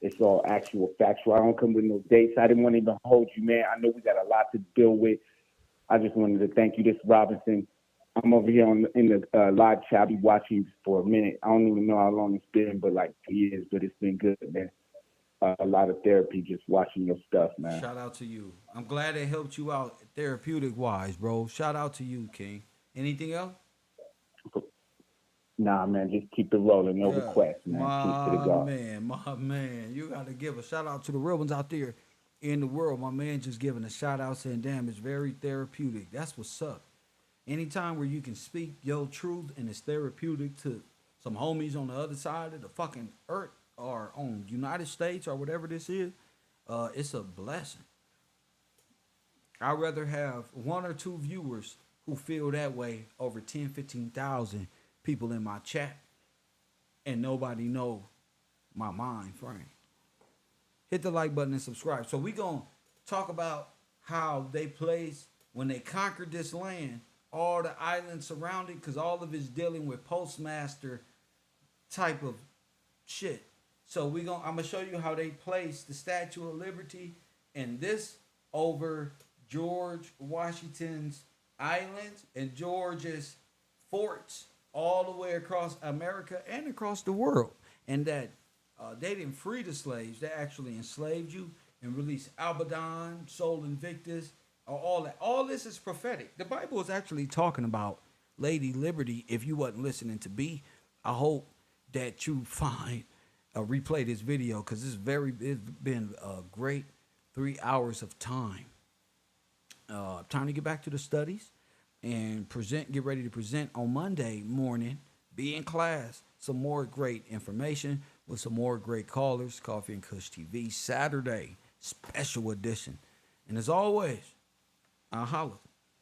It's all actual, factual. I don't come with no dates. I didn't want to even hold you, man. I know we got a lot to deal with. I just wanted to thank you. This is Robinson. I'm over here in the live chat. I'll be watching you for a minute. I don't even know how long it's been, but like 2 years. But it's been good, man. A lot of therapy just watching your stuff, man. Shout out to you. I'm glad it helped you out therapeutic-wise, bro. Shout out to you, King. Anything else? Nah, man, just keep it rolling. No requests, man. Keep to the God. My man. You got to give a shout out to the real ones out there in the world. My man just giving a shout out saying, damn, it's very therapeutic. That's what's up. Anytime where you can speak your truth and it's therapeutic to some homies on the other side of the fucking earth or on United States or whatever this is, it's a blessing. I'd rather have 1 or 2 viewers who feel that way over 10, 15,000 people in my chat and nobody know my mind frame. Hit the like button and subscribe. So we gonna talk about how they placed when they conquered this land, all the islands surrounding, because all of it's dealing with postmaster type of shit. So I'm gonna show you how they placed the Statue of Liberty and this over George Washington's islands and George's forts all the way across America and across the world. and that they didn't free the slaves; they actually enslaved you and released Abaddon, Sol Invictus, all that. All this is prophetic. The Bible is actually talking about Lady Liberty. If you wasn't listening to B, I hope that you find replay this video, because it's been a great 3 hours of time. Time to get back to the studies and get ready to present on Monday morning. Be in class. Some more great information with some more great callers. Coffee and Kush TV, Saturday, special edition. And as always, I'll holla.